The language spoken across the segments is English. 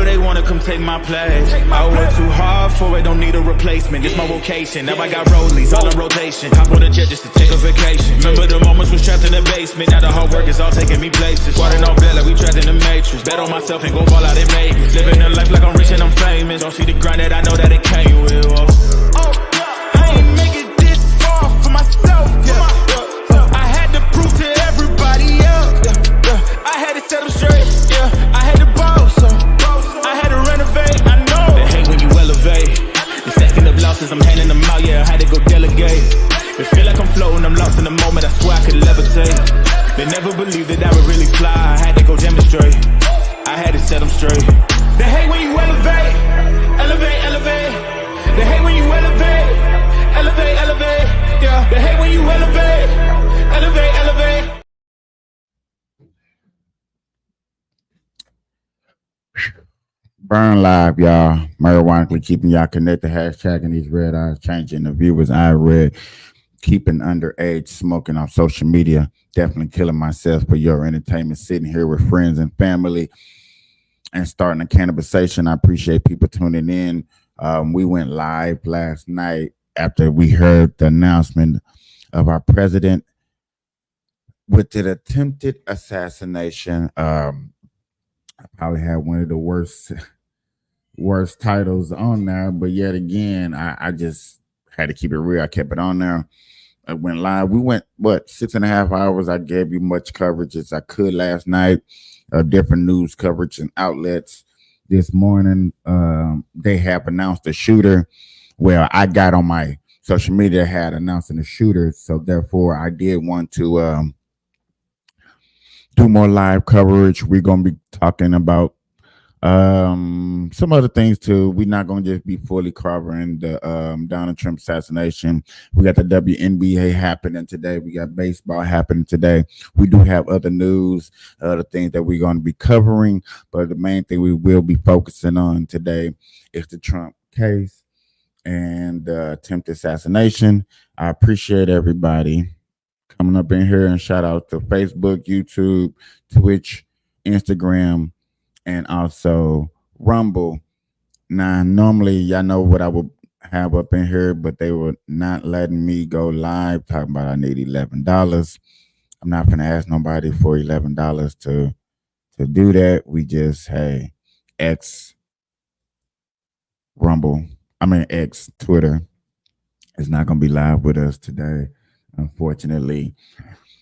know they wanna come take my place. I work too hard for it, don't need a replacement. It's my vocation. Now I got rollies all in rotation. Hop on a jet just to take a vacation. Remember the moments was trapped in the basement. Now the hard work is all taking me places. Water all bad like we trapped in the matrix. Bet on myself and go ball out in Vegas. Living a life like I'm rich and I'm famous. Don't see the grind that I know that it came with. I ain't make it this far for myself. I had to prove to everybody else. I had to set them straight. I had to boss. I had to renovate. I know they hate when you elevate. The stacking up losses, I'm handing them out. Yeah, I had to go delegate. It feel like I'm floating, I'm lost in the moment. I swear I could levitate. They never believed that I would really fly. I had to go demonstrate. I had to set them straight. They hate when you elevate. Elevate, elevate. They hate when you elevate. Elevate, elevate. Yeah, they hate when you elevate. Elevate, elevate. Burn Live, y'all. Marijuanically keeping y'all connected. Hashtagging these red eyes, changing the viewers. I read, keeping underage smoking on social media. Definitely killing myself for your entertainment. Sitting here with friends and family and starting a cannabisation. I appreciate people tuning in. We went live last night after we heard the announcement of our president with the attempted assassination. I probably had one of the worst titles on there, but yet again, I just had to keep it real. I kept it on there. I went live. We went 6.5 hours. I gave you much coverage as I could last night. Different news coverage and outlets. This morning, they have announced a shooter. Well, I got on my social media had announcing the shooter, so therefore I did want to do more live coverage. We're gonna be talking about some other things too. We're not gonna just be fully covering the Donald Trump assassination. We got the WNBA happening today. We got baseball happening today. We do have other news, other things that we're gonna be covering, but the main thing we will be focusing on today is the Trump case and attempted assassination. I appreciate everybody coming up in here, and shout out to Facebook, YouTube, Twitch, Instagram, and also Rumble. Now, normally, y'all know what I would have up in here, but they were not letting me go live, talking about I need $11. I'm not going to ask nobody for $11 to do that. We just, hey, X Twitter is not going to be live with us today, unfortunately.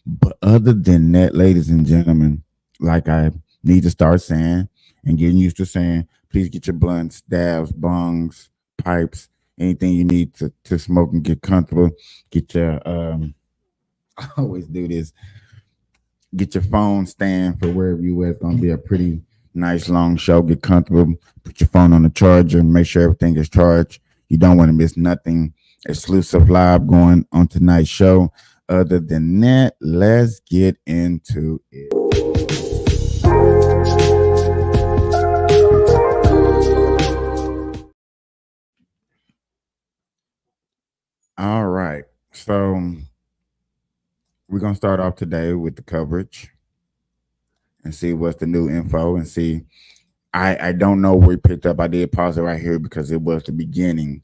But other than that, ladies and gentlemen, like I need to start saying and getting used to saying, please get your blunts, dabs, bongs, pipes, anything you need to smoke and get comfortable. Get your I always do this. Get your phone stand for wherever you are. It's gonna be a pretty nice long show. Get comfortable. Put your phone on the charger. Make sure everything is charged. You don't want to miss nothing exclusive live going on tonight's show. Other than that, let's get into it. All right. So we're going to start off today with the coverage and see what's the new info and see. I don't know where we picked up. I did pause it right here because it was the beginning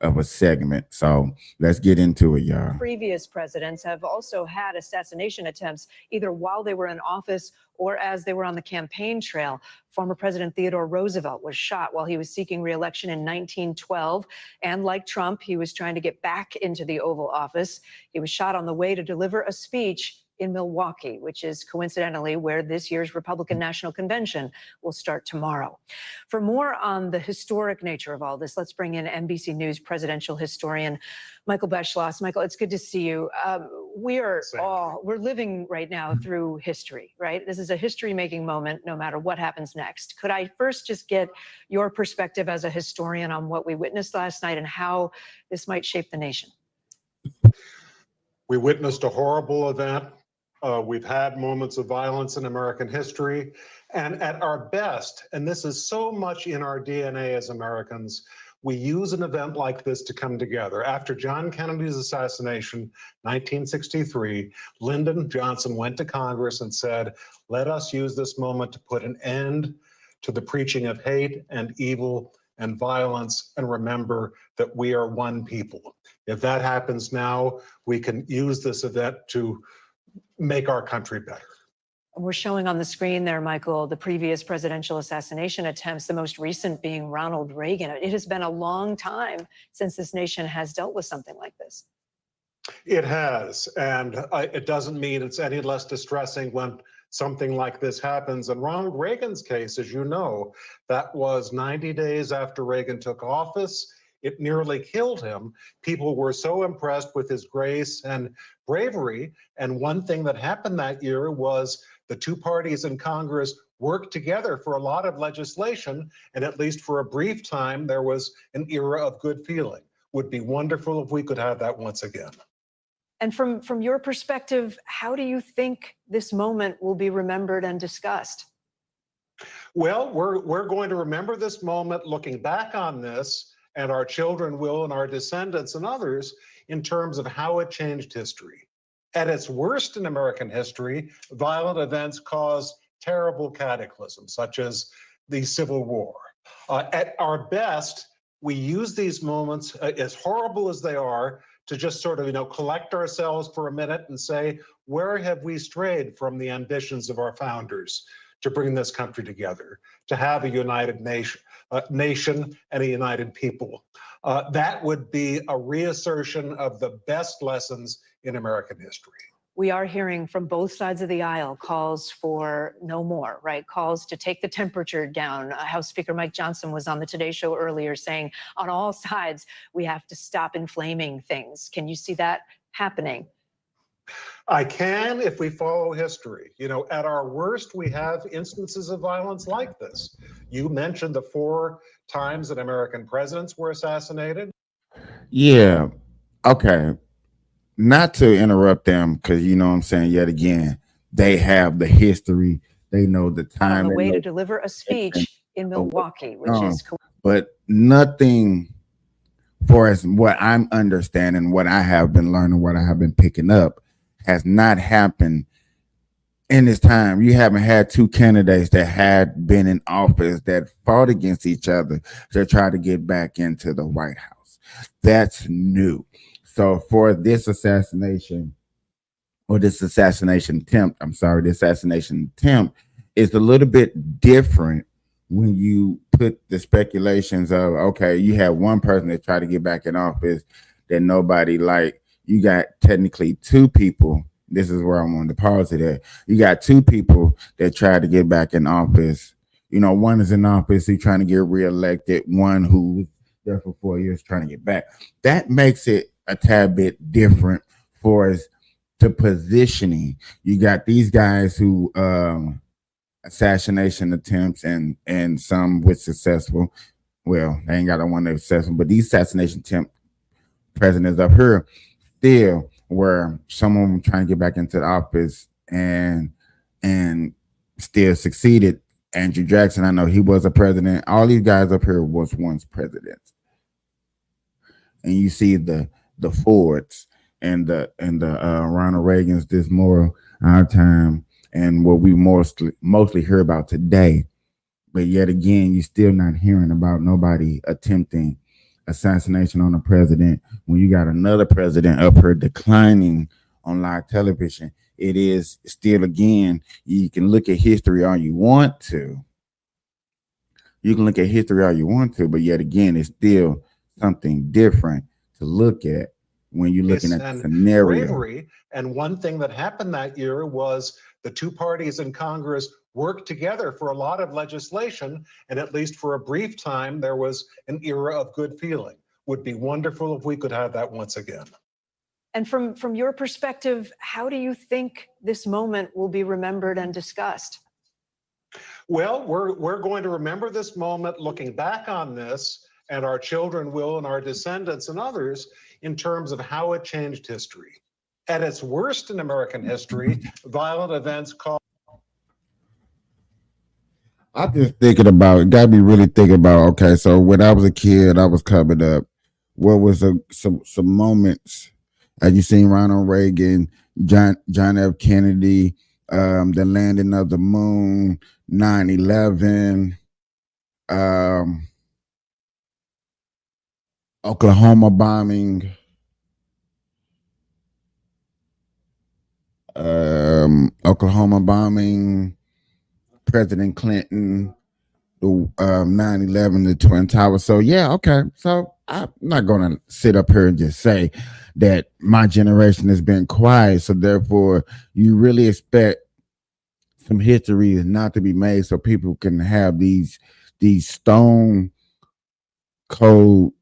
of a segment. So let's get into it, y'all. Previous presidents have also had assassination attempts either while they were in office or as they were on the campaign trail. Former President Theodore Roosevelt was shot while he was seeking re-election in 1912. And like Trump, he was trying to get back into the Oval Office. He was shot on the way to deliver a speech in Milwaukee, which is coincidentally where this year's Republican National Convention will start tomorrow. For more on the historic nature of all this, let's bring in NBC News presidential historian Michael Beschloss. Michael, it's good to see you. We're living right now through history, right? This is a history-making moment, no matter what happens next. Could I first just get your perspective as a historian on what we witnessed last night and how this might shape the nation? We witnessed a horrible event. We've had moments of violence in American history. And at our best, and this is so much in our DNA as Americans, we use an event like this to come together. After John Kennedy's assassination, 1963, Lyndon Johnson went to Congress and said, let us use this moment to put an end to the preaching of hate and evil and violence, and remember that we are one people. If that happens now, we can use this event to make our country better. We're showing on the screen there, Michael, the previous presidential assassination attempts, the most recent being Ronald Reagan. It has been a long time since this nation has dealt with something like this. It has, and it doesn't mean it's any less distressing when something like this happens. In Ronald Reagan's case, as you know, that was 90 days after Reagan took office. It nearly killed him. People were so impressed with his grace and bravery. And one thing that happened that year was the two parties in Congress worked together for a lot of legislation. And at least for a brief time, there was an era of good feeling. Would be wonderful if we could have that once again. And from your perspective, how do you think this moment will be remembered and discussed? Well, we're going to remember this moment looking back on this, and our children will, and our descendants and others, in terms of how it changed history. At its worst in American history, violent events caused terrible cataclysms, such as the Civil War. At our best, we use these moments, as horrible as they are, to just sort of, collect ourselves for a minute and say, where have we strayed from the ambitions of our founders to bring this country together, to have a united nation and a united people? That would be a reassertion of the best lessons in American history. We are hearing from both sides of the aisle calls for no more, right? Calls to take the temperature down. House Speaker Mike Johnson was on the Today Show earlier saying on all sides, we have to stop inflaming things. Can you see that happening? I can if we follow history. At our worst, we have instances of violence like this. You mentioned the 4 times that American presidents were assassinated. Yeah. Okay. Not to interrupt them, because you know what I'm saying, yet again, they have the history, they know the time. On the way to deliver a speech in Milwaukee, which is but nothing, for as what I'm understanding, what I have been learning, what I have been picking up, has not happened in this time. You haven't had 2 candidates that had been in office that fought against each other to try to get back into the White House. That's new. So for this assassination, or this assassination attempt, the assassination attempt is a little bit different when you put the speculations of, okay, you have one person that tried to get back in office that nobody liked. You got technically 2 people. This is where I wanted to pause it at. You got 2 people that tried to get back in office. One is in office, he's trying to get reelected. One who was there for 4 years trying to get back. That makes it a tad bit different for us to positioning. You got these guys who assassination attempts and some with successful. Well, they ain't got a one that's successful, but these assassination attempt presidents up here still where someone trying to get back into the office and still succeeded. Andrew Jackson, I know he was a president. All these guys up here was once presidents. And you see the Fords and the Ronald Reagan's, this more our time, and what we mostly hear about today. But yet again, you're still not hearing about nobody attempting assassination on a president when you got another president up here declining on live television. It is still, again, you can look at history all you want to. But yet again, it's still something different to look at when you're looking at the scenario. Bravery. And one thing that happened that year was the 2 parties in Congress worked together for a lot of legislation, and at least for a brief time, there was an era of good feeling. Would be wonderful if we could have that once again. And from your perspective, how do you think this moment will be remembered and discussed? Well, we're going to remember this moment looking back on this, and our children will, and our descendants and others, in terms of how it changed history. At its worst in American history, violent events caused. I'm just thinking about, got me really thinking about, okay, so when I was a kid, I was coming up, what was some moments, as you seen Ronald Reagan, John F. Kennedy, the landing of the moon, 9/11, Um, Oklahoma bombing, Oklahoma bombing, President Clinton, the 9/11, the Twin Towers. So yeah, okay. So I'm not gonna sit up here and just say that my generation has been quiet. So therefore, you really expect some history not to be made so people can have these stone cold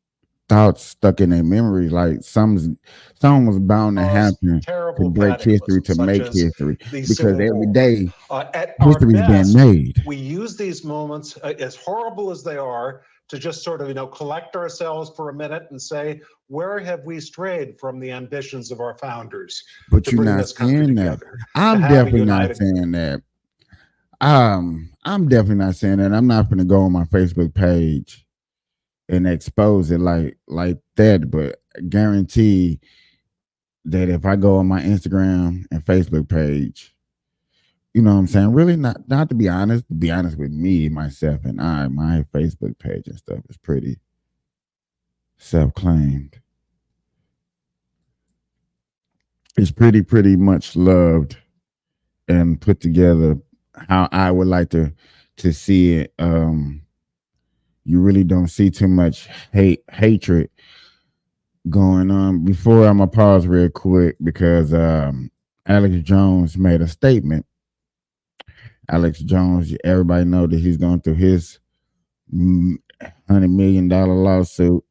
thoughts stuck in their memory. Like something was bound to happen to Terrible break history, cataclysms to such make as history, the because Civil every War. day At our history is being best, made. we use these moments, as horrible as they are, to just sort of, collect ourselves for a minute and say, where have we strayed from the ambitions of our founders But to you're bring not this country saying that. together, to I'm have a definitely not united. saying that. I'm definitely not saying that. I'm not gonna go on my Facebook page and expose it like that, but I guarantee that if I go on my Instagram and Facebook page, you know what I'm saying? Really not to be honest with me, myself and I, my Facebook page and stuff is pretty self-claimed. It's pretty much loved and put together how I would like to see it. You really don't see too much hatred going on. Before, I'm gonna pause real quick because Alex Jones made a statement. Alex Jones, everybody know that he's going through his $100 million lawsuit.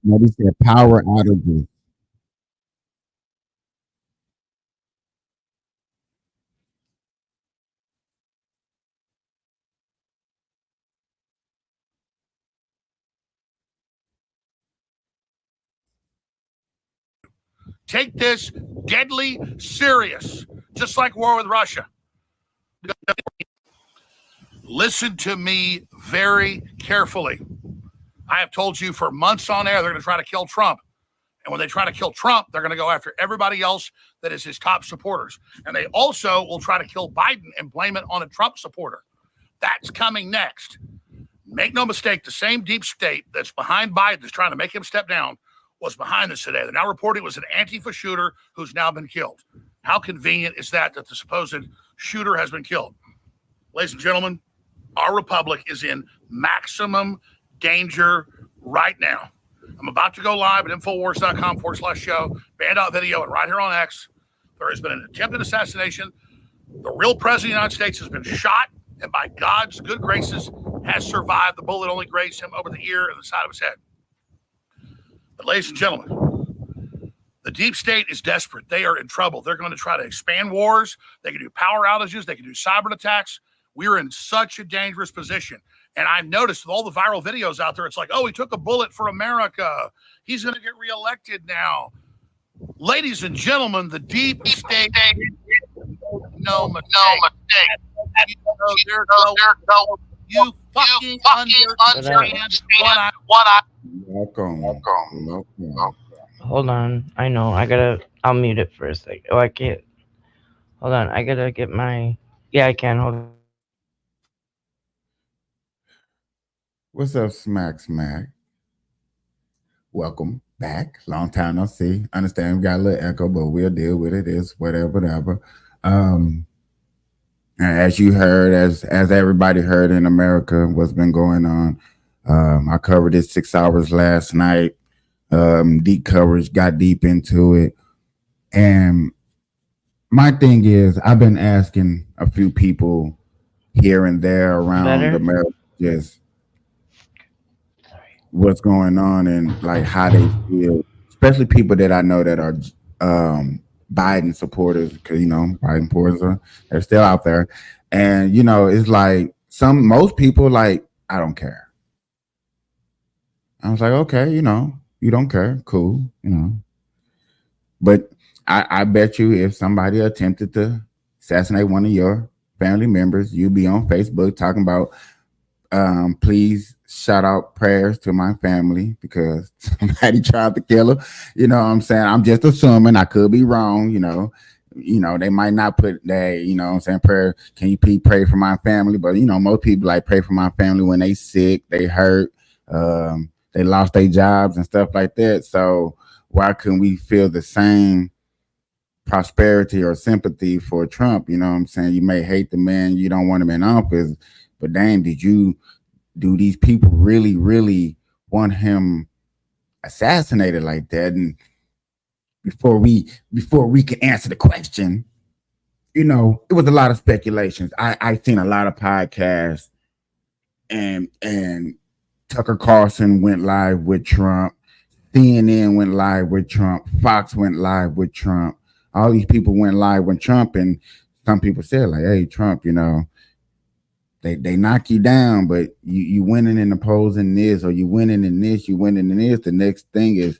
What he said, power outages. Take this deadly serious, just like war with Russia. Listen to me very carefully. I have told you for months on air they're going to try to kill Trump. And when they try to kill Trump, they're going to go after everybody else that is his top supporters. And they also will try to kill Biden and blame it on a Trump supporter. That's coming next. Make no mistake, the same deep state that's behind Biden, that's trying to make him step down, was behind this today. They're now reporting it was an Antifa shooter who's now been killed. How convenient is that the supposed shooter has been killed? Ladies and gentlemen, our republic is in maximum danger right now. I'm about to go live at infowars.com/show, band.video, and right here on X. There has been an attempted assassination. The real president of the United States has been shot, and by God's good graces, has survived. The bullet only grazed him over the ear and the side of his head. But ladies and gentlemen, the deep state is desperate. They are in trouble. They're going to try to expand wars. They can do power outages. They can do cyber attacks. We're in such a dangerous position. And I've noticed with all the viral videos out there, it's like, oh, he took a bullet for America. He's going to get reelected now. Ladies and gentlemen, the deep state, no mistake. You fucking understand what I. Welcome. Hold on. I know. I'll mute it for a sec. Oh, I can't. Hold on. I gotta get my. Yeah, I can. Hold on. What's up, Smack? Welcome back. Long time no see. Understand we got a little echo, but we'll deal with it. It's whatever. And as you heard, as everybody heard in America, what's been going on. I covered it 6 hours last night. Deep coverage, got deep into it. And My thing is, I've been asking a few people here and there around Better? America just what's going on and like how they feel, especially people that I know that are um, Biden supporters, because Biden supporters they're still out there, and it's like most people like I don't care. I was like, okay, you don't care, cool, but I bet you if somebody attempted to assassinate one of your family members, you'd be on Facebook talking about please shout out prayers to my family because somebody tried to kill her. You know what I'm saying? I'm just assuming I could be wrong, they might not put that, what I'm saying, prayer, can you please pray for my family? But most people like pray for my family when they sick, they hurt, they lost their jobs and stuff like that. So why couldn't we feel the same prosperity or sympathy for Trump? You know what I'm saying? You may hate the man, you don't want him in office, but dang, do these people really, really want him assassinated like that? And before we can answer the question, it was a lot of speculations. I seen a lot of podcasts, and Tucker Carlson went live with Trump, CNN went live with Trump, Fox went live with Trump. All these people went live with Trump, and some people said like, "Hey, Trump, they knock you down, but you winning in the polls in this, or you winning in this, you winning in this. The next thing is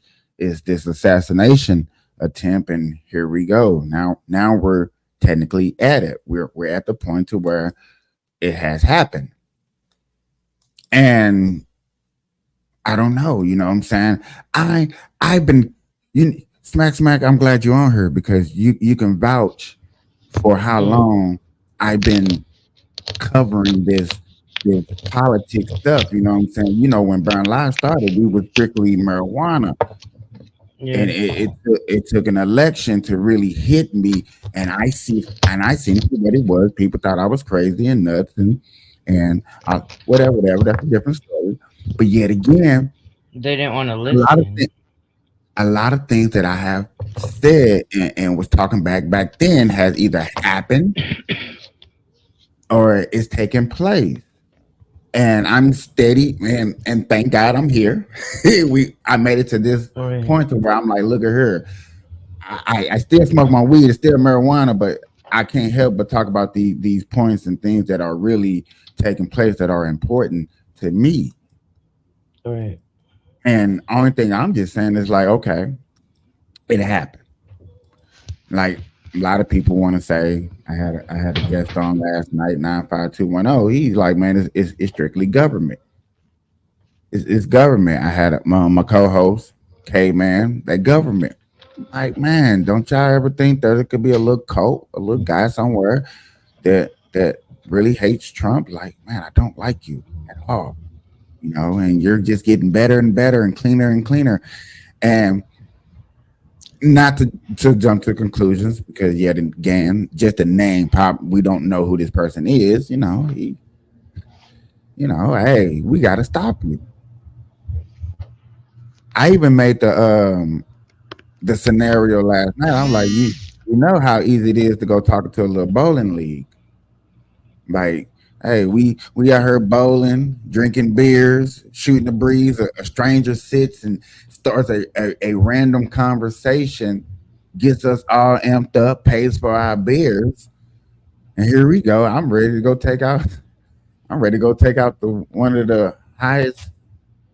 this assassination attempt, and here we go. Now we're technically at it. We're at the point to where it has happened, and I don't know. You know what I'm saying? I've been smack. I'm glad you're on here because you can vouch for how Mm. long I've been covering this politics stuff. You know what I'm saying? When Burn Live started, we were strictly marijuana, Yeah. and it took an election to really hit me, and I seen it for what it was. People thought I was crazy and nuts, and whatever. That's a different story. But yet again, They didn't want to a lot of listen. things, a lot of things that I have said and was talking back then has either happened or is taking place. And I'm steady, and thank God I'm here. I made it to this Right. point to where I'm like, look at her. I still smoke my weed, it's still marijuana, but I can't help but talk about these points and things that are really taking place that are important to me. Right. And only thing I'm just saying is like, okay, it happened. Like a lot of people want to say, I had a guest on last night, 95210. He's like, man, it's strictly government. It's government. I had my co-host, K Man, that government. Like, man, don't y'all ever think that it could be a little cult, a little guy somewhere that really hates Trump? Like, man, I don't like you at all, and you're just getting better and better and cleaner. And not to jump to conclusions because yet again, just the name pop, we don't know who this person is. Hey, we got to stop you. I even made the scenario last night. I'm like, you know how easy it is to go talk to a little bowling league. Like, hey, we out here bowling, drinking beers, shooting the breeze. A stranger sits and starts a random conversation, gets us all amped up, pays for our beers, and here we go. I'm ready to go take out. I'm ready to go take out the one of the highest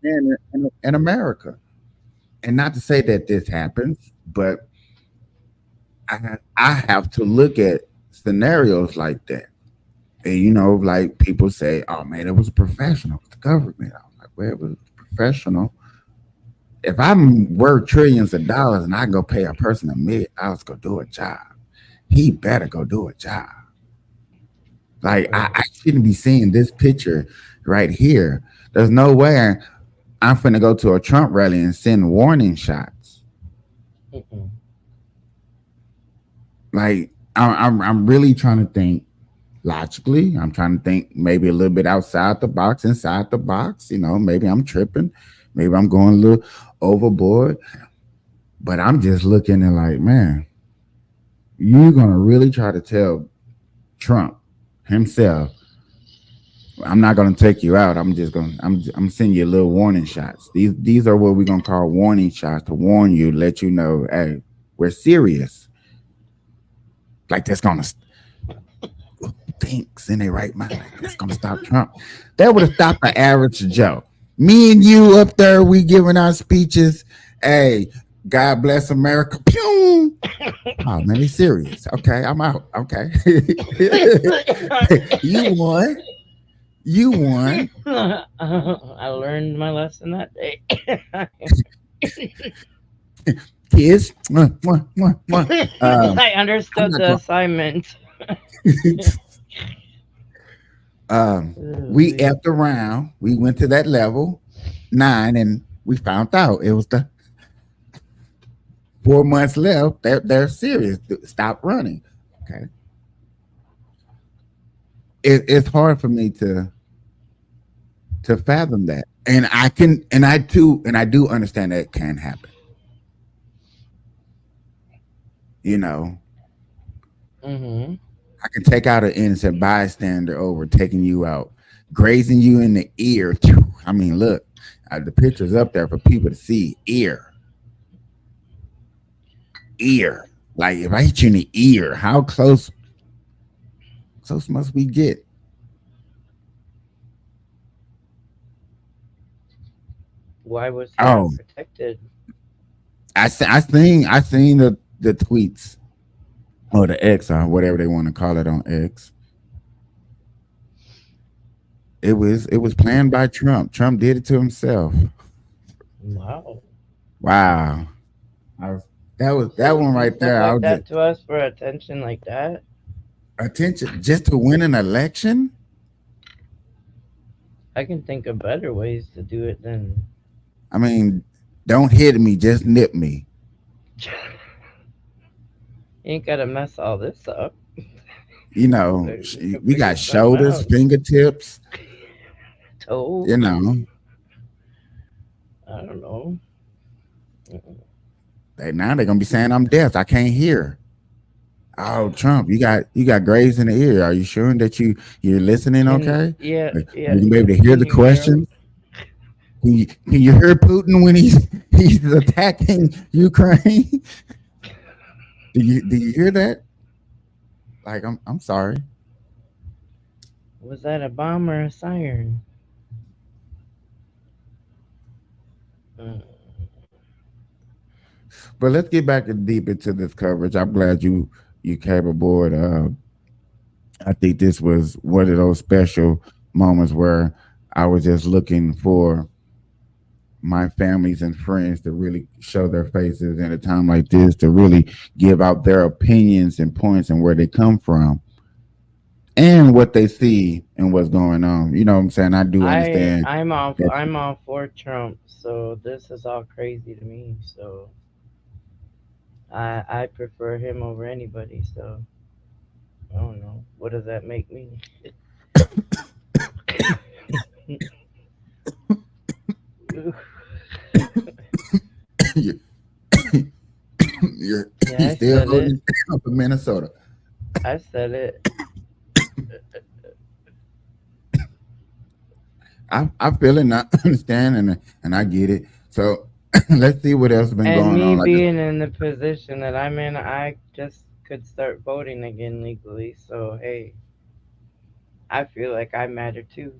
in America. And not to say that this happens, but I have to look at scenarios like that. And like people say, "Oh man, it was a professional, it was the government." I was like, "Well, it was professional. If I'm worth trillions of dollars and I go pay a person $1 million to go do a job, he better go do a job. Like I shouldn't be seeing this picture right here. There's no way I'm finna go to a Trump rally and send warning shots. Mm-mm. Like I'm really trying to think logically. I'm trying to think maybe a little bit outside the box, inside the box. Maybe I'm tripping, maybe I'm going a little overboard. But I'm just looking and like, man, you're gonna really try to tell Trump himself, I'm not gonna take you out. I'm sending you little warning shots. These are what we're gonna call warning shots to warn you, let you know, hey, we're serious. Like that's gonna thinks in their right mind, like that's gonna stop Trump. That would have stopped the average Joe. Me and you up there, we giving our speeches. Hey, God bless America. Pew! Oh man, he's serious. Okay, I'm out. Okay. You won. You won. I learned my lesson that day. Kids. Mwah, mwah, mwah, mwah. I I'm understood not the going assignment. we Ooh, effed around. We went to that level 9 and we found out it was the 4 months left. They're serious. Stop running. Okay. It's hard for me to fathom that. And I do understand that it can happen. You know, mm-hmm. I can take out an innocent bystander over taking you out, grazing you in the ear. I mean, look, the picture's up there for people to see. Ear. Like if I hit you in the ear, how close must we get? Why was he Oh, unprotected? I seen the tweets or the X or whatever they want to call it on X. It was planned by Trump. Trump did it to himself. Wow. Wow. I was, that So one do right stuff there. I like was just that to us for attention like that? attention just to win an election. I can think of better ways to do it than I mean, don't hit me, just nip me. you ain't gotta mess all this up. You know, You can we figure got something shoulders, out. fingertips. You Toes. know, I don't know. Mm-mm. now they're gonna be saying I'm deaf. I can't hear. Oh, Trump, you got graves in the ear. Are you sure that you're listening? Can Okay, yeah, like, are yeah. you gonna be able to hear Can the you hear? questions? Can you hear Putin when he's attacking Ukraine? Do you hear that? Like I'm sorry, Was that a bomb or a siren? Mm. but let's get back deep into this coverage. I'm glad you came aboard. I think this was one of those special moments where I was just looking for my families and friends to really show their faces in a time like this, to really give out their opinions and points and where they come from and what they see and what's going on. You know what I'm saying? I do understand that. I'm all for Trump, so this is all crazy to me. So I prefer him over anybody. So I don't know. What does that make me? you're, you're, Yeah, you're I still said it. holding up in Minnesota. I said it. I feel it, and I understand, and I get it. So let's see what else has been And going me on. Like, being in the position that I'm in, I just could start voting again legally. So hey, I feel like I matter too.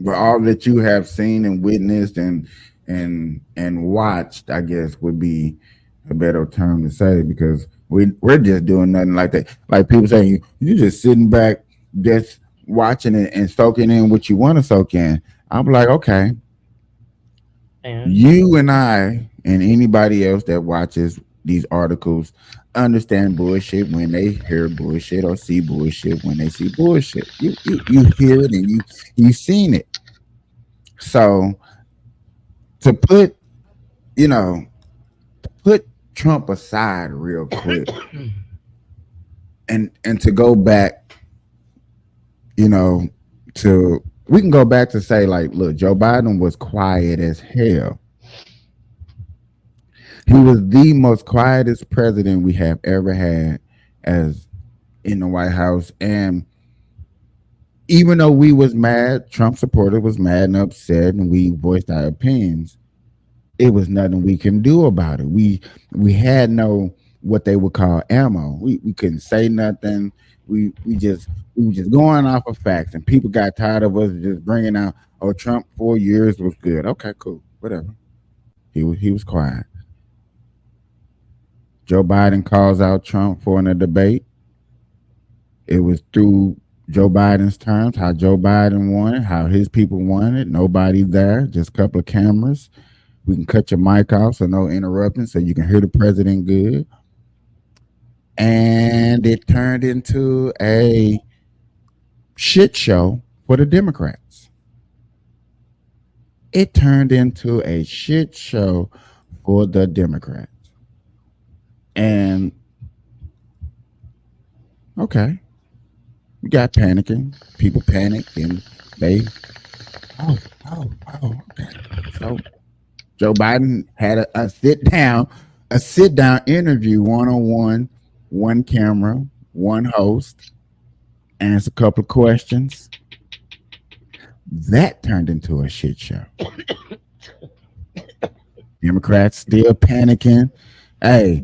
but all that you have seen and witnessed and watched, I guess, would be a better term to say, because we're just doing nothing like that. Like people saying, you just sitting back, just watching it and soaking in what you want to soak in. I'm like, okay, And you and I and anybody else that watches these articles understand bullshit when they hear bullshit, or see bullshit when they see bullshit. You hear it and you've seen it. So to you know put Trump aside real quick, and to go back, you know, to we can go back to say, like, look, Joe Biden was quiet as hell. He was the most quietest president we have ever had as in the White House. And even though we was mad, Trump supporter was mad and upset, and we voiced our opinions, it was nothing we can do about it. We had no what they would call ammo. We couldn't say nothing. We were just going off of facts, and people got tired of us just bringing out, oh, Trump 4 years was good. Okay, cool, whatever. He was quiet. Joe Biden calls out Trump for in a debate. It was through Joe Biden's terms, how Joe Biden won it, how his people won it. Nobody there, just a couple of cameras. We can cut your mic off so no interrupting, so you can hear the president good. And it turned into a shit show for the Democrats. It turned into a shit show for the Democrats. And okay, we got panicking. People panicked and they, oh, okay. So Joe Biden had a sit down interview, 1-on-1, one camera, one host, answer a couple of questions. That turned into a shit show. Democrats still panicking. Hey,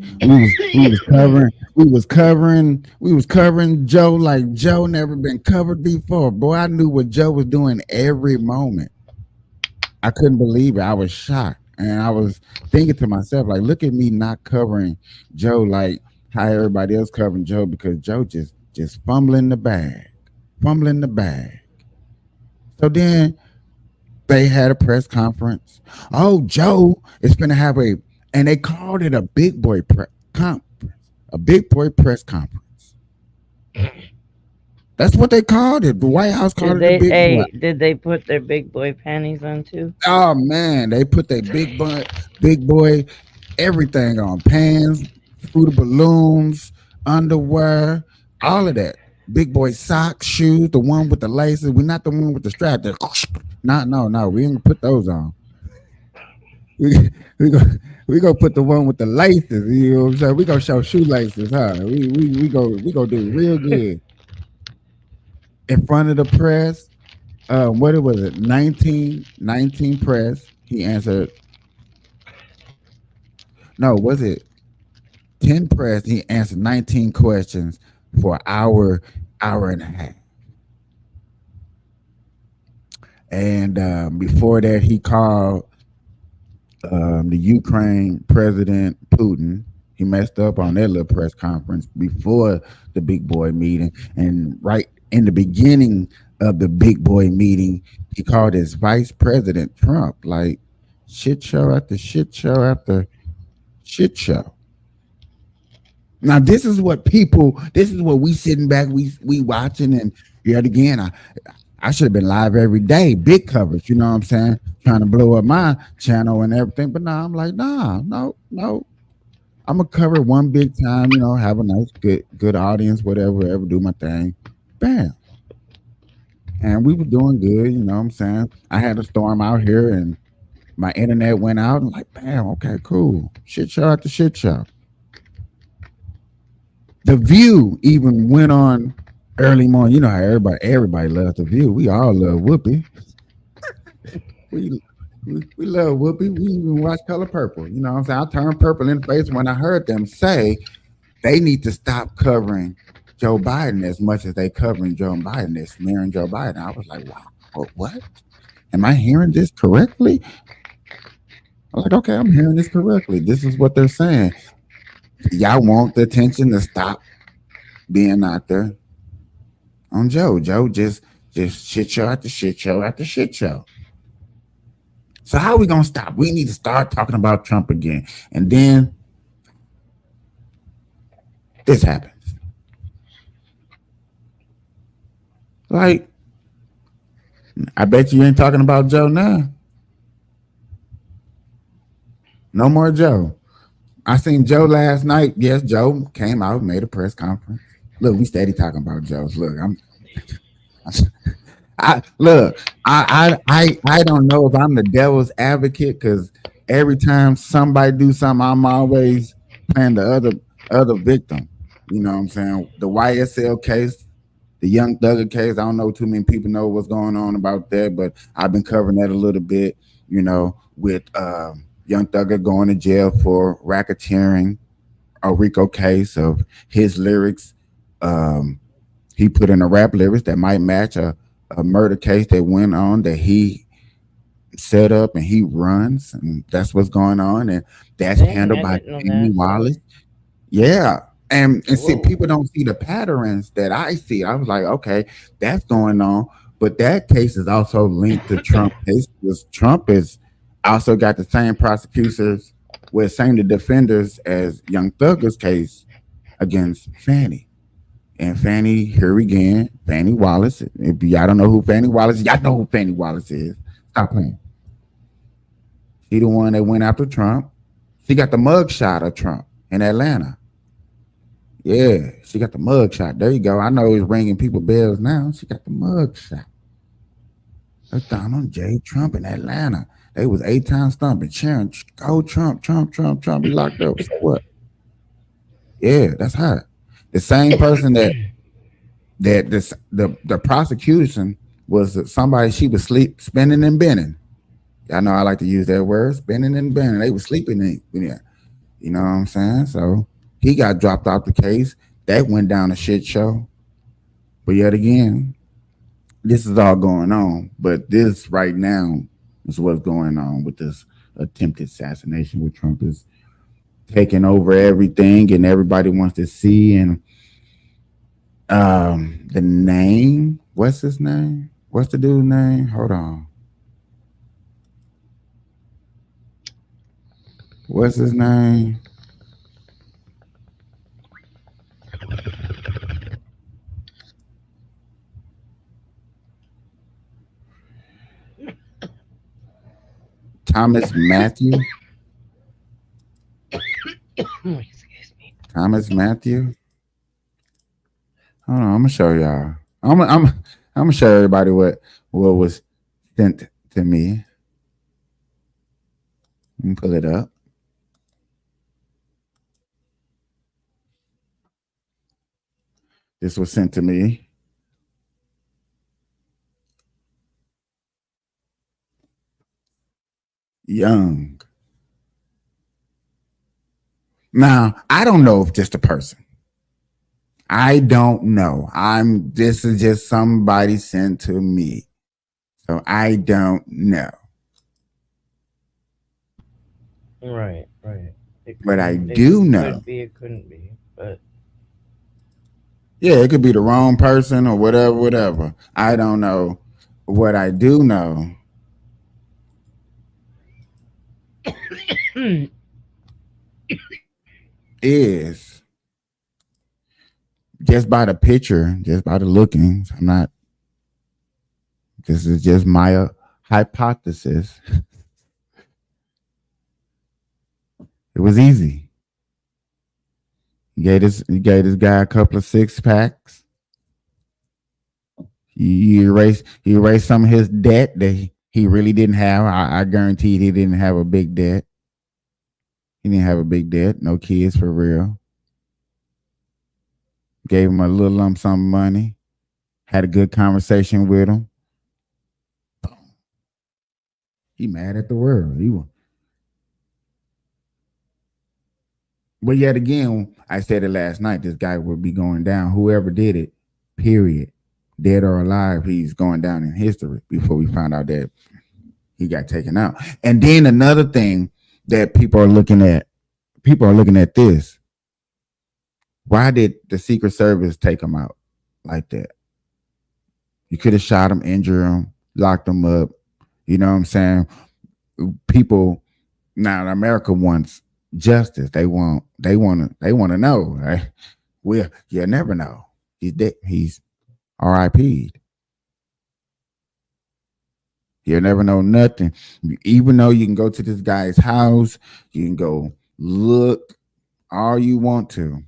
we was covering Joe like Joe never been covered before. Boy, I knew what Joe was doing every moment. I couldn't believe it. I was shocked. And I was thinking to myself, like, look at me not covering Joe like how everybody else covering Joe, because Joe just fumbling the bag. Fumbling the bag. So then they had a press conference. Oh, Joe is gonna have and they called it a big boy conference. A big boy press conference. That's what they called it. The White House called it a big boy. Did they put their big boy panties on too? Oh man, they put their big boy everything on. Pants, fruit balloons, underwear, all of that. Big boy socks, shoes, the one with the laces. We're not the one with the strap. No, we ain't put those on. We go put the one with the laces. You know what I'm saying? We gonna show shoelaces, huh? We go do real good in front of the press. What it was it? 19 press. He answered. No, was it 10 press? He answered 19 questions for an hour and a half. And before that, he called the Ukraine President Putin. He messed up on that little press conference before the big boy meeting. And right in the beginning of the big boy meeting, he called his vice president Trump, like shit show after shit show after shit show. Now this is what we sitting back, we watching, and yet again, I should have been live every day, big coverage, you know what I'm saying? Trying to blow up my channel and everything. But now I'm like, no. I'm gonna cover one big time, have a nice, good audience, whatever, do my thing. Bam. And we were doing good, you know what I'm saying? I had a storm out here and my internet went out. I'm like, bam, okay, cool. Shit show after shit show. The View even went on early morning. You know how everybody loves The View. We all love Whoopi. we love Whoopi. We even watch Color Purple. You know what I'm saying? I turned purple in the face when I heard them say they need to stop covering Joe Biden as much as they covering Joe Biden. They're smearing Joe Biden. I was like, wow, what? Am I hearing this correctly? I'm like, okay, I'm hearing this correctly. This is what they're saying. Y'all want the attention to stop being out there on Joe. Joe just shit show after shit show after shit show. So how are we gonna stop? We need to start talking about Trump again. And then this happens. Like, I bet you ain't talking about Joe now. No more Joe. I seen Joe last night. Yes, Joe came out, made a press conference. Look, we steady talking about Joe's. Look, I don't know if I'm the devil's advocate, because every time somebody do something, I'm always playing the other victim. You know what I'm saying? The YSL case, the Young Thugger case. I don't know too many people know what's going on about that, but I've been covering that a little bit. With Young Thugger going to jail for racketeering, a RICO case of his lyrics. Um, he put in a rap lyrics that might match a murder case that went on that he set up and he runs, and that's what's going on, and that's Dang, handled I by didn't know Amy that. Wallace. Yeah. And see, Whoa. people don't see the patterns that I see. I was like, okay, that's going on. But that case is also linked to Trump case because Trump is also got the same prosecutors with same the defenders as Young Thugger's case against Fannie. And Fannie, here again, Fannie Wallace. If y'all don't know who Fannie Wallace is, y'all know who Fannie Wallace is. Stop playing. She the one that went after Trump. She got the mug shot of Trump in Atlanta. Yeah, she got the mug shot. There you go. I know it's ringing people bells now. She got the mug shot. That's Donald J. Trump in Atlanta. They was 8 times thumping, cheering, go Trump, Trump, Trump, Trump. He locked up. So what? Yeah, that's her. The same person that the prosecution was somebody she was sleep spinning and bending. Y'all know I like to use that word, spinning and bending. They was sleeping in yeah. You know what I'm saying? So he got dropped off the case. That went down a shit show. But yet again, this is all going on. But this right now is what's going on with this attempted assassination where Trump is taking over everything and everybody wants to see. And the name, what's his name? What's the dude's name? Hold on. What's his name? Thomas Matthew. Excuse me. Thomas Matthew. Hold on, I'm gonna show y'all. I'm gonna show everybody what was sent to me. Let me pull it up. This was sent to me. Young. Now, I don't know if just a person. I don't know. This is just somebody sent to me. So I don't know. Right, right. It But I couldn't. It do know. could be. It couldn't be. But Yeah, it could be the wrong person or whatever, whatever. I don't know. What I do know is just by the picture, just by the looking. I'm not. This is just my hypothesis. It was easy. He gave this guy a couple of 6 packs. He erased some of his debt that he really didn't have. I guaranteed he didn't have a big debt. He didn't have a big debt. No kids for real. Gave him a little lump sum of money. Had a good conversation with him. He mad at the world. But yet again, I said it last night. This guy would be going down. Whoever did it, period, dead or alive, he's going down in history. Before we found out that he got taken out. And then another thing that people are looking at this. Why did the Secret Service take him out like that? You could have shot him, injured him, locked him up. You know what I'm saying? People now in America wants justice. They want to know. Right? Well, you never know. He's dead. He's RIP'd. You'll never know nothing. Even though you can go to this guy's house, you can go look all you want to.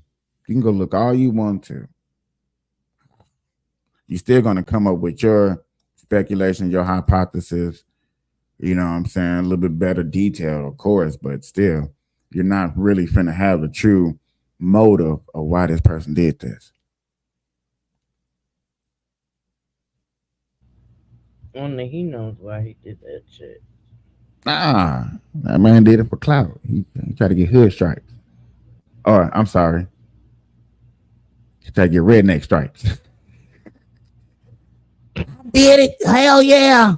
You can go look all you want to. You're still going to come up with your speculation, your hypothesis. You know what I'm saying? A little bit better detail, of course, but still, you're not really finna have a true motive of why this person did this. Only he knows why he did that shit. Nah, that man did it for clout. He tried to get hood stripes. Or, I'm sorry, he tried to get redneck stripes. Did it? Hell yeah.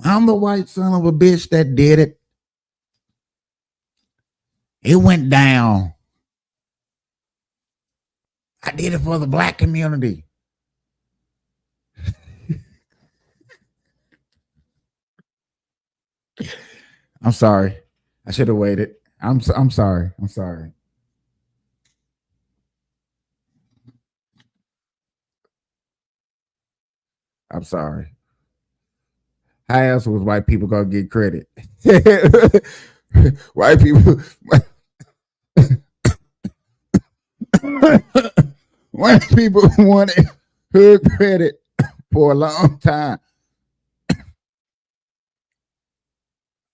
I'm the white son of a bitch that did it. It went down. I did it for the black community. I'm sorry. I should have waited. I'm sorry. I'm sorry. I'm sorry. How else was white people gonna get credit? White people white people wanted hood credit for a long time.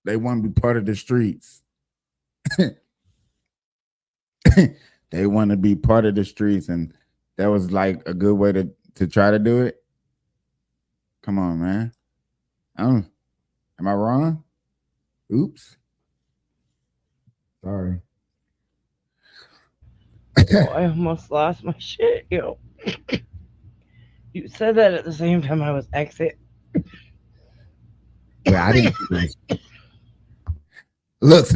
They want to be part of the streets. They want to be part of the streets, and that was like a good way to try to do it. Come on, man. Am I wrong? Oops. Sorry. Yo, I almost lost my shit, yo. You said that at the same time I was exit. Well, I didn't look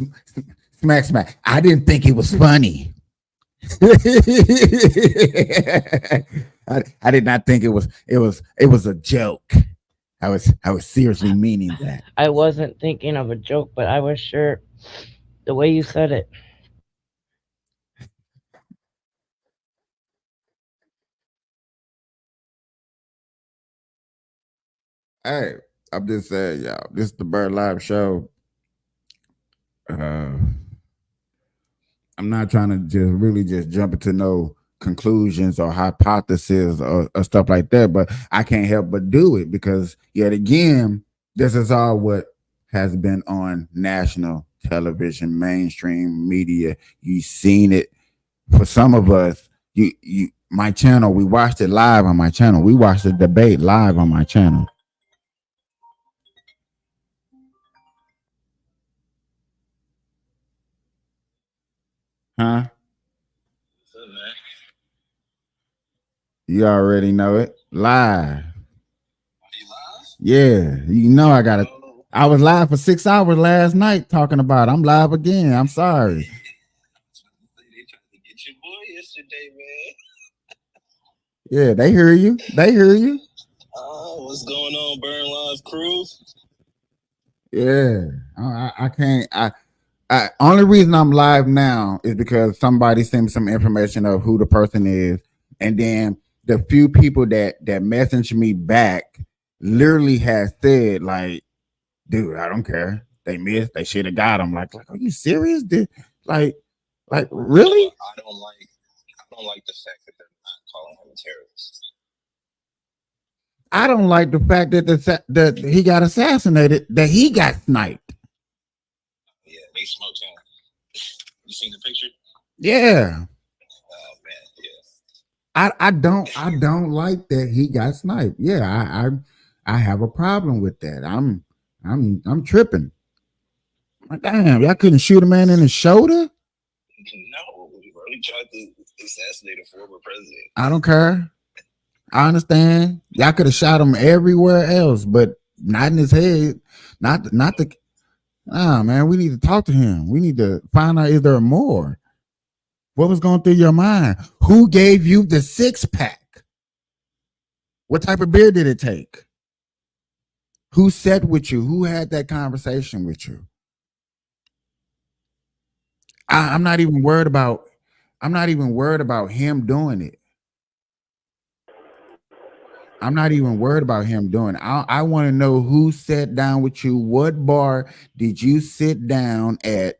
smack. I didn't think it was funny. I did not think it was a joke. I was seriously meaning that. I wasn't thinking of a joke, but I was sure the way you said it. Hey, I'm just saying, y'all. This is the Bird Live show. Uh, I'm not trying to just really just jump into no conclusions or hypotheses or stuff like that, but I can't help but do it because yet again, this is all what has been on national television, mainstream media. You've seen it. For some of us, you my channel, we watched it live on my channel. We watched the debate live on my channel. Huh? You already know it. Live. Yeah. You know I was live for 6 hours last night talking about it. I'm live again. I'm sorry. They tried to get your boy yesterday, man. Yeah, they hear you. They hear you. What's going on, Burn Live crew? Yeah. I can't. Only reason I'm live now is because somebody sent me some information of who the person is, and then the few people that messaged me back literally has said like, "Dude, I don't care. They missed. They should have got him." Like, are you serious? Like, really? I don't like the fact that they're not calling him a terrorist. I don't like the fact that he got assassinated, that he got sniped. Yeah, they smoked him. You seen the picture? Yeah. Oh man, yeah. I don't like that he got sniped. Yeah, I have a problem with that. I'm tripping. Like, damn, y'all couldn't shoot a man in the shoulder? No, he tried to assassinate a former president. I don't care. I understand. Y'all could have shot him everywhere else, but not in his head. Not the. Ah, man, we need to talk to him. We need to find out, is there more? What was going through your mind? Who gave you the 6-pack? What type of beer did it take? Who sat with you? Who had that conversation with you? I'm not even worried about. I'm not even worried about him doing it. I'm not even worried about him doing it. I want to know who sat down with you. What bar did you sit down at?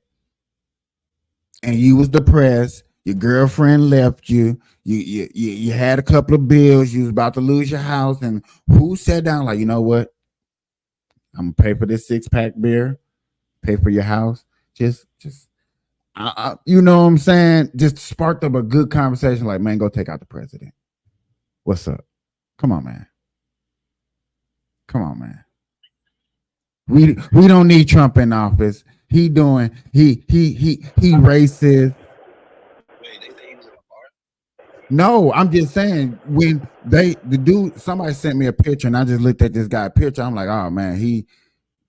And you was depressed. Your girlfriend left you. You had a couple of bills. You was about to lose your house. And who sat down like, you know what? I'm gonna pay for this 6-pack beer, pay for your house. Just you know what I'm saying? Just sparked up a good conversation. Like, man, go take out the president. What's up? Come on, man. Come on, man. We don't need Trump in office. He racist. Wait, they say he was in a bar? No, I'm just saying when somebody sent me a picture and I just looked at this guy's picture. I'm like, oh man, he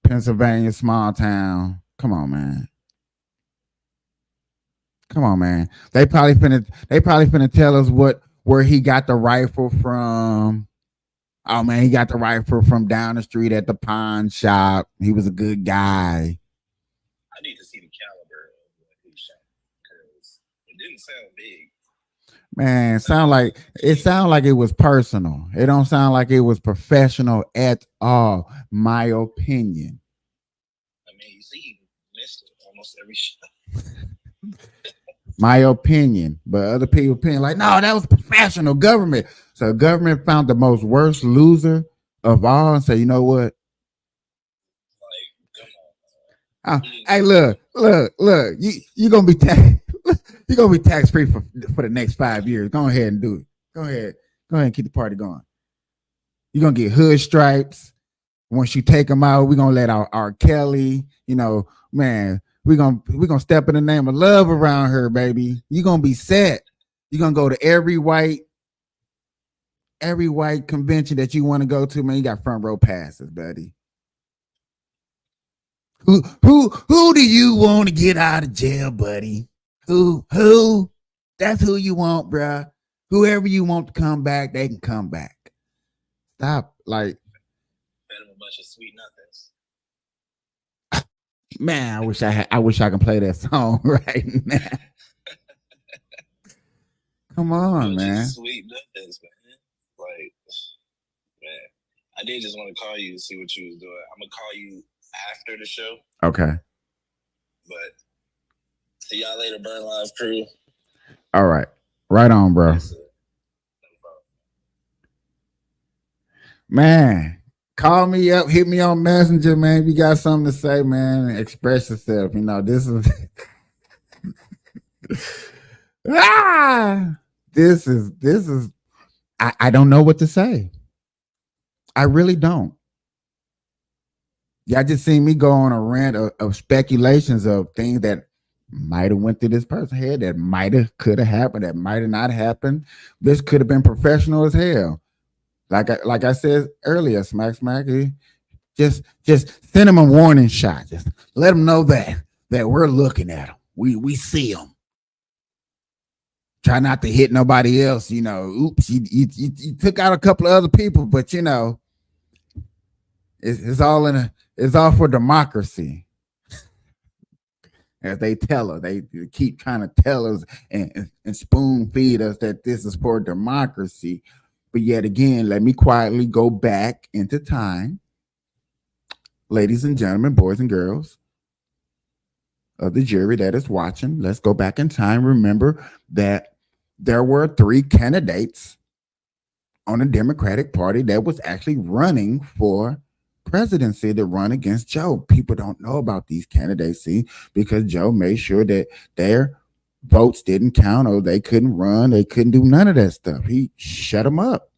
Pennsylvania, small town. Come on, man. Come on, man. They probably finna tell us where he got the rifle from. Oh man, he got the rifle from down the street at the pawn shop. He was a good guy. I need to see the caliber of what he shot because it didn't sound big. Man, it sound like it was personal. It don't sound like it was professional at all. My opinion. I mean, you see, he missed it almost every shot. My opinion, but other people opinion like, no, that was professional government. So government found the most worst loser of all and say, you know what? Like, come on. Hey, look, you gonna be you're gonna be tax free for the next 5 years. Go ahead and do it. Go ahead and keep the party going. You're gonna get hood stripes. Once you take them out, we're gonna let our Kelly, you know, man. We're gonna step in the name of love around her, baby. You're gonna be set. You're gonna go to every white convention that you want to go to, man. You got front row passes, buddy. Who do you want to get out of jail, buddy? Who? That's who you want, bruh. Whoever you want to come back, they can come back. Stop, like. Fed him a bunch of sweet nothings. Man, I wish I could play that song right now. Come on, man. Sweet nothings, man. Like, man, I did just want to call you to see what you was doing. I'm gonna call you after the show. Okay. But see y'all later, Burn Live crew. All right. Right on, bro. Man. Call me up, hit me on Messenger, man. If you got something to say, man, express yourself. You know, this is this is I don't know what to say. I really don't. Y'all just seen me go on a rant of speculations of things that might have went through this person's head, that could have happened, that might have not happened. This could have been professional as hell. Like I said earlier, smack, just send them a warning shot. Just let them know that we're looking at them. We see them. Try not to hit nobody else. You know, oops, you took out a couple of other people, but you know, it's all for democracy. As they tell us, they keep trying to tell us and spoon feed us that this is for democracy. But yet again, let me quietly go back into time. Ladies and gentlemen, boys and girls of the jury that is watching, let's go back in time. Remember that there were 3 candidates on the Democratic Party that was actually running for presidency to run against Joe. People don't know about these candidates, because Joe made sure that their votes didn't count, or they couldn't run, they couldn't do none of that stuff. He shut them up.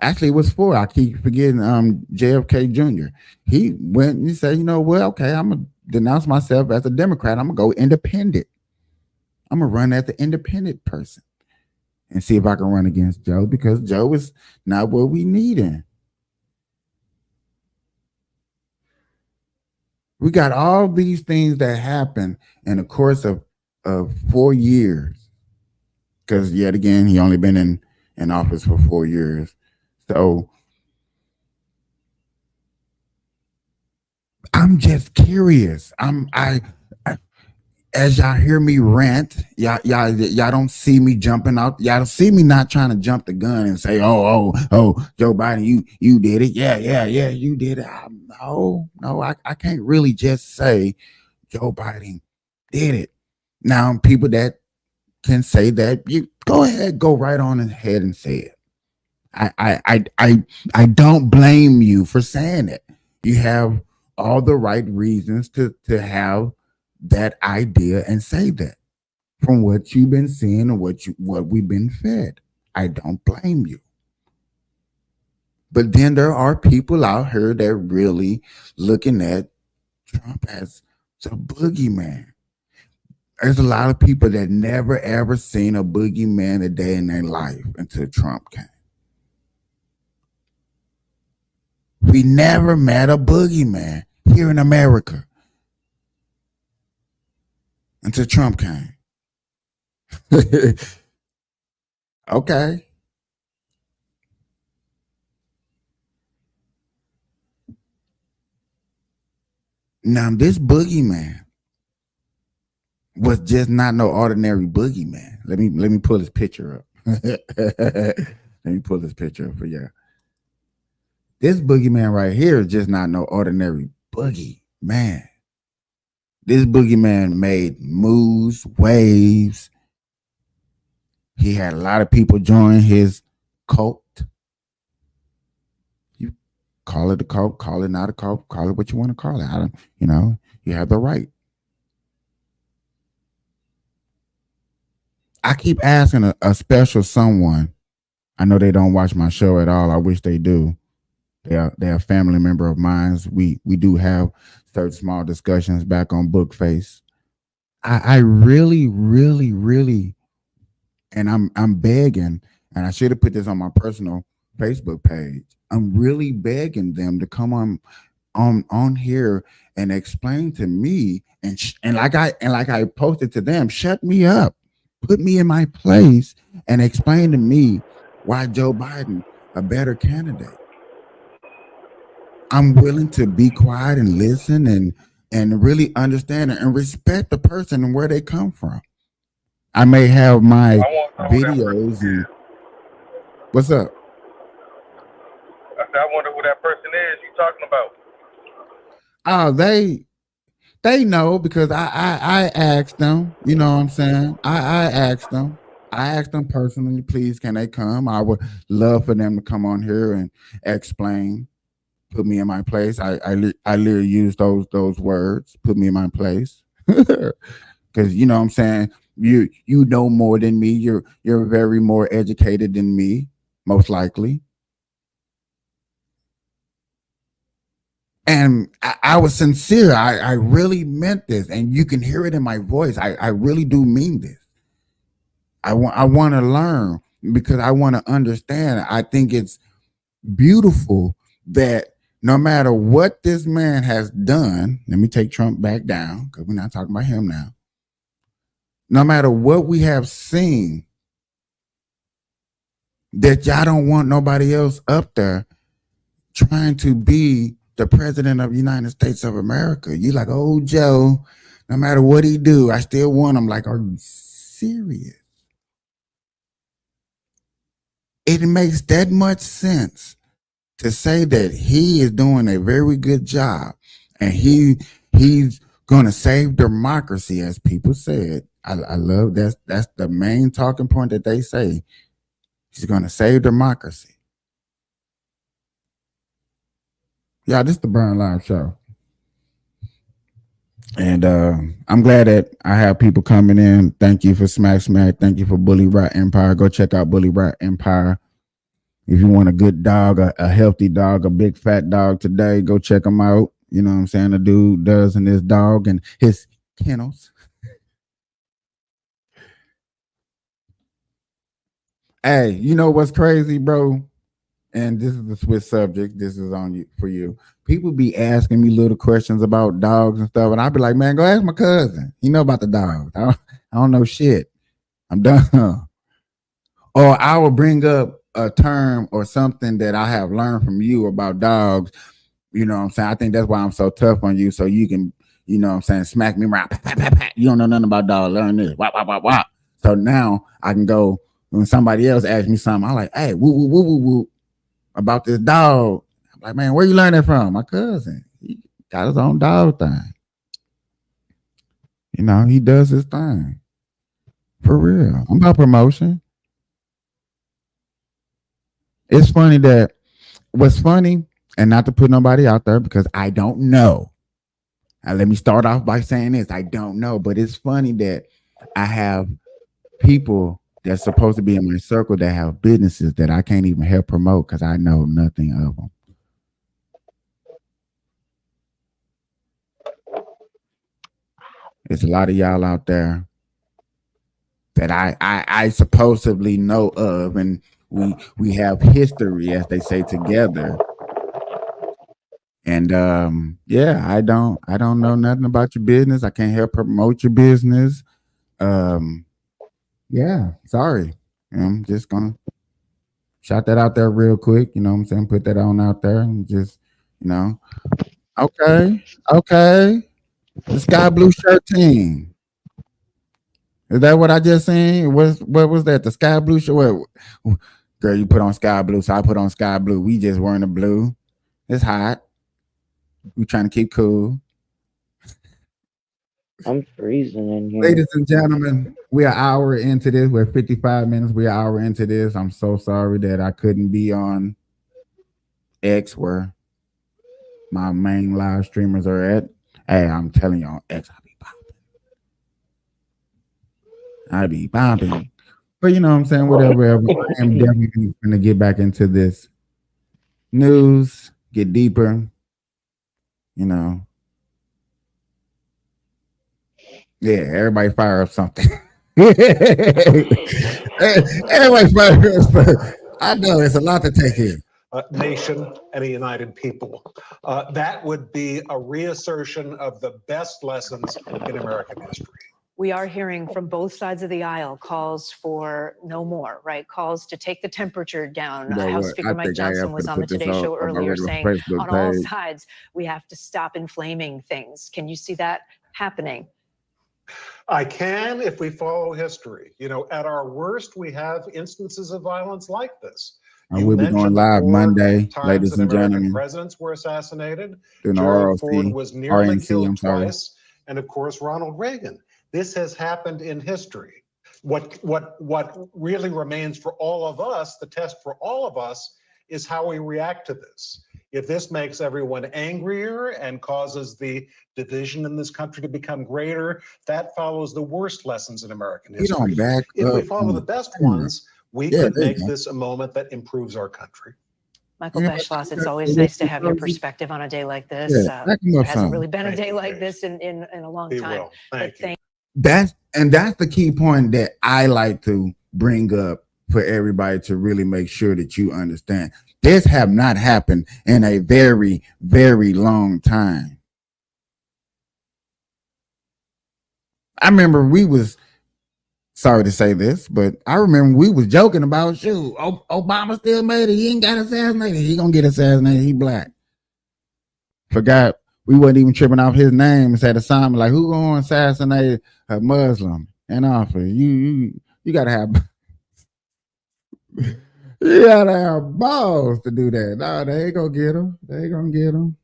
Actually, it was 4. I keep forgetting JFK Jr. He went and he said, you know what, okay, I'm gonna denounce myself as a Democrat. I'm gonna go independent. I'm gonna run as the independent person and see if I can run against Joe, because Joe is not what we need in. We got all these things that happen in the course of 4 years. Because yet again, he only been in office for 4 years. So I'm just curious. I as y'all hear me rant, y'all don't see me jumping out. Y'all don't see me not trying to jump the gun and say, oh, Joe Biden, you did it. Yeah, you did it. No, I can't really just say Joe Biden did it. Now, people that can say that, you go ahead, go right on ahead and say it. I don't blame you for saying it. You have all the right reasons to have that idea and say that from what you've been seeing and what we've been fed. I don't blame you. But then there are people out here that really looking at Trump as the boogeyman. There's a lot of people that never ever seen a boogeyman a day in their life until Trump came. We never met a boogeyman here in America until Trump came. Okay. Now this boogeyman was just not no ordinary boogeyman. Let me pull this picture up. Let me pull this picture up for you. This boogeyman right here is just not no ordinary boogeyman. This boogeyman made moves, waves. He had a lot of people join his cult. You call it a cult, call it not a cult, call it what you want to call it. I don't, you have the right. I keep asking a special someone. I know they don't watch my show at all. I wish they do. They're a family member of mine. We do have certain small discussions back on Bookface. I really, really, really, and I'm begging, and I should have put this on my personal Facebook page. I'm really begging them to come on here and explain to me and like I posted to them, shut me up, put me in my place, and explain to me why Joe Biden a better candidate. I'm willing to be quiet and listen and really understand and respect the person and where they come from. I may have my videos and what's up? I wonder who that person is you talking about. Oh, they know because I asked them. You know what I'm saying? I asked them. I asked them personally, please, can they come? I would love for them to come on here and explain, put me in my place. I literally use those words, put me in my place, because you know what I'm saying. You know more than me. You're very more educated than me, most likely. And I was sincere. I really meant this, and you can hear it in my voice. I really do mean this. I want to learn because I want to understand. I think it's beautiful that no matter what this man has done, let me take Trump back down because we're not talking about him now. No matter what we have seen, that y'all don't want nobody else up there trying to be the president of the United States of America. You like, oh, Joe, no matter what he do, I still want him. Like, are you serious? It makes that much sense to say that he is doing a very good job and he's going to save democracy, as people said. I love that's the main talking point that they say. He's going to save democracy. Yeah, this is the Burn Live show. And I'm glad that I have people coming in. Thank you for Smack Smack. Thank you for Bully Rat Empire. Go check out Bully Rat Empire. If you want a good dog, a healthy dog, a big fat dog today, go check him out. You know what I'm saying? The dude does in his dog and his kennels. Hey, you know what's crazy, bro? And this is the switch subject. This is on you for you. People be asking me little questions about dogs and stuff, and I'll be like, man, go ask my cousin. He know about the dogs. I don't know shit. I'm done. Or I will bring up a term or something that I have learned from you about dogs. You know what I'm saying? I think that's why I'm so tough on you. So you can, you know what I'm saying, smack me around. Pat, pat, pat, pat. You don't know nothing about dogs. Learn this. Wah, wah, wah, wah. So now I can go when somebody else asks me something, I'm like, hey, woo, woo, woo, woo, woo, about this dog. I'm like, man, where you learn that from? My cousin. He got his own dog thing. You know, he does his thing. For real. I'm about promotion. it's funny that what's funny, and not to put nobody out there because I don't know. Let me start off by saying this: I don't know, but it's funny that I have people that's supposed to be in my circle that have businesses that I can't even help promote because I know nothing of them. There's a lot of y'all out there that I supposedly know of, and we have history, as they say, together. And yeah, I don't know nothing about your business. I can't help promote your business. Um, yeah, sorry. I'm just gonna shout that out there real quick. You know what I'm saying? Put that on out there and just, you know, okay, okay. The sky blue shirt team. Is that what I just seen? What was that? The sky blue shirt? What, girl, you put on sky blue, so I put on sky blue. We just wearing the blue. It's hot. We trying to keep cool. I'm freezing in here. Ladies and gentlemen, we are an hour into this. We're 55 minutes. We're an hour into this. I'm so sorry that I couldn't be on X where my main live streamers are at. Hey, I'm telling you on X, I be popping. But you know what I'm saying? Whatever. I am definitely going to get back into this news, get deeper, you know. Yeah, everybody fire up something. Everybody fire up something. I know it's a lot to take in. Nation and a united people. That would be a reassertion of the best lessons in American history. We are hearing from both sides of the aisle calls for no more, right? Calls to take the temperature down. You know House what? Speaker I Mike think I Johnson have was to on the put this Today on Show my earlier regular saying Facebook on all page. sides, we have to stop inflaming things. Can you see that happening? I can if we follow history. You know, at our worst, we have instances of violence like this. I You will be going mentioned the live 4 Monday, times ladies that and American gentlemen. presidents were assassinated. Doing the Gerald ROC, Ford was nearly RNC, killed I'm sorry. twice, and of course Ronald Reagan. This has happened in history. What really remains for all of us, the test for all of us, is how we react to this. If this makes everyone angrier and causes the division in this country to become greater, that follows the worst lessons in American You don't history. back If up we follow on the the best camera. ones, we Yeah, could there you make go. this a moment that improves our country. Michael Yeah, Beschloss, it's yeah, always yeah, nice to have your yeah. perspective on a day like Yeah, this. back him There up hasn't some. really been a Thank day you, like Dave. this in a long He time. will. Thank you. That's the key point that I like to bring up for everybody to really make sure that you understand. This have not happened in a very, very long time. I remember we was sorry to say this, but I remember we was joking about shoot. Obama still made it. He ain't got assassinated. He gonna get assassinated. He black. Forgot we wasn't even tripping off his name. Had a sign like, "Who gonna assassinate a Muslim?" And offer you gotta have you gotta have balls to do that. No, they ain't gonna get him. They ain't gonna get him.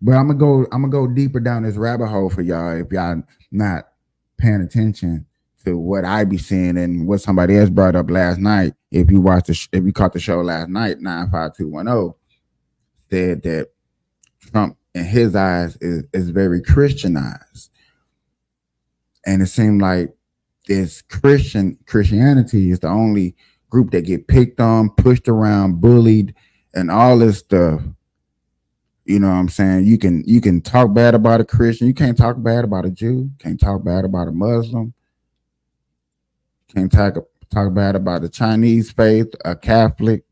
But I'm gonna go deeper down this rabbit hole for y'all if y'all not paying attention to what I be seeing and what somebody else brought up last night. If you watched if you caught the show last night, 95210 said that Trump in his eyes is very Christianized. And it seemed like this Christianity is the only group that get picked on, pushed around, bullied, and all this stuff. You know what I'm saying? You can talk bad about a Christian. You can't talk bad about a Jew. Can't talk bad about a Muslim. Can't talk bad about a Chinese faith, a Catholic.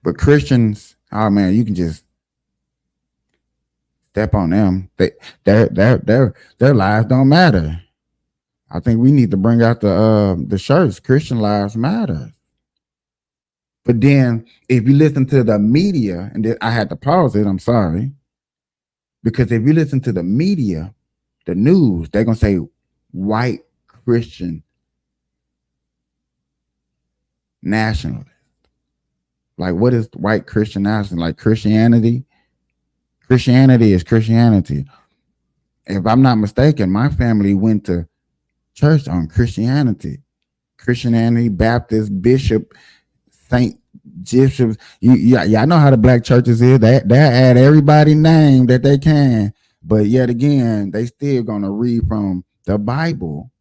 But Christians, oh man, you can just step on them. Their lives don't matter. I think we need to bring out the shirts. Christian lives matter. But then if you listen to the media, and then I had to pause it, I'm sorry. Because if you listen to the media, the news, they're gonna say white Christian nationalist. Like, what is white Christian nationalist? Like Christianity? Christianity is Christianity. If I'm not mistaken, my family went to church on Christianity, Baptist, Bishop, Saint, Bishop. Y'all know how the black churches is. They add everybody name that they can, but yet again, they still gonna read from the Bible.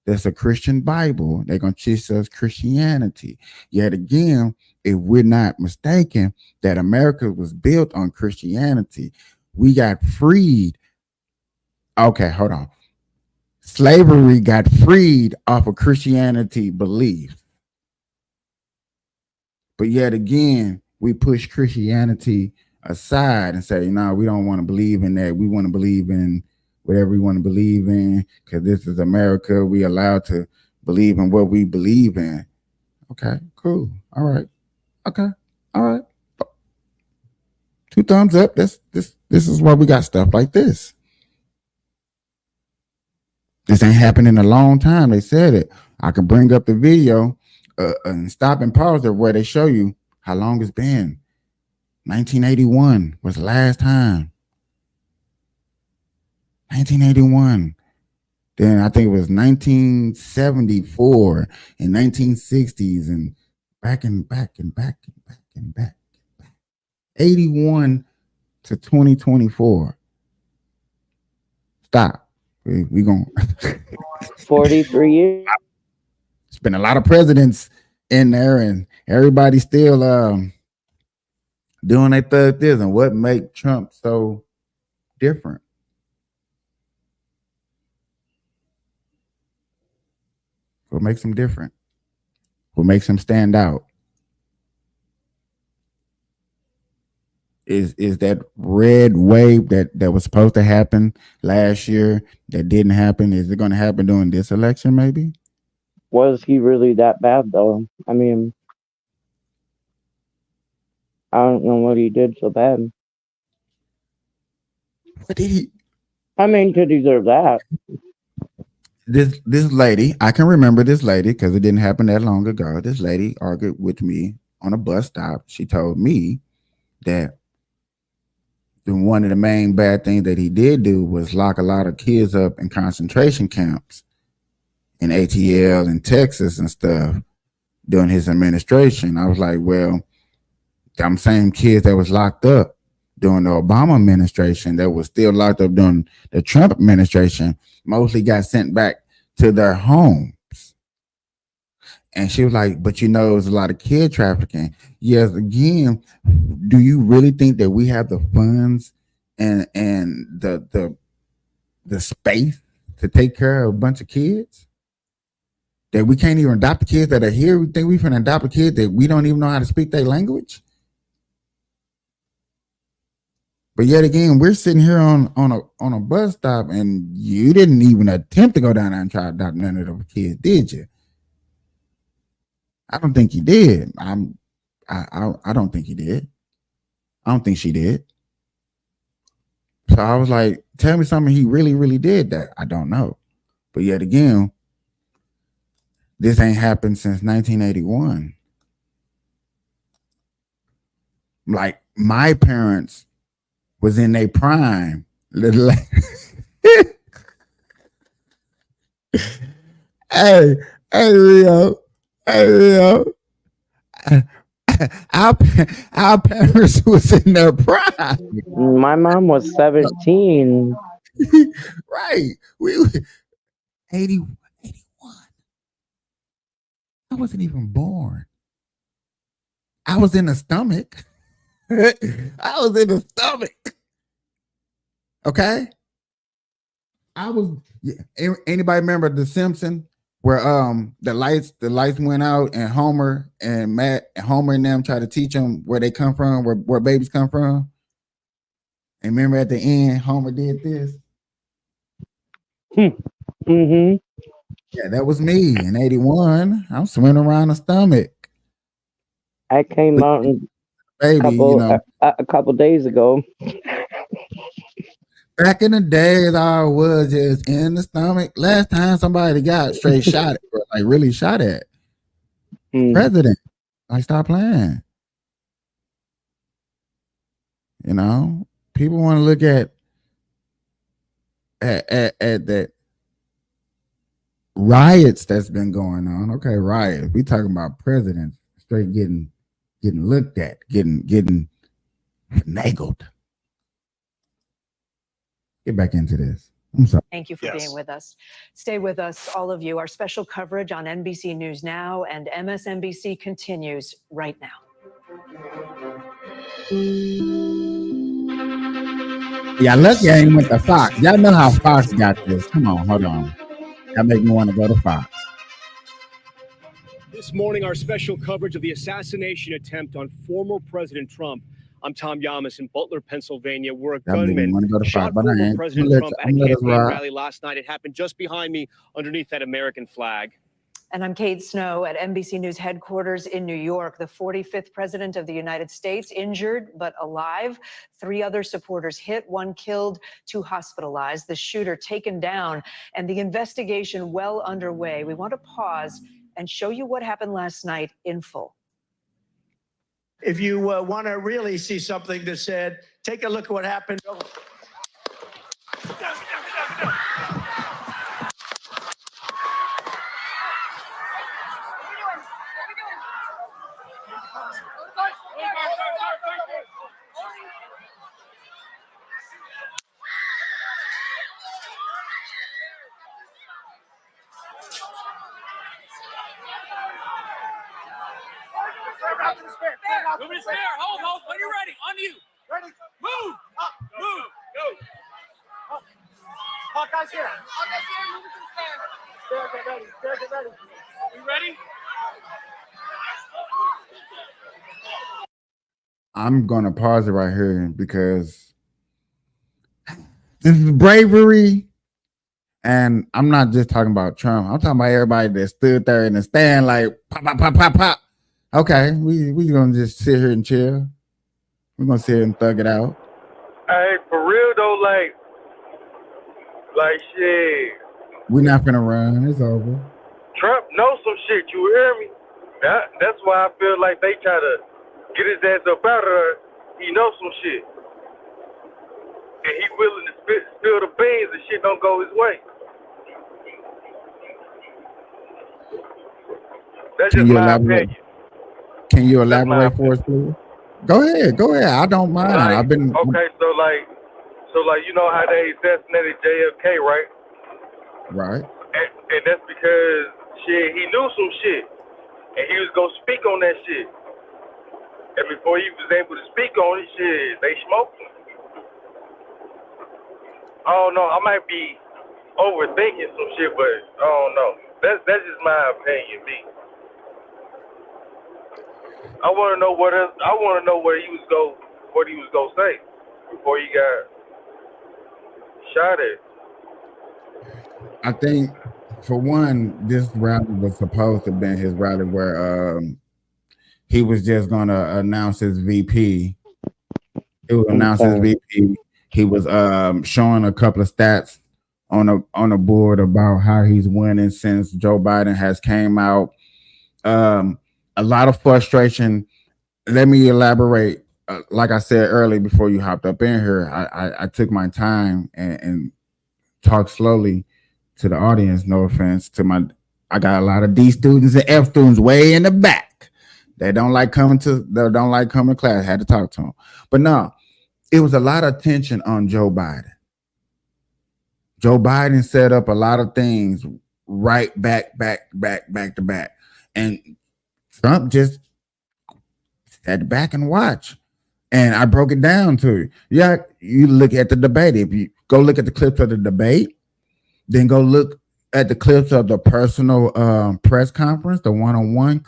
That's a Christian Bible. They're gonna teach us Christianity. Yet again, if we're not mistaken, that America was built on Christianity. We got freed. Okay, hold on. Slavery got freed off of Christianity belief. But yet again, we push Christianity aside and say, no, we don't want to believe in that. We want to believe in whatever we want to believe in because this is America. We allowed to believe in what we believe in. Okay, cool. All right. Okay. All right. 2 thumbs up. This is why we got stuff like this. This ain't happened in a long time. They said it. I can bring up the video and stop and pause it where they show you how long it's been. 1981 was the last time. 1981. Then I think it was 1974 and 1960s and back. 81 to 2024. Stop. We going 43 years. It's been a lot of presidents in there, and everybody's still doing their thug this. And what make Trump so different? What makes him different? What makes him stand out? Is that red wave that was supposed to happen last year that didn't happen? Is it going to happen during this election? Maybe. Was he really that bad though? I mean, I don't know what he did so bad. What did he? I mean, to deserve that. This lady, I can remember this lady because it didn't happen that long ago. This lady argued with me on a bus stop. She told me that one of the main bad things that he did do was lock a lot of kids up in concentration camps in ATL and Texas and stuff during his administration. I was like, well, them same kids that was locked up during the Obama administration that was still locked up during the Trump administration mostly got sent back to their homes. And she was like, but it was a lot of kid trafficking. Yes, again, do you really think that we have the funds and the space to take care of a bunch of kids? That we can't even adopt the kids that are here? We think we can adopt a kid that we don't even know how to speak their language? But yet again, we're sitting here on a bus stop, and you didn't even attempt to go down there and try to adopt none of those kids, did you? I don't think he did. I don't think he did. I don't think she did. So I was like, tell me something he really, really did that. I don't know. But yet again, this ain't happened since 1981. Like my parents was in their prime. Hey, Rio. Our parents was in their prime. My mom was 17. Right. We 81. I wasn't even born. I was in the stomach. I was in the stomach. Okay. Anybody remember The Simpsons where the lights went out and Homer and them tried to teach them where they come from, where babies come from? And remember at the end, Homer did this. Mm-hmm. Yeah, that was me in 81. I'm swimming around the stomach. I came out baby, a couple days ago. Back in the days, I was just in the stomach. Last time somebody got straight shot at, like really shot at. President. Like, stop playing. People want to look at that riots that's been going on. Okay, riots. We talking about presidents straight getting looked at, getting finagled. Get back into this. I'm sorry. Thank you for being Yes. with us. Stay with us, all of you. Our special coverage on NBC News Now and MSNBC continues right now. Yeah, lucky I ain't went to Fox. Y'all know how Fox got this. Come on, hold on. That make me want to go to Fox. This morning, our special coverage of the assassination attempt on former President Trump. I'm Tom Yamas in Butler, Pennsylvania, where a That make me gunman want to go to shot Fox, but I former ain't. President I'm Trump at a gonna let us campaign ride. rally last night. It happened just behind me underneath that American flag. And I'm Kate Snow at NBC News headquarters in New York. The 45th president of the United States injured but alive. 3 other supporters hit, 1 killed, 2 hospitalized. The shooter taken down, and the investigation well underway. We want to pause and show you what happened last night in full. If you want to really see something that said, take a look at what happened. Move it there. Hold. When you're ready. On you. Ready. Move. Up. Move. Go. Up. Hawkeye's here. Hawkeye's here. Move it to the stair. Stair, get ready. Stair, get ready. You ready? I'm gonna pause it right here because this is bravery, and I'm not just talking about Trump. I'm talking about everybody that stood there in the stand like pop, pop, pop, pop, pop. Okay, we gonna just sit here and chill. We're gonna sit here and thug it out. Hey, for real though, like shit. We're not gonna run. It's over. Trump knows some shit. You hear me? That's why I feel like they try to get his ass up out of there. He knows some shit, and he willing to spill the beans and shit don't go his way. That's Can just you my elaborate? opinion. Can you That's my elaborate for us, please? Go ahead. I don't mind. Like, I've been okay. So like you know how they assassinated JFK, right? right. And that's because shit, he knew some shit, and he was gonna speak on that shit. And before he was able to speak on it, shit, they smoked him. I don't know. I might be overthinking some shit, but I don't know. That's just my opinion, me. I want to know what he was gonna say before he got shot at. I think for one, this rally was supposed to have been his rally where he was just gonna announce his VP. He would announce his VP. He was showing a couple of stats on a board about how he's winning since Joe Biden has came out. A lot of frustration. Let me elaborate. Like I said earlier before you hopped up in here, I took my time and talked slowly to the audience. No offense to I got a lot of D students and F students way in the back. They don't like coming to class. I had to talk to them. But no, it was a lot of tension on Joe Biden. Joe Biden set up a lot of things right back to back. And Trump just sat back and watch. And I broke it down to you. Yeah, you look at the debate. If you go look at the clips of the debate, then go look at the clips of the personal press conference, the one-on-one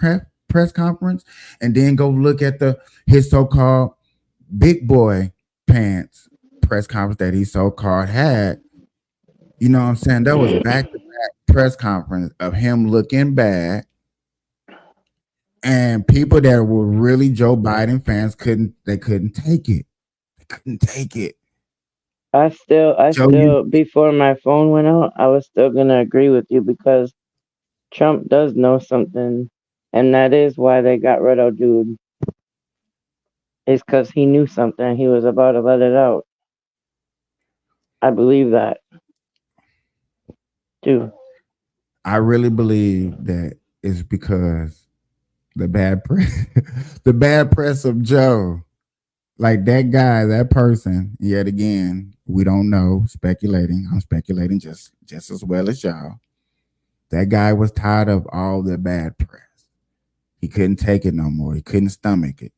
press conference, and then go look at his so-called big boy pants press conference that he so-called had. You know what I'm saying? That was back-to-back press conference of him looking bad. And people that were really Joe Biden fans couldn't take it. They couldn't take it. I still, before my phone went out, I was still gonna agree with you because Trump does know something, and that is why they got rid of dude. It's because he knew something. He was about to let it out. I believe that too. I really believe that it's because the bad press, the bad press of Joe. Like that guy, that person, yet again, we don't know, speculating. I'm speculating just as well as y'all. That guy was tired of all the bad press. He couldn't take it no more. He couldn't stomach it.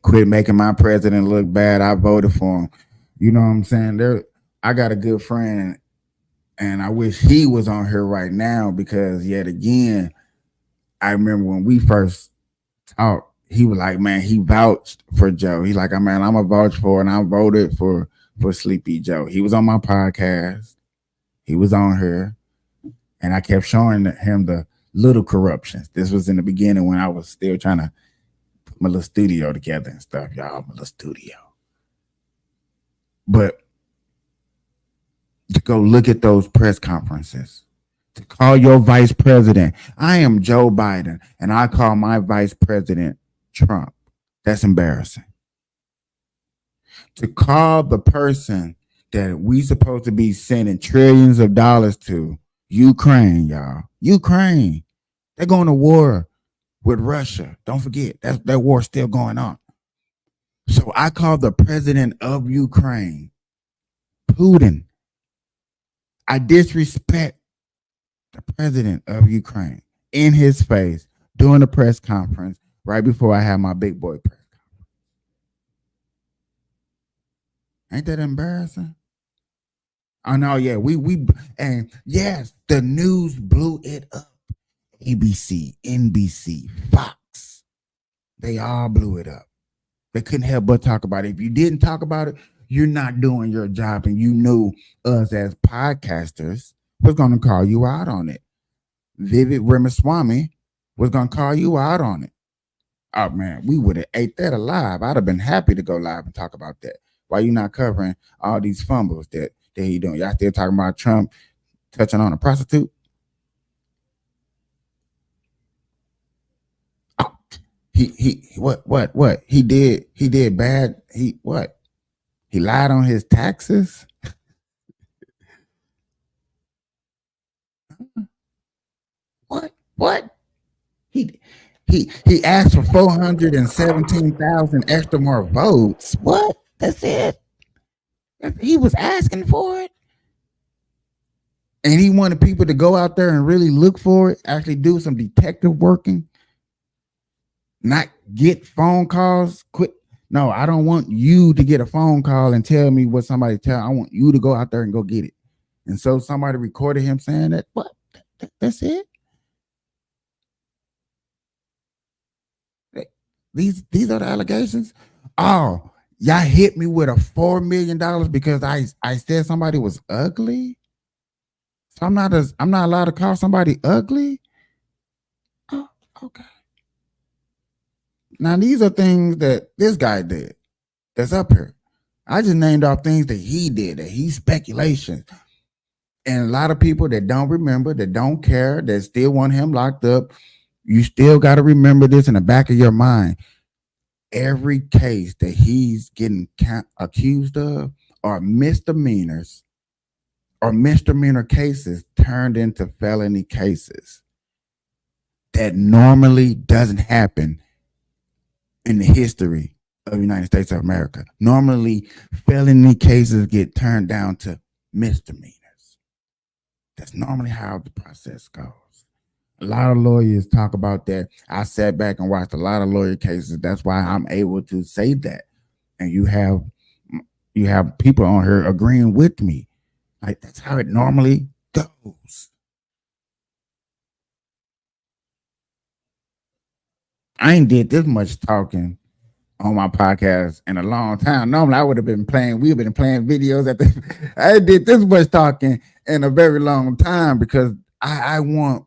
Quit making my president look bad. I voted for him. You know what I'm saying? I got a good friend, and I wish he was on here right now because yet again, I remember when we first talked, he was like, man, he vouched for Joe. He's like, man, I'm a vouch for, and I voted for Sleepy Joe. He was on my podcast. He was on here, and I kept showing him the little corruptions. This was in the beginning when I was still trying to put my little studio together and stuff, y'all. My little studio. But to go look at those press conferences, to call your vice president, I am Joe Biden, and I call my vice president Trump. That's embarrassing. To call the person that we supposed to be sending trillions of dollars to, Ukraine, y'all. Ukraine. They're going to war with Russia. Don't forget, that war still going on. So I call the president of Ukraine Putin. I disrespect the president of Ukraine in his face during a press conference right before I had my big boy press conference. Ain't that embarrassing? Oh no, yeah, we and yes, the news blew it up. ABC, NBC, Fox, they all blew it up. They couldn't help but talk about it. If you didn't talk about it, you're not doing your job, and you knew us as podcasters was going to call you out on it. Vivid Ramaswamy was going to call you out on it. Oh man, we would have ate that alive. I'd have been happy to go live and talk about that. Why you not covering all these fumbles that he doing? Y'all still talking about Trump touching on a prostitute? Oh, he what he did bad. He lied on his taxes. What he asked for 417,000 extra more votes. What? That's it. He was asking for it. And he wanted people to go out there and really look for it, actually do some detective working, not get phone calls. Quit. No, I don't want you to get a phone call and tell me what somebody tell. I want you to go out there and go get it. And so somebody recorded him saying that. What? That's it. These are the allegations. Oh, y'all hit me with a $4 million because I said somebody was ugly. So I'm not allowed to call somebody ugly. Oh, okay. Now these are things that this guy did. That's up here. I just named off things that he did. That he's speculation, and a lot of people that don't remember, that don't care, that still want him locked up. You still got to remember this in the back of your mind. Every case that he's getting accused of are misdemeanors or misdemeanor cases turned into felony cases. That normally doesn't happen in the history of the United States of America. Normally, felony cases get turned down to misdemeanors. That's normally how the process goes. A lot of lawyers talk about that. I sat back and watched a lot of lawyer cases. That's why I'm able to say that. And you have people on here agreeing with me. Like that's how it normally goes. I ain't did this much talking on my podcast in a long time. Normally I would have been playing, we've been playing videos I did this much talking in a very long time because I want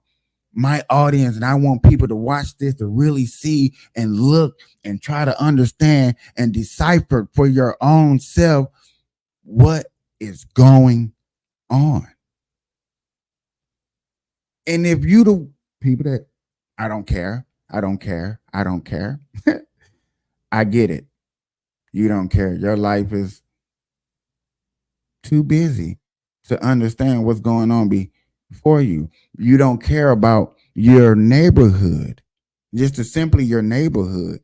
my audience and I want people to watch this to really see and look and try to understand and decipher for your own self what is going on. And if you the people that I don't care, I get it. You don't care. Your life is too busy to understand what's going on before you. You don't care about your neighborhood, just to simply your neighborhood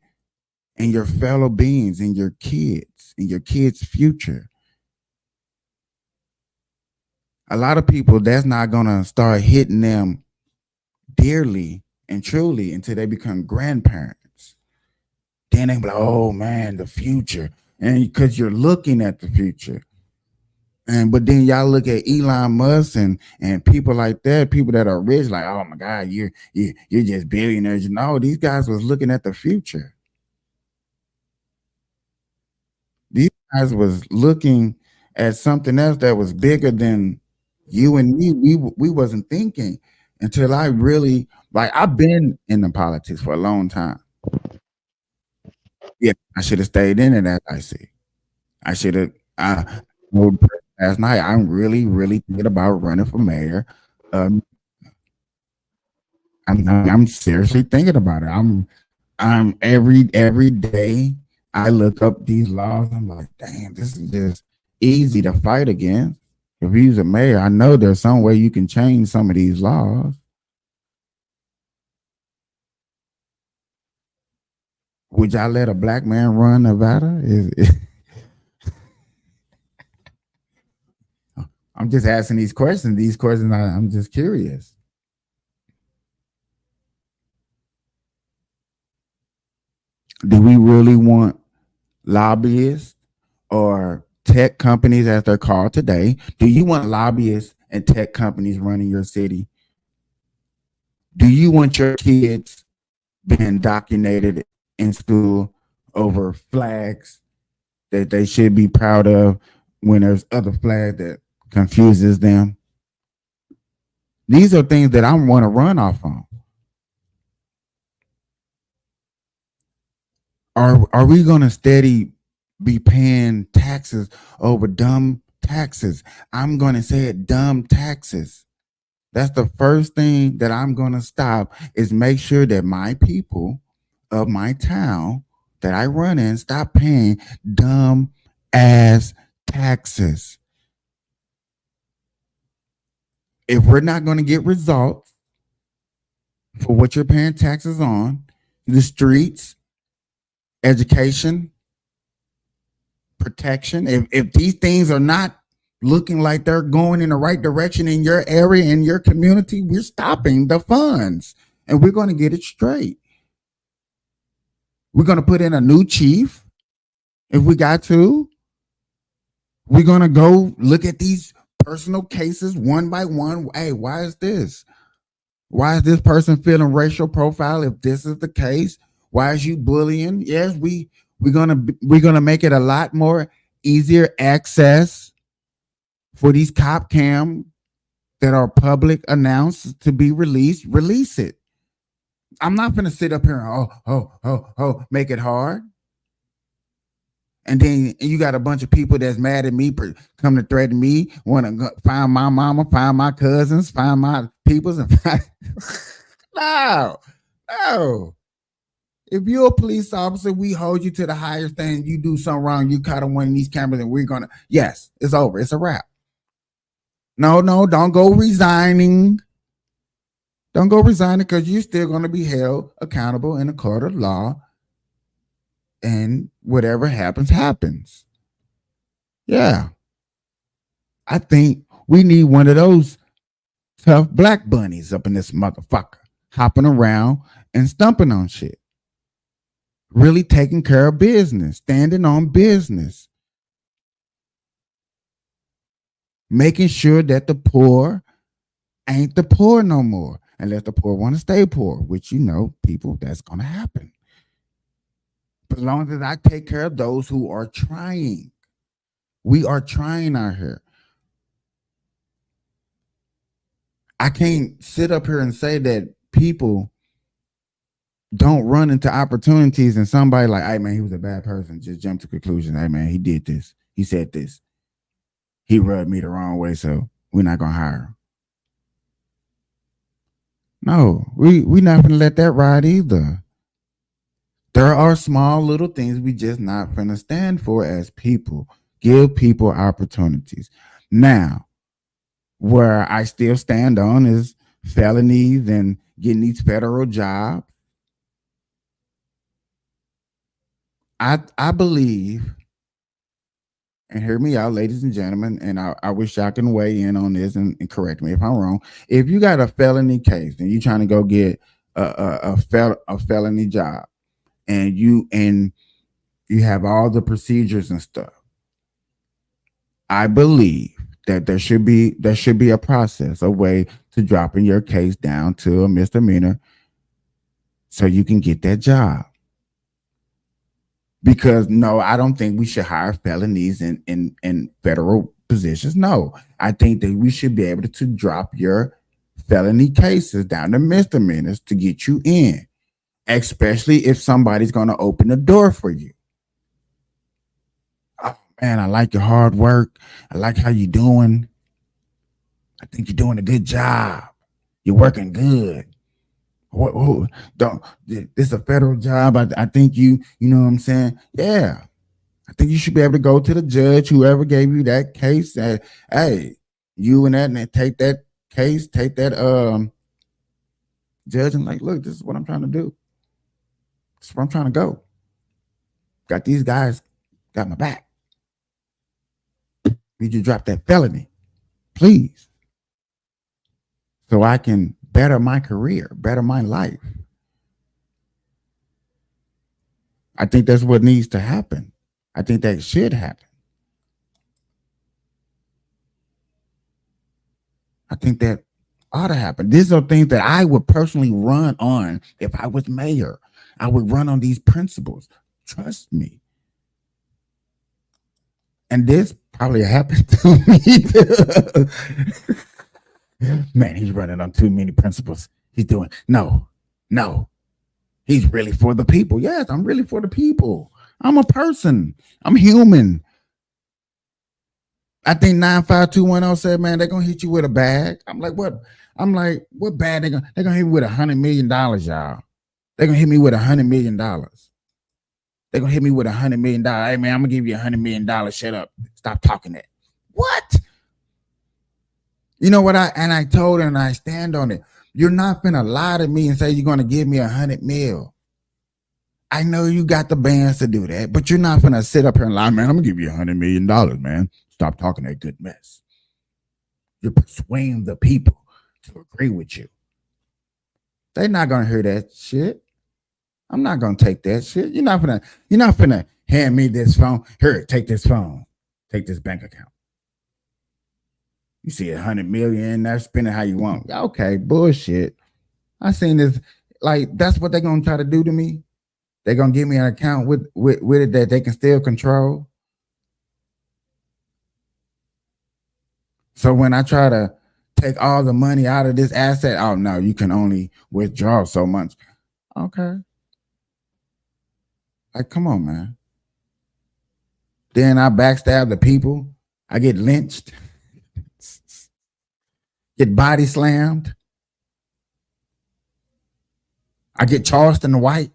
and your fellow beings and your kids' future. A lot of people, that's not gonna start hitting them dearly and truly until they become grandparents. Then they be like, oh man, the future. And because you're looking at the future. And but then y'all look at Elon Musk and people like that, people that are rich, like, oh my God, you're just billionaires. No, these guys was looking at the future. These guys was looking at something else that was bigger than you and me. We wasn't thinking until I really, like, I've been in the politics for a long time. Yeah, I should have stayed in it, as I see. I should have. I told last night. I'm really, really thinking about running for mayor. Um, I'm seriously thinking about it. I'm every day I look up these laws. I'm like, damn, this is just easy to fight against. If you're a mayor, I know there's some way you can change some of these laws. Would y'all let a black man run Nevada? I'm just asking these questions. These questions, I'm just curious. Do we really want lobbyists or tech companies, as they're called today? Do you want lobbyists and tech companies running your city? Do you want your kids being indoctrinated in school over flags that they should be proud of when there's other flags that confuses them? These are things that I want to run off on. Are we going to steady be paying taxes over dumb taxes? I'm going to say it, dumb taxes. That's the first thing that I'm going to stop, is make sure that my people of my town that I run in stop paying dumb ass taxes. If we're not going to get results for what you're paying taxes on, the streets, education, protection, if these things are not looking like they're going in the right direction in your area, in your community, we're stopping the funds and we're going to get it straight. We're going to put in a new chief if we got to. We're going to go look at these personal cases one by one. Hey, why is this? Why is this person feeling racial profile? If this is the case, why is you bullying? Yes, we're gonna make it a lot more easier access for these cop cam that are public announced to be released. Release it. I'm not gonna sit up here and make it hard. And then you got a bunch of people that's mad at me, come to threaten me, want to find my mama, find my cousins, find my peoples, and find... No. If you're a police officer, we hold you to the highest thing. You do something wrong, you caught on one of these cameras, and we're gonna, yes, it's over. It's a wrap. No, don't go resigning. Don't go resigning, because you're still going to be held accountable in a court of law. And whatever happens, happens. Yeah. I think we need one of those tough black bunnies up in this motherfucker, hopping around and stumping on shit. Really taking care of business, standing on business. Making sure that the poor ain't the poor no more, unless the poor want to stay poor, which, people, that's going to happen. But as long as I take care of those who are trying, we are trying out here. I can't sit up here and say that people don't run into opportunities and somebody like, hey man, he was a bad person, just jump to conclusions. Hey man, he did this. He said this. He rubbed me the wrong way, so we're not going to hire him. No, we're not going to let that ride either. There are small little things we just not going to stand for as people. Give people opportunities. Now, Where I still stand on is felonies and getting these federal jobs. I believe, and hear me out, ladies and gentlemen, and I wish y'all can weigh in on this and correct me if I'm wrong. If you got a felony case and you're trying to go get a felony job, and you have all the procedures and stuff, I believe that there should be a process, a way to dropping your case down to a misdemeanor so you can get that job. Because no, I don't think we should hire felonies in federal positions. No, I think that we should be able to drop your felony cases down to misdemeanors to get you in, especially if somebody's going to open the door for you. Oh man, I like your hard work. I like how you're doing. I think you're doing a good job. You're working good. Don't, this is a federal job. I think you know what I'm saying? Yeah. I think you should be able to go to the judge, whoever gave you that case, and hey, you and take that case, take that judge and like, look, this is what I'm trying to do. This is where I'm trying to go. Got these guys, got my back. Need you to drop that felony, please. So I can better my career, better my life. I think that's what needs to happen. I think that should happen. I think that ought to happen. These are things that I would personally run on if I was mayor. I would run on these principles. Trust me. And this probably happened to me. Man, he's running on too many principles. He's doing no. He's really for the people. Yes, I'm really for the people. I'm a person. I'm human. I think 95210 said, man, they're gonna hit you with a bag. I'm like, what? I'm like, what bag? They're gonna hit me with $100 million, y'all. They're gonna hit me with $100 million. They're gonna hit me with $100 million. Hey man, I'm gonna give you $100 million. Shut up. Stop talking that. What? You know what? I told her, and I stand on it. You're not gonna lie to me and say you're gonna give me $100 million. I know you got the bands to do that, but you're not gonna sit up here and lie, man. I'm gonna give you $100 million, man. Stop talking that good mess. You're persuading the people to agree with you. They're not gonna hear that shit. I'm not gonna take that shit. You're not gonna hand me this phone. Here, take this phone. Take this bank account. You see $100 million, that's spending how you want. Okay, bullshit. I seen this. Like, that's what they're gonna try to do to me. They're gonna give me an account with it that they can still control. So when I try to take all the money out of this asset, oh no, you can only withdraw so much. Okay. Like, come on, man. Then I backstab the people. I get lynched. Get body slammed. I get Charleston White.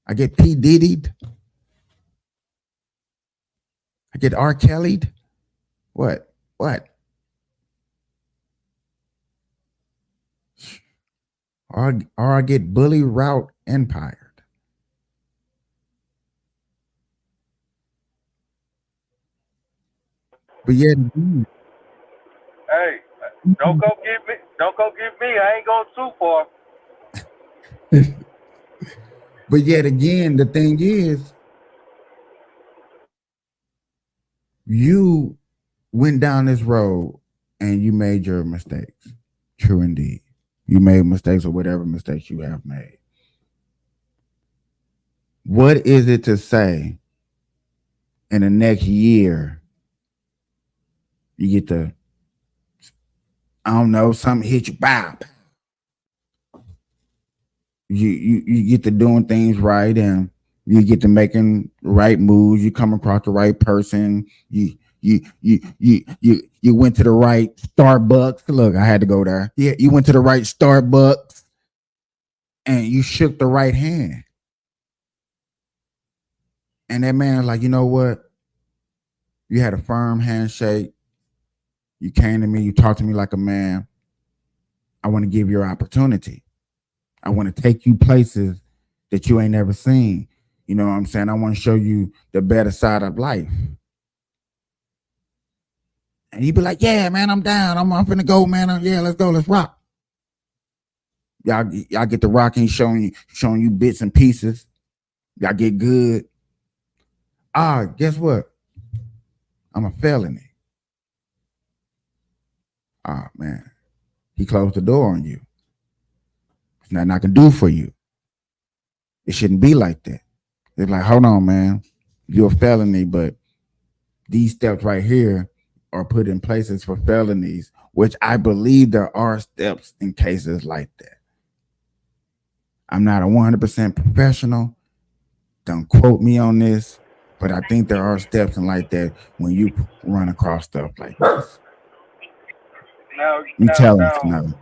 I get P. Diddy'd. I get R. Kelly'd. What? Or I get Bully Route Empired. But yet, Hey, don't go get me. Don't go get me. I ain't going too far. but yet again, the thing is, you went down this road and you made your mistakes. True indeed. You made mistakes or whatever mistakes you have made. What is it to say in the next year you get to, I don't know, something hit you, bow. You get to doing things right, and you get to making right moves. You come across the right person. You went to the right Starbucks. Look, I had to go there. Yeah, you went to the right Starbucks, and you shook the right hand. And that man was like, you know what? You had a firm handshake. You came to me, you talked to me like a man. I want to give you an opportunity. I want to take you places that you ain't never seen. You know what I'm saying? I want to show you the better side of life. And you be like, yeah, man, I'm down. I'm finna go, man. Yeah, let's go. Let's rock. Y'all get the rocking, showing you bits and pieces. Y'all get good. Guess what? I'm a felony. Man. He closed the door on you. There's nothing I can do for you. It shouldn't be like that. They're like, hold on, man. You're a felony, but these steps right here are put in places for felonies, which I believe there are steps in cases like that. I'm not a 100% professional. Don't quote me on this, but I think there are steps in like that when you run across stuff like this. You tell them no.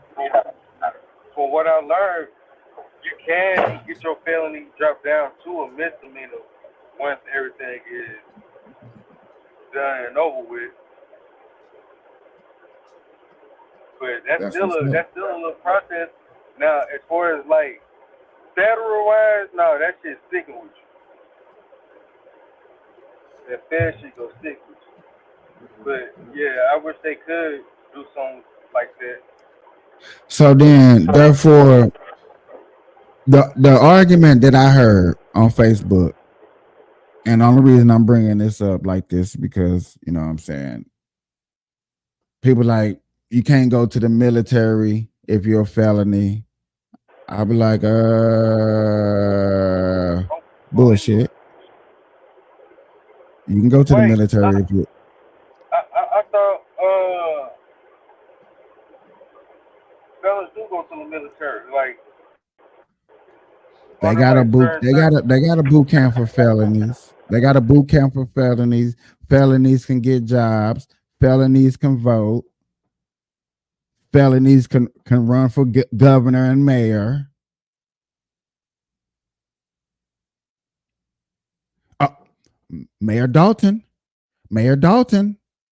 For what I learned, you can get your felony dropped down to a misdemeanor once everything is done and over with. But that's still a little process. Now, as far as like federal wise, no, that shit's sticking with you. That fed shit go stick with you. But yeah, I wish they could do something like that. So then, therefore, the argument that I heard on Facebook, and the only reason I'm bringing this up like this because, you know what I'm saying, people like, you can't go to the military if you're a felony. I'll be like, bullshit. You can go to the military if you. I thought fellas do go to the military. Like they got a boot camp for felonies. They got a boot camp for felonies. Felonies can get jobs. Felonies can vote. Felonies can run for governor and mayor. Mayor Dalton,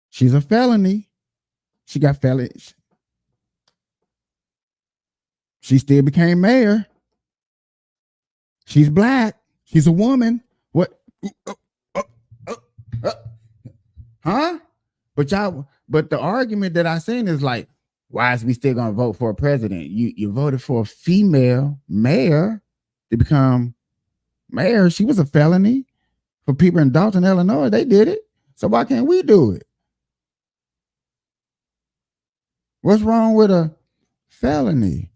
she's a felony. She got felonies. She still became mayor. She's black. She's a woman. What? Huh? But the argument that I seen is like, why is we still gonna vote for a president? You voted for a female mayor to become mayor. She was a felony. For people in Dalton, Illinois, they did it. So why can't we do it? What's wrong with a felony?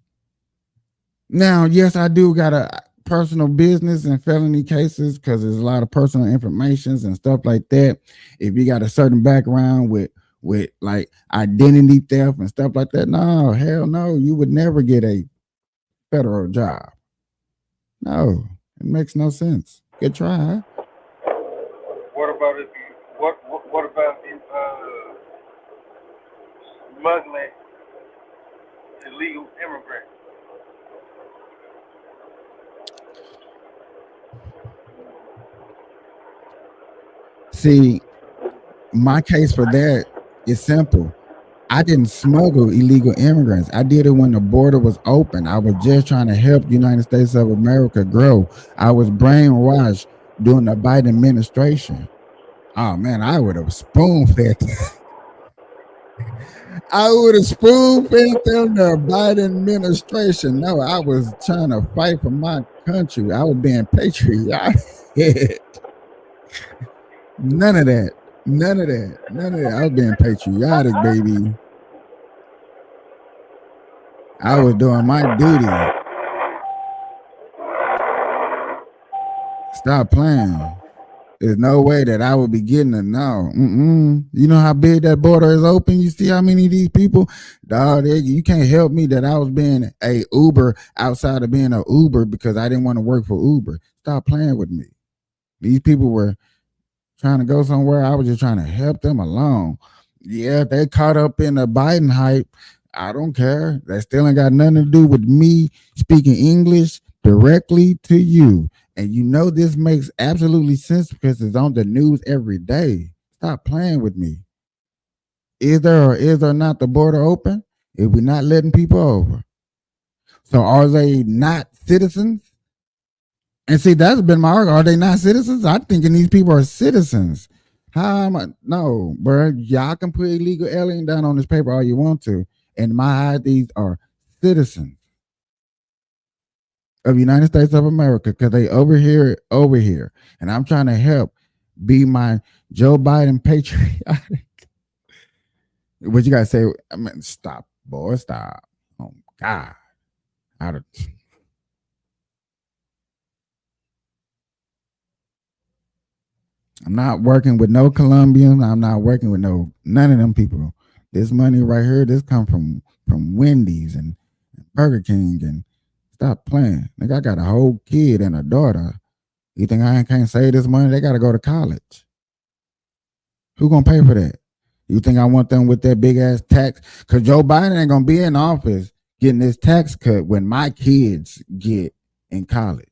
Now, yes, I do got a personal business and felony cases because there's a lot of personal informations and stuff like that. If you got a certain background with like identity theft and stuff like that, no, hell no, you would never get a federal job. No, it makes no sense. Good try. What about smuggling illegal immigrants? See, my case for that is simple. I didn't smuggle illegal immigrants. I did it when the border was open. I was just trying to help the United States of America grow. I was brainwashed during the Biden administration. Oh man, I would have spoon-fed. I would have spoon-fed them the Biden administration. No, I was trying to fight for my country. I was being patriotic. None of that. I was being patriotic, baby. I was doing my duty. Stop playing. There's no way that I would be getting a no. You know how big that border is open? You see how many of these people? Dog, you can't help me that I was being a Uber outside of being an Uber because I didn't want to work for Uber. Stop playing with me. These people were trying to go somewhere. I was just trying to help them along. Yeah, they caught up in the Biden hype. I don't care. That still ain't got nothing to do with me speaking English directly to you. And you know this makes absolutely sense because it's on the news every day. Stop playing with me. Is there or is there not the border open? If we're not letting people over. So are they not citizens? And see, that's been my argument. Are they not citizens? I'm thinking these people are citizens. How am I? No, bro. Y'all can put illegal alien down on this paper all you want to. And my eyes, these are citizens of the United States of America because they over here. And I'm trying to help be my Joe Biden patriotic. What you gotta say? I mean, stop, boy, stop. Oh God. Out of I'm not working with no Colombians. I'm not working with none of them people. This money right here, this come from Wendy's and Burger King and stop playing. Nigga, I got a whole kid and a daughter. You think I can't save this money? They gotta go to college. Who gonna pay for that? You think I want them with that big ass tax? Cause Joe Biden ain't gonna be in office getting this tax cut when my kids get in college.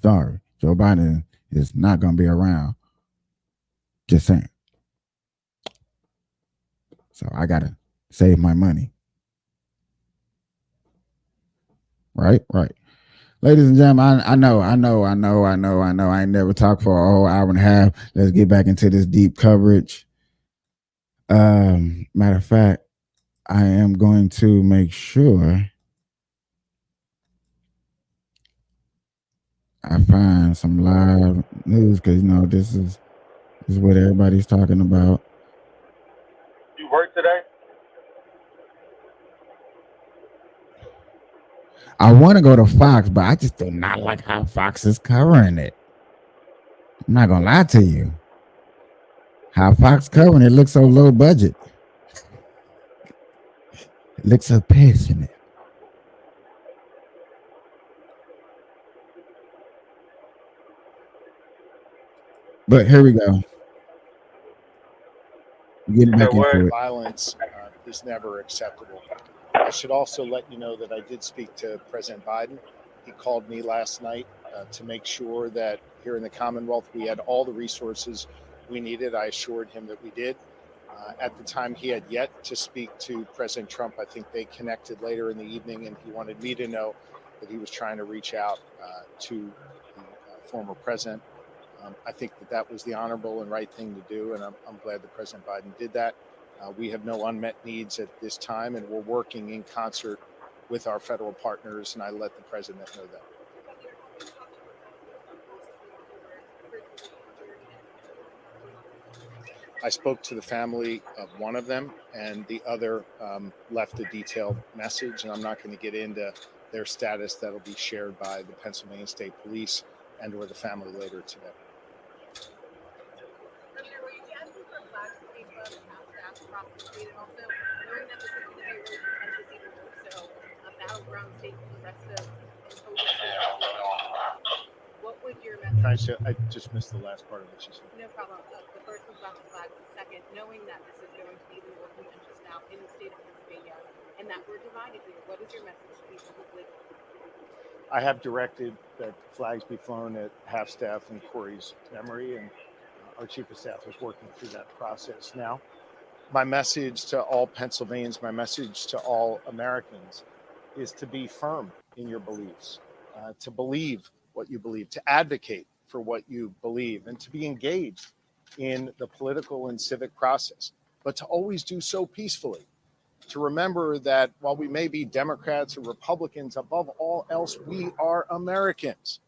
Sorry, Joe Biden is not gonna be around. Just saying. So I gotta save my money. Right. Ladies and gentlemen, I know. I ain't never talked for a whole hour and a half. Let's get back into this deep coverage. Matter of fact, I am going to make sure I find some live news because this is what everybody's talking about. You work today? I want to go to Fox, but I just do not like how Fox is covering it. I'm not gonna lie to you. How Fox covering it looks so low budget. It looks so passionate. But here we go. Getting back into it. Violence is never acceptable. I should also let you know that I did speak to President Biden. He called me last night to make sure that here in the Commonwealth we had all the resources we needed. I assured him that we did. At the time, he had yet to speak to President Trump. I think they connected later in the evening, and he wanted me to know that he was trying to reach out to the former president. I think that was the honorable and right thing to do, and I'm glad that President Biden did that. We have no unmet needs at this time, and we're working in concert with our federal partners, and I let the president know that. I spoke to the family of one of them, and the other left a detailed message, and I'm not going to get into their status. That'll be shared by the Pennsylvania State Police and or the family later today. What would your message? I just missed the last part of what she said. No problem. The first was about the flags. The second, knowing that this is going to be the more contentious now in the state of Pennsylvania and that we're divided here, what is your message to people who live here? I have directed that flags be flown at half-staff and Corey's memory, and our chief of staff is working through that process now. My message to all Pennsylvanians, my message to all Americans is to be firm in your beliefs, to believe what you believe, to advocate for what you believe, and to be engaged in the political and civic process, but to always do so peacefully. To remember that while we may be Democrats or Republicans, above all else, we are Americans.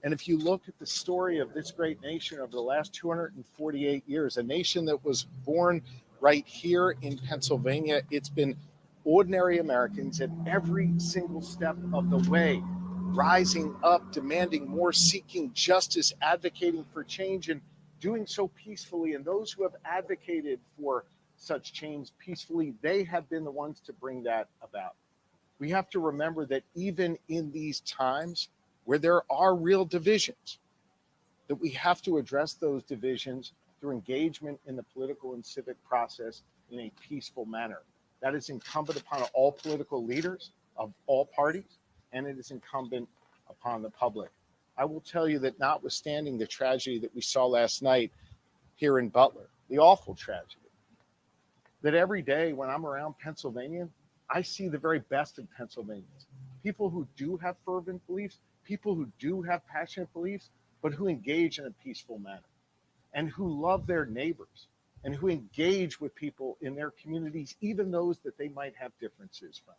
And if you look at the story of this great nation over the last 248 years, a nation that was born right here in Pennsylvania, it's been ordinary Americans at every single step of the way, rising up, demanding more, seeking justice, advocating for change, and doing so peacefully. And those who have advocated for such change peacefully, they have been the ones to bring that about. We have to remember that even in these times where there are real divisions, that we have to address those divisions through engagement in the political and civic process in a peaceful manner. That is incumbent upon all political leaders of all parties, and it is incumbent upon the public. I will tell you that notwithstanding the tragedy that we saw last night here in Butler, the awful tragedy, that every day when I'm around Pennsylvania, I see the very best of Pennsylvanians. People who do have fervent beliefs, people who do have passionate beliefs, but who engage in a peaceful manner and who love their neighbors and who engage with people in their communities, even those that they might have differences from.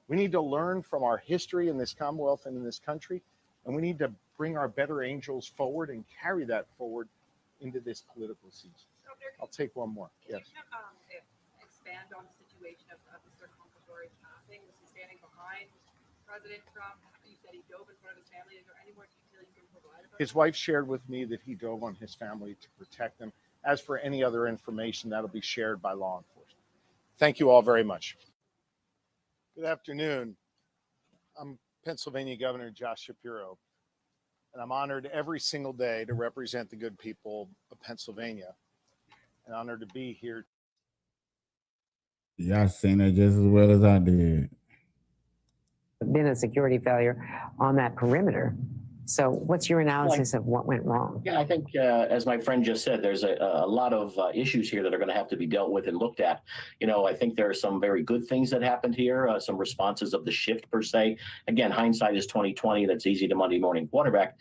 We need to learn from our history in this Commonwealth and in this country, and we need to bring our better angels forward and carry that forward into this political season. I'll take one more. Yes. Expand on the situation of Mr. Concadore's passing? Was he standing behind President Trump? You said he dove in front of his family. Is there any more detail you can provide about His wife shared with me that he dove on his family to protect them. As for any other information, that'll be shared by law enforcement. Thank you all very much. Good afternoon. I'm Pennsylvania Governor Josh Shapiro, and I'm honored every single day to represent the good people of Pennsylvania, and honored to be here. Y'all seen it just as well as I did. Been a security failure on that perimeter. So what's your analysis of what went wrong? Yeah, I think, as my friend just said, there's a lot of issues here that are going to have to be dealt with and looked at. You know, I think there are some very good things that happened here, some responses of the shift per se. Again, hindsight is 20/20. That's easy to Monday morning quarterback.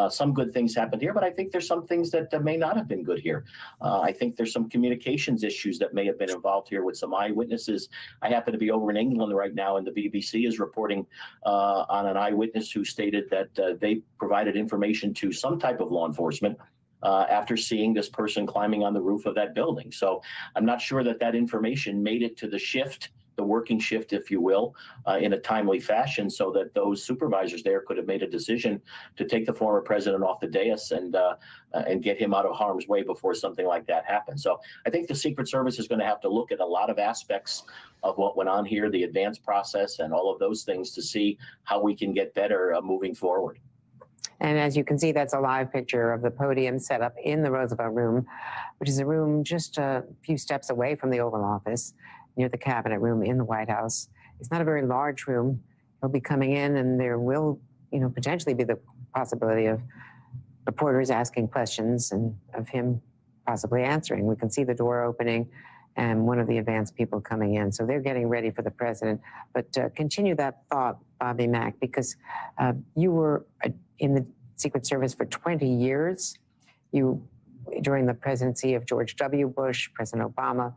Some good things happened here, but I think there's some things that may not have been good here. I think there's some communications issues that may have been involved here with some eyewitnesses. I happen to be over in England right now, and the BBC is reporting on an eyewitness who stated that they provided information to some type of law enforcement after seeing this person climbing on the roof of that building. So I'm not sure that that information made it to the shift, the working shift, if you will, in a timely fashion, so that those supervisors there could have made a decision to take the former president off the dais and get him out of harm's way before something like that happened. So I think the Secret Service is going to have to look at a lot of aspects of what went on here, the advance process and all of those things, to see how we can get better moving forward. And as you can see, that's a live picture of the podium set up in the Roosevelt Room, which is a room just a few steps away from the Oval Office, near the Cabinet Room in the White House. It's not a very large room. He'll be coming in, and there will, potentially be the possibility of reporters asking questions and of him possibly answering. We can see the door opening and one of the advance people coming in. So they're getting ready for the president. But continue that thought, Bobby Mack, because you were in the Secret Service for 20 years. You, during the presidency of George W. Bush, President Obama,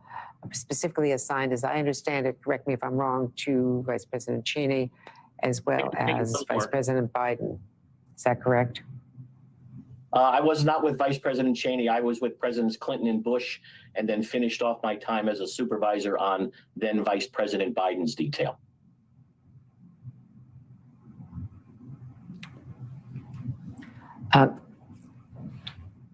specifically assigned, as I understand it, correct me if I'm wrong, to Vice President Cheney, as well as Vice President Biden. Is that correct? I was not with Vice President Cheney. I was with Presidents Clinton and Bush, and then finished off my time as a supervisor on then Vice President Biden's detail.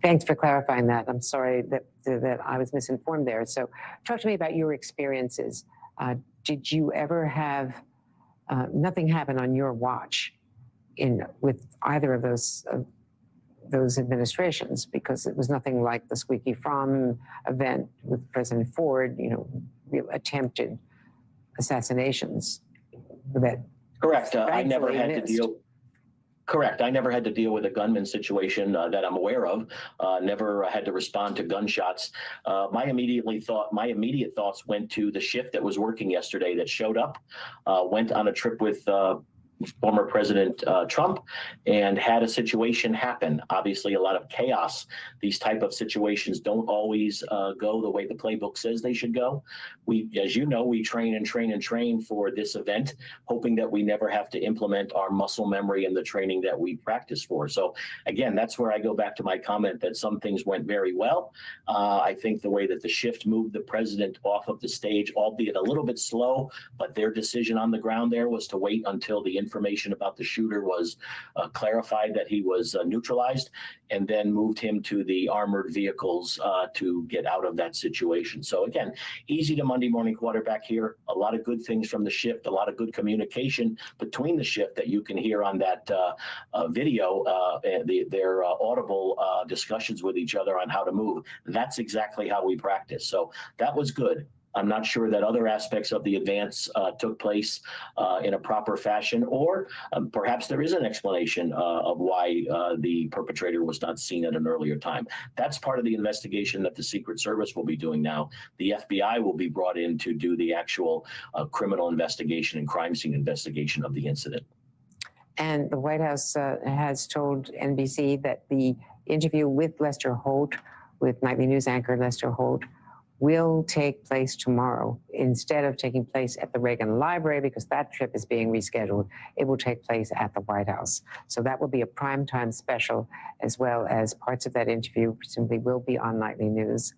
Thanks for clarifying that. I'm sorry that I was misinformed there. So talk to me about your experiences. Did you ever have nothing happen on your watch with either of those administrations? Because it was nothing like the Squeaky Fromm event with President Ford, real attempted assassinations that Correct. I never had to deal. Correct. I never had to deal with a gunman situation that I'm aware of. Never had to respond to gunshots. My immediate thoughts went to the shift that was working yesterday that showed up, went on a trip with former President Trump, and had a situation happen. Obviously, a lot of chaos. These type of situations don't always go the way the playbook says they should go. We, as you know, we train and train and train for this event, hoping that we never have to implement our muscle memory and the training that we practice for. So again, that's where I go back to my comment that some things went very well. I think the way that the shift moved the president off of the stage, albeit a little bit slow, but their decision on the ground there was to wait until the information about the shooter was clarified, that he was neutralized, and then moved him to the armored vehicles to get out of that situation. So again, easy to Monday morning quarterback here. A lot of good things from the shift, a lot of good communication between the shift that you can hear on that video, their audible discussions with each other on how to move. That's exactly how we practice. So that was good. I'm not sure that other aspects of the advance took place in a proper fashion, or perhaps there is an explanation of why the perpetrator was not seen at an earlier time. That's part of the investigation that the Secret Service will be doing now. The FBI will be brought in to do the actual criminal investigation and crime scene investigation of the incident. And the White House has told NBC that the interview with Lester Holt, with nightly news anchor Lester Holt, will take place tomorrow. Instead of taking place at the Reagan Library, because that trip is being rescheduled, it will take place at the White House. So that will be a primetime special, as well as parts of that interview presumably will be on nightly news,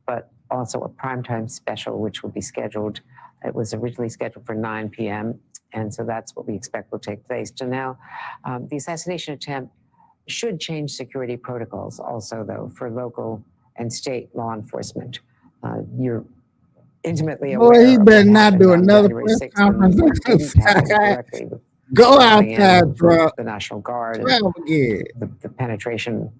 but also a primetime special, which will be scheduled. It was originally scheduled for 9 p.m., and so that's what we expect will take place. Janelle, the assassination attempt should change security protocols also, though, for local and state law enforcement. You're intimately aware. Boy, he of better what not happened do on another January press 6th when conference. it didn't happen correctly. Go Coming in outside, with bro. the National Guard and Travel again. the penetration,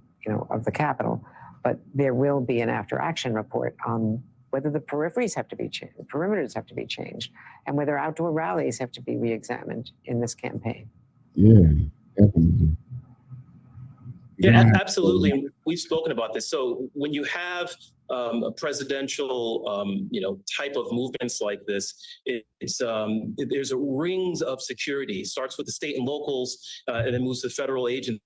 of the Capitol. But there will be an after-action report on whether the peripheries have to be changed, the perimeters have to be changed, and whether outdoor rallies have to be re-examined in this campaign. Yeah, definitely. Yeah, absolutely. We've spoken about this. So when you have a presidential, type of movements like this, there's a rings of security. It starts with the state and locals, and then moves to federal agencies.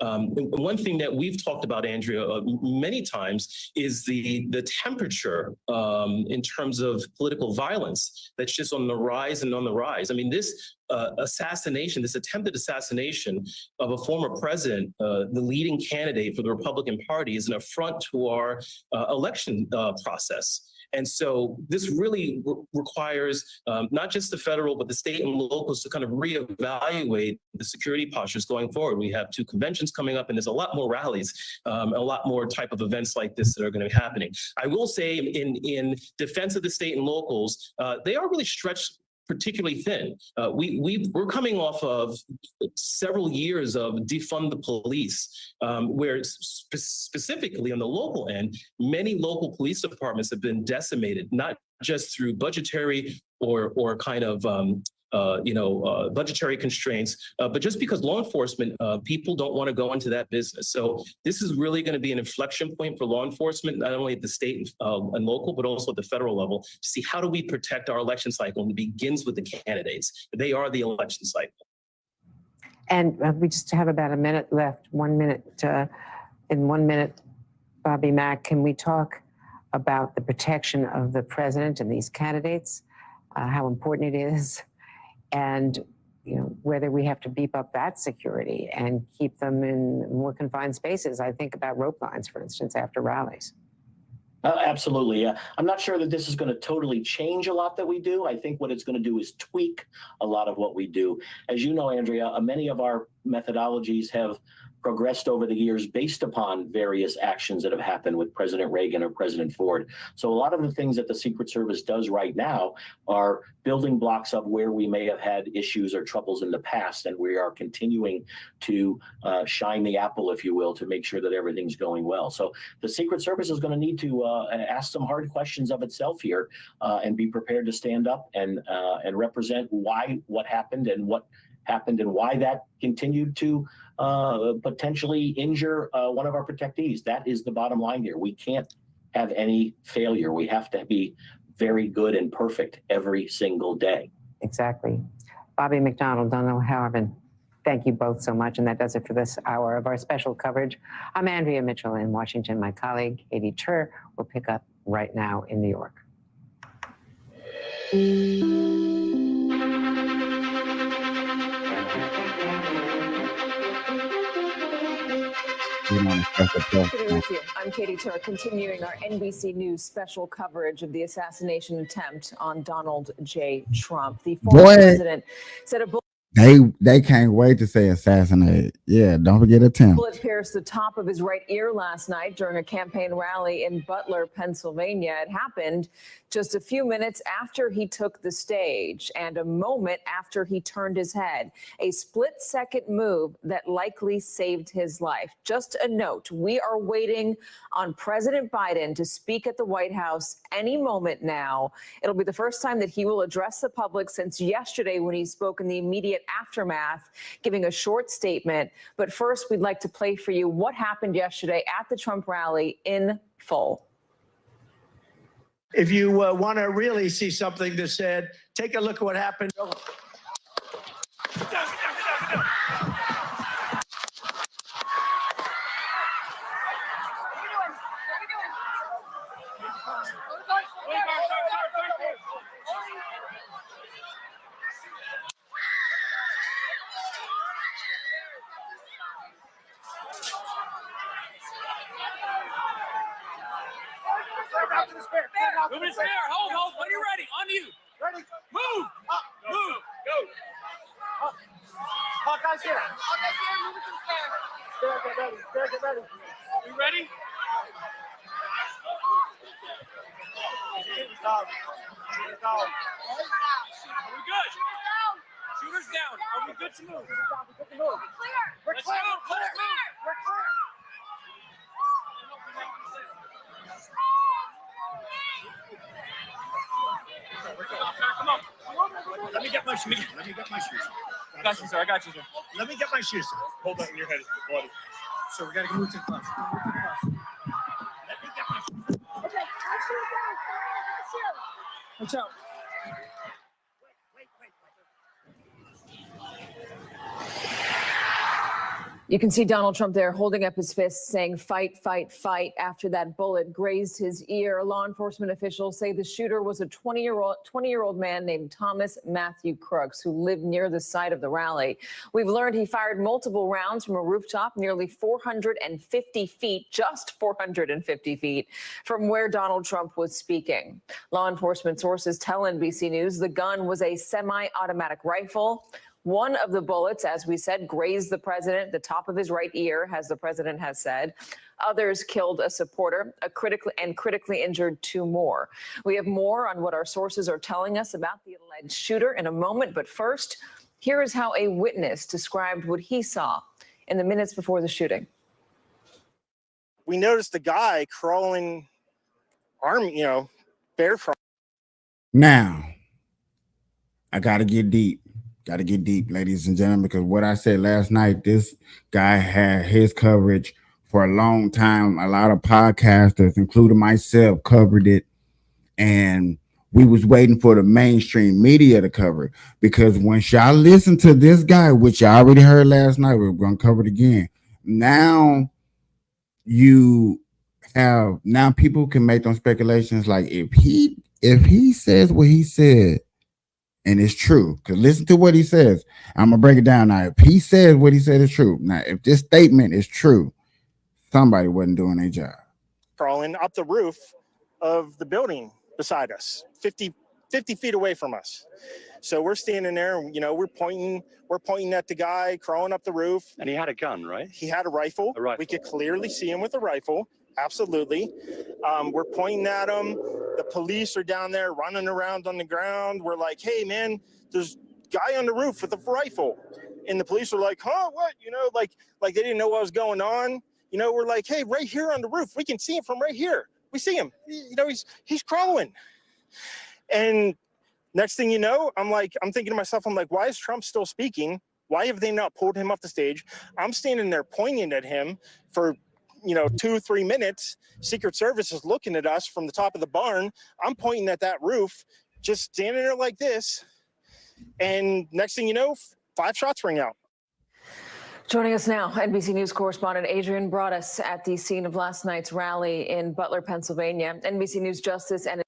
One thing that we've talked about, Andrea, many times is the temperature in terms of political violence that's just on the rise and on the rise. I mean, this assassination, this attempted assassination of a former president, the leading candidate for the Republican Party, is an affront to our election process. And so this really requires not just the federal, but the state and locals to kind of reevaluate the security postures going forward. We have 2 conventions coming up, and there's a lot more rallies, a lot more type of events like this that are going to be happening. I will say in defense of the state and locals, they are really stretched particularly thin. We're coming off of several years of defund the police, where specifically on the local end, many local police departments have been decimated, not just through budgetary or kind of budgetary constraints, but just because law enforcement people don't want to go into that business. So this is really going to be an inflection point for law enforcement, not only at the state and local, but also at the federal level, to see how do we protect our election cycle. And it begins with the candidates. They are the election cycle. And we just have about a minute left, 1 minute. In 1 minute, Bobby Mack, can we talk about the protection of the president and these candidates, how important it is, and whether we have to beef up that security and keep them in more confined spaces? I think about rope lines, for instance, after rallies. Absolutely. I'm not sure that this is going to totally change a lot that we do. I think what it's going to do is tweak a lot of what we do. As you know, Andrea, many of our methodologies have progressed over the years based upon various actions that have happened with President Reagan or President Ford. So a lot of the things that the Secret Service does right now are building blocks of where we may have had issues or troubles in the past, and we are continuing to shine the apple, if you will, to make sure that everything's going well. So the Secret Service is going to need to ask some hard questions of itself here, and be prepared to stand up and represent what happened and why that continued to potentially injure one of our protectees. That is the bottom line here. We can't have any failure. We have to be very good and perfect every single day. Exactly. Bobby McDonald, Donald Harriman, thank you both so much. And that does it for this hour of our special coverage. I'm Andrea Mitchell in Washington. My colleague, Katie Tur, will pick up right now in New York. Good to be with you. I'm Katie Tur, continuing our NBC News special coverage of the assassination attempt on Donald J. Trump. The former president said a They can't wait to say assassinate. Yeah, don't forget attempt. Bullet pierced the top of his right ear last night during a campaign rally in Butler, Pennsylvania. It happened just a few minutes after he took the stage and a moment after he turned his head. A split-second move that likely saved his life. Just a note, we are waiting on President Biden to speak at the White House any moment now. It'll be the first time that he will address the public since yesterday when he spoke in the immediate aftermath, giving a short statement. But first, we'd like to play for you what happened yesterday at the Trump rally in full. If you want to really see something that said, take a look at what happened. Moving spare. Hold. When you're ready. On you. Ready. Move. Up. Move. Go. Up. Hawkeye's here. Hawkeye's here. Move it to the spare. Spare, get ready. Spare, get ready. You ready? Are we good? Shooters down. Are we good to move? We're clear. Let's move. We're clear. Come on. Let me get my shoes. I got you, sir. Let me get my shoes, sir. Hold on, your head is bloody. So we gotta move to the class. Let me get my shoes. Okay, my shoes down. Watch out. You can see Donald Trump there holding up his fist saying, fight, fight, fight, after that bullet grazed his ear. Law enforcement officials say the shooter was a 20-year-old man named Thomas Matthew Crooks, who lived near the site of the rally. We've learned he fired multiple rounds from a rooftop nearly 450 feet, just 450 feet from where Donald Trump was speaking. Law enforcement sources tell NBC News the gun was a semi-automatic rifle. One of the bullets, as we said, grazed the president, the top of his right ear, as the president has said. Others killed a supporter, critically injured two more. We have more on what our sources are telling us about the alleged shooter in a moment. But first, here is how a witness described what he saw in the minutes before the shooting. We noticed a guy crawling, bear crawling. Now, I got to get deep. Got to get deep, ladies and gentlemen, because what I said last night, this guy had his coverage for a long time. A lot of podcasters, including myself, covered it. And we was waiting for the mainstream media to cover it. Because when y'all listen to this guy, which y'all already heard last night, we're going to cover it again. Now people can make those speculations like if he says what he said, and it's true, because listen to what he says. I'm going to break it down now. If he says what he said is true, now, if this statement is true, somebody wasn't doing their job. Crawling up the roof of the building beside us, 50 feet away from us. So we're standing there, we're pointing at the guy crawling up the roof. And he had a gun, right? He had a rifle. We could clearly see him with a rifle. Absolutely. We're pointing at him. The police are down there running around on the ground. We're like, hey, man, there's a guy on the roof with a rifle. And the police are like, huh, what? Like they didn't know what was going on. We're like, hey, right here on the roof. We can see him from right here. We see him. He's crawling. And next thing you know, I'm thinking to myself, why is Trump still speaking? Why have they not pulled him off the stage? I'm standing there pointing at him for 2-3 minutes. Secret Service is looking at us from the top of the barn. I'm pointing at that roof, just standing there like this. And next thing you know, 5 shots ring out. Joining us now, NBC News correspondent Adrian brought us at the scene of last night's rally in Butler, Pennsylvania. NBC News Justice and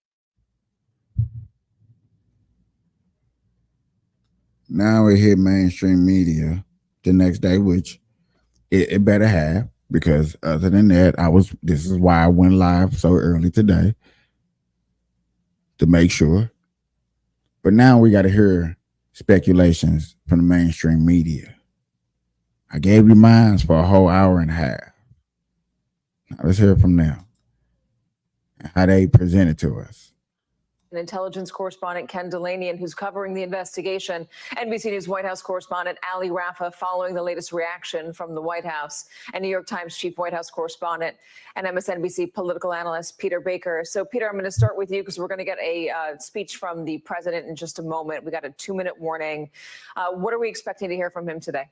Now it hit mainstream media the next day, which it better have, because other than that, this is why I went live so early today, to make sure. But now we got to hear speculations from the mainstream media. I gave you mine for a whole hour and a half. Now let's hear it from them and how they present it to us. Intelligence correspondent Ken Delanian, who's covering the investigation. NBC News White House correspondent Ali Rafa following the latest reaction from the White House, and New York Times chief White House correspondent and MSNBC political analyst Peter Baker. So, Peter, I'm going to start with you because we're going to get a speech from the president in just a moment. We got a 2-minute warning. What are we expecting to hear from him today?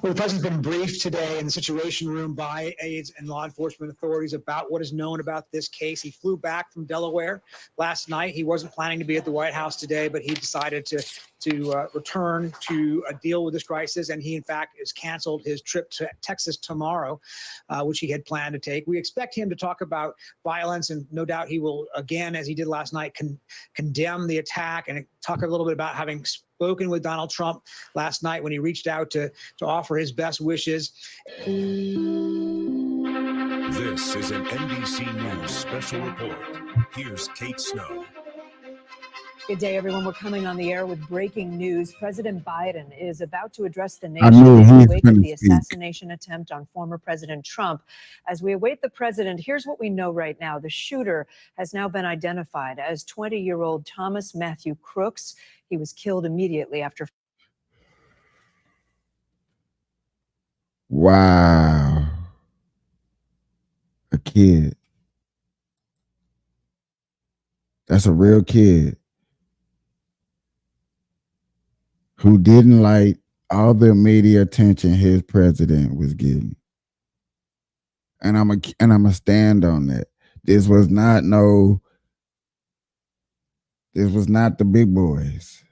Well, the president's been briefed today in the Situation Room by aides and law enforcement authorities about what is known about this case. He flew back from Delaware last night. He wasn't planning to be at the White House today, but he decided to return to deal with this crisis. And he, in fact, has canceled his trip to Texas tomorrow, which he had planned to take. We expect him to talk about violence, and no doubt he will, again, as he did last night, condemn the attack and talk a little bit about having spoken with Donald Trump last night when he reached out to offer his best wishes. This is an NBC News special report. Here's Kate Snow. Good day, everyone. We're coming on the air with breaking news. President Biden is about to address the nation in the wake of the assassination attempt on former President Trump. As we await the president, here's what we know right now. The shooter has now been identified as 20-year-old Thomas Matthew Crooks. He was killed immediately after. Wow. A kid. That's a real kid who didn't like all the media attention his president was getting. And I'm a stand on that. This was not the big boys.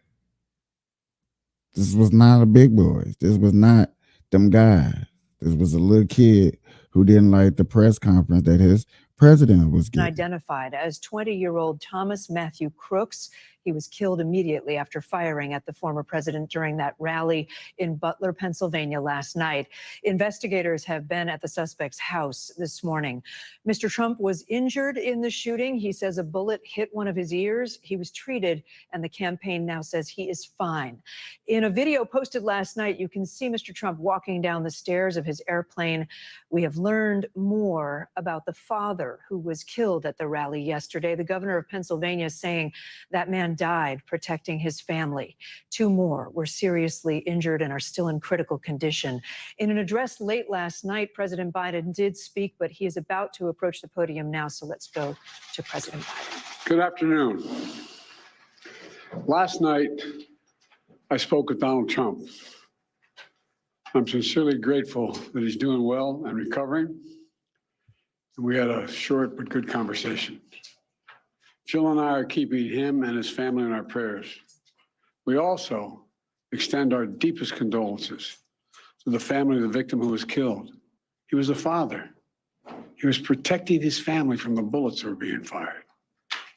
This was not the big boys. This was not them guys. This was a little kid who didn't like the press conference that his president was giving. Identified as 20-year-old Thomas Matthew Crooks. He was killed immediately after firing at the former president during that rally in Butler, Pennsylvania last night. Investigators have been at the suspect's house this morning. Mr. Trump was injured in the shooting. He says a bullet hit one of his ears. He was treated, and the campaign now says he is fine. In a video posted last night, you can see Mr. Trump walking down the stairs of his airplane. We have learned more about the father who was killed at the rally yesterday. The governor of Pennsylvania is saying that man died protecting his family. 2 more were seriously injured and are still in critical condition. In an address late last night, President Biden did speak, but he is about to approach the podium now. So let's go to President Biden. Good afternoon. Last night, I spoke with Donald Trump. I'm sincerely grateful that he's doing well and recovering. And we had a short but good conversation. Jill and I are keeping him and his family in our prayers. We also extend our deepest condolences to the family of the victim who was killed. He was a father. He was protecting his family from the bullets that were being fired.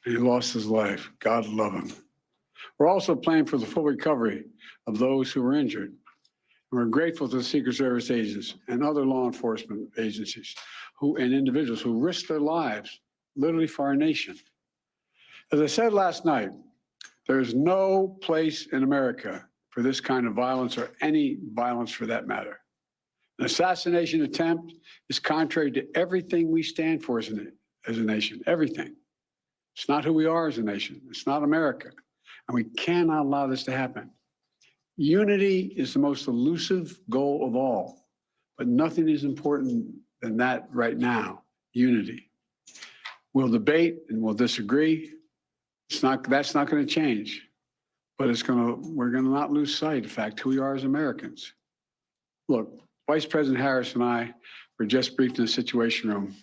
And he lost his life. God love him. We're also praying for the full recovery of those who were injured. And we're grateful to the Secret Service agents and other law enforcement agencies and individuals who risked their lives literally for our nation. As I said last night, there is no place in America for this kind of violence or any violence for that matter. An assassination attempt is contrary to everything we stand for as a nation, everything. It's not who we are as a nation. It's not America. And we cannot allow this to happen. Unity is the most elusive goal of all, but nothing is important than that right now, unity. We'll debate and we'll disagree. That's not going to change, but we're going to not lose sight of the fact who we are as Americans. Look, Vice President Harris and I were just briefed in the Situation Room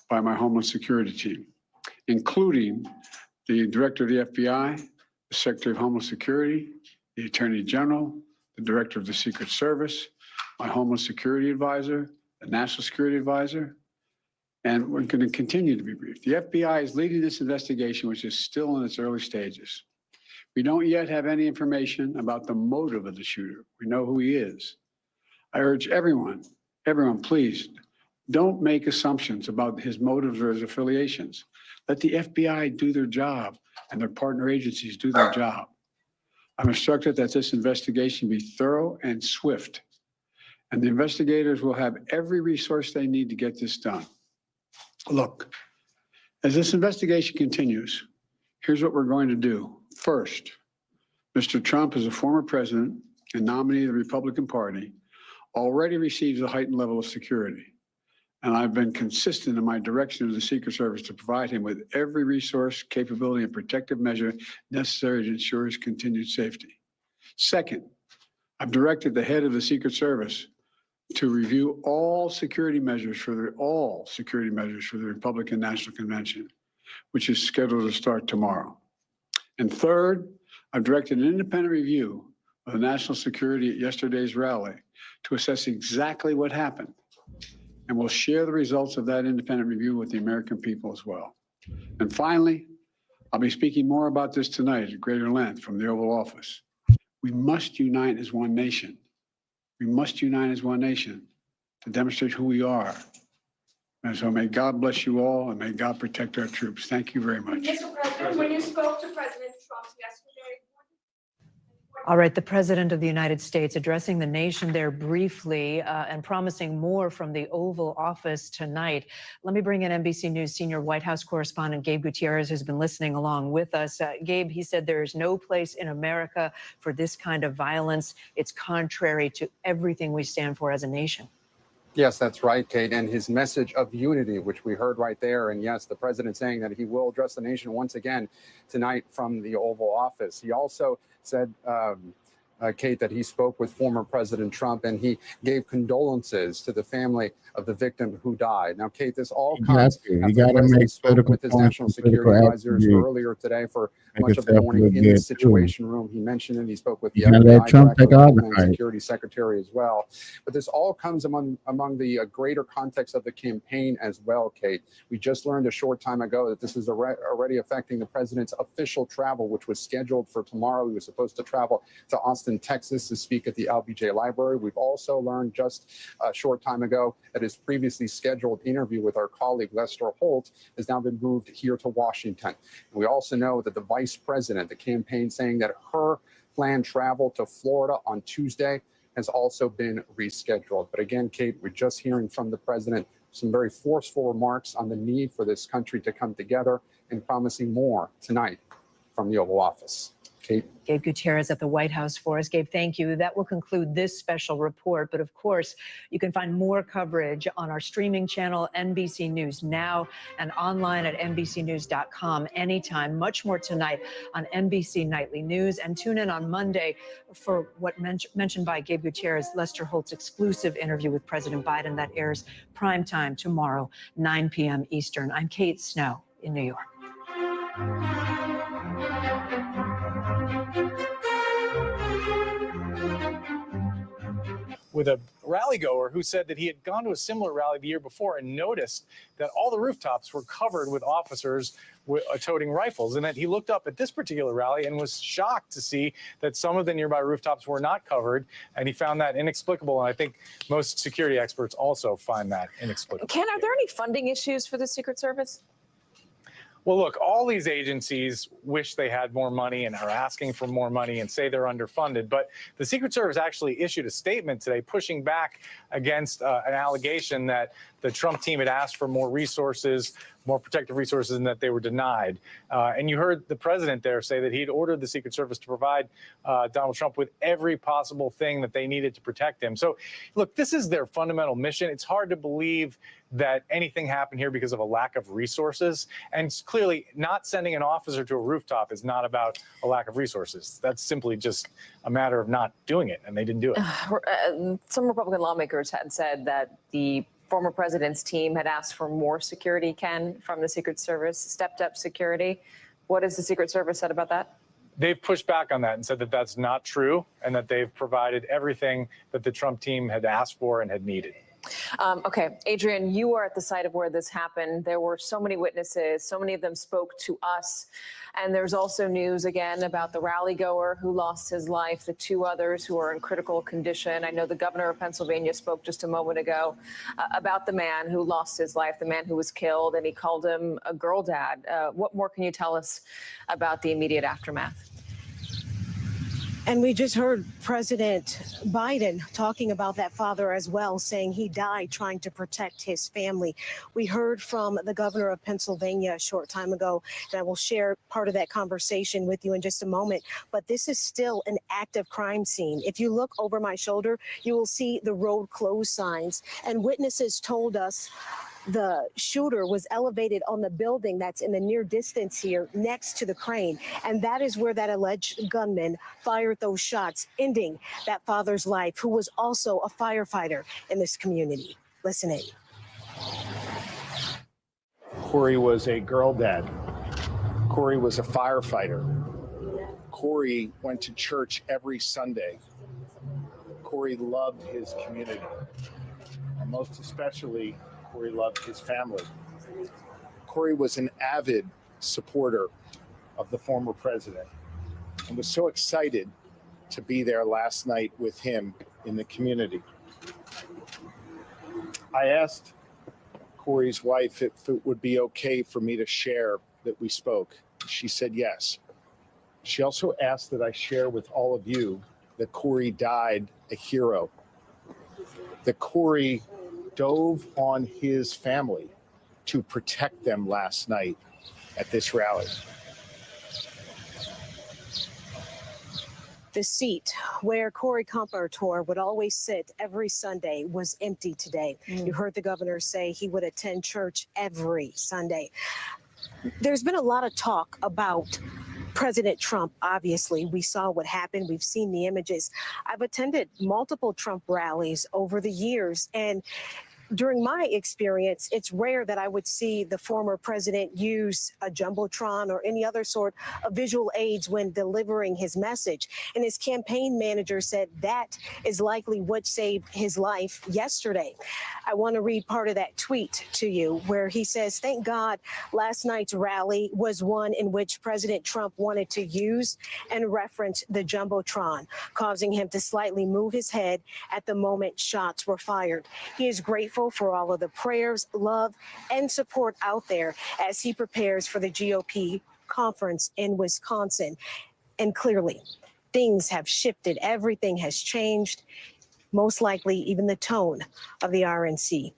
by my Homeland Security team, including the Director of the FBI, the Secretary of Homeland Security, the Attorney General, the Director of the Secret Service, my Homeland Security Advisor, the National Security Advisor, and we're going to continue to be briefed. The FBI is leading this investigation, which is still in its early stages. We don't yet have any information about the motive of the shooter. We know who he is. I urge everyone, please, don't make assumptions about his motives or his affiliations. Let the FBI do their job and their partner agencies do their job. I've instructed that this investigation be thorough and swift, and the investigators will have every resource they need to get this done. Look, as this investigation continues, here's what we're going to do. First, Mr. Trump, as a former president and nominee of the Republican Party, already receives a heightened level of security. And I've been consistent in my direction to the Secret Service to provide him with every resource, capability, and protective measure necessary to ensure his continued safety. Second, I've directed the head of the Secret Service to review all security measures for the Republican National Convention, which is scheduled to start tomorrow. And third, I've directed an independent review of the national security at yesterday's rally to assess exactly what happened. And we'll share the results of that independent review with the American people as well. And finally, I'll be speaking more about this tonight at greater length from the Oval Office. We must unite as one nation. We must unite as one nation to demonstrate who we are. And so may God bless you all, and may God protect our troops. Thank you very much. Mr. President, when you spoke to President Trump yesterday, All right, the President of the United States addressing the nation there briefly and promising more from the Oval Office tonight. Let me bring in NBC News senior White House correspondent Gabe Gutierrez, who's been listening along with us. Gabe, he said there is no place in America for this kind of violence. It's contrary to everything we stand for as a nation. Yes, that's right, Kate. And his message of unity, which we heard right there. And yes, the president saying that he will address the nation once again tonight from the Oval Office. He also said, Kate, that he spoke with former President Trump and he gave condolences to the family of the victim who died. Now, Kate, this all comes You after got the to president make spoke political with his points national and security political advisors attributes. earlier today for Make much of the yourself morning look in the good, too. Situation Room. He mentioned it. He spoke with the You can't let FBI Trump director, take all the Homeland credit. Security Secretary as well. But this all comes among the greater context of the campaign as well, Kate. We just learned a short time ago that this is already affecting the president's official travel, which was scheduled for tomorrow. He was supposed to travel to Austin, Texas to speak at the LBJ Library. We've also learned just a short time ago that his previously scheduled interview with our colleague Lester Holt has now been moved here to Washington. And we also know that the vice president, the campaign saying that her planned travel to Florida on Tuesday has also been rescheduled. But again, Kate, we're just hearing from the president some very forceful remarks on the need for this country to come together and promising more tonight from the Oval Office. Kate. Gabe Gutierrez at the White House for us. Gabe, thank you. That will conclude this special report. But of course, you can find more coverage on our streaming channel, NBC News Now, and online at NBCnews.com anytime. Much more tonight on NBC Nightly News. And tune in on Monday for what mentioned by Gabe Gutierrez, Lester Holt's exclusive interview with President Biden that airs primetime tomorrow, 9 p.m. Eastern. I'm Kate Snow in New York. With a rally goer who said that he had gone to a similar rally the year before and noticed that all the rooftops were covered with officers toting rifles, and that he looked up at this particular rally and was shocked to see that some of the nearby rooftops were not covered, and he found that inexplicable. And I think most security experts also find that inexplicable. Ken, are there any funding issues for the Secret Service? Well, look, all these agencies wish they had more money and are asking for more money and say they're underfunded. But the Secret Service actually issued a statement today pushing back against an allegation that the Trump team had asked for more resources, more protective resources, and that they were denied. And you heard the president there say that he'd ordered the Secret Service to provide Donald Trump with every possible thing that they needed to protect him. So, look, this is their fundamental mission. It's hard to believe that anything happened here because of a lack of resources. And clearly, not sending an officer to a rooftop is not about a lack of resources. That's simply just a matter of not doing it, and they didn't do it. Some Republican lawmakers had said that the former president's team had asked for more security, Ken, from the Secret Service, stepped up security. What has the Secret Service said about that? They've pushed back on that and said that that's not true and that they've provided everything that the Trump team had asked for and had needed. Okay, Adrian, you were at the site of where this happened. There were so many witnesses. So many of them spoke to us. And there's also news again about the rally goer who lost his life, the two others who are in critical condition. I know the governor of Pennsylvania spoke just a moment ago about the man who lost his life, the man who was killed, and he called him a girl dad. What more can you tell us about the immediate aftermath? And we just heard President Biden talking about that father as well, saying he died trying to protect his family. We heard from the governor of Pennsylvania a short time ago, and I will share part of that conversation with you in just a moment. But this is still an active crime scene. If you look over my shoulder, you will see the road closed signs. And witnesses told us the shooter was elevated on the building that's in the near distance here next to the crane. And that is where that alleged gunman fired those shots, ending that father's life, who was also a firefighter in this community. Listen in. Corey was a girl dad. Corey was a firefighter. Corey went to church every Sunday. Corey loved his community. And most especially, Corey loved his family. Corey was an avid supporter of the former president and was so excited to be there last night with him in the community. I asked Corey's wife if it would be okay for me to share that we spoke. She said yes. She also asked that I share with all of you that Corey died a hero, that Corey dove on his family to protect them last night at this rally. The seat where Corey Compartor would always sit every Sunday was empty today. You heard the governor say he would attend church every Sunday. There's been a lot of talk about President Trump. Obviously, we saw what happened. We've seen the images. I've attended multiple Trump rallies over the years, and during my experience, it's rare that I would see the former president use a jumbotron or any other sort of visual aids when delivering his message. And his campaign manager said that is likely what saved his life yesterday. I want to read part of that tweet to you where he says, "Thank God last night's rally was one in which President Trump wanted to use and reference the jumbotron, causing him to slightly move his head at the moment shots were fired. He is grateful for all of the prayers, love, and support out there as he prepares for the GOP conference in Wisconsin." And clearly, things have shifted. Everything has changed. Most likely, even the tone of the RNC.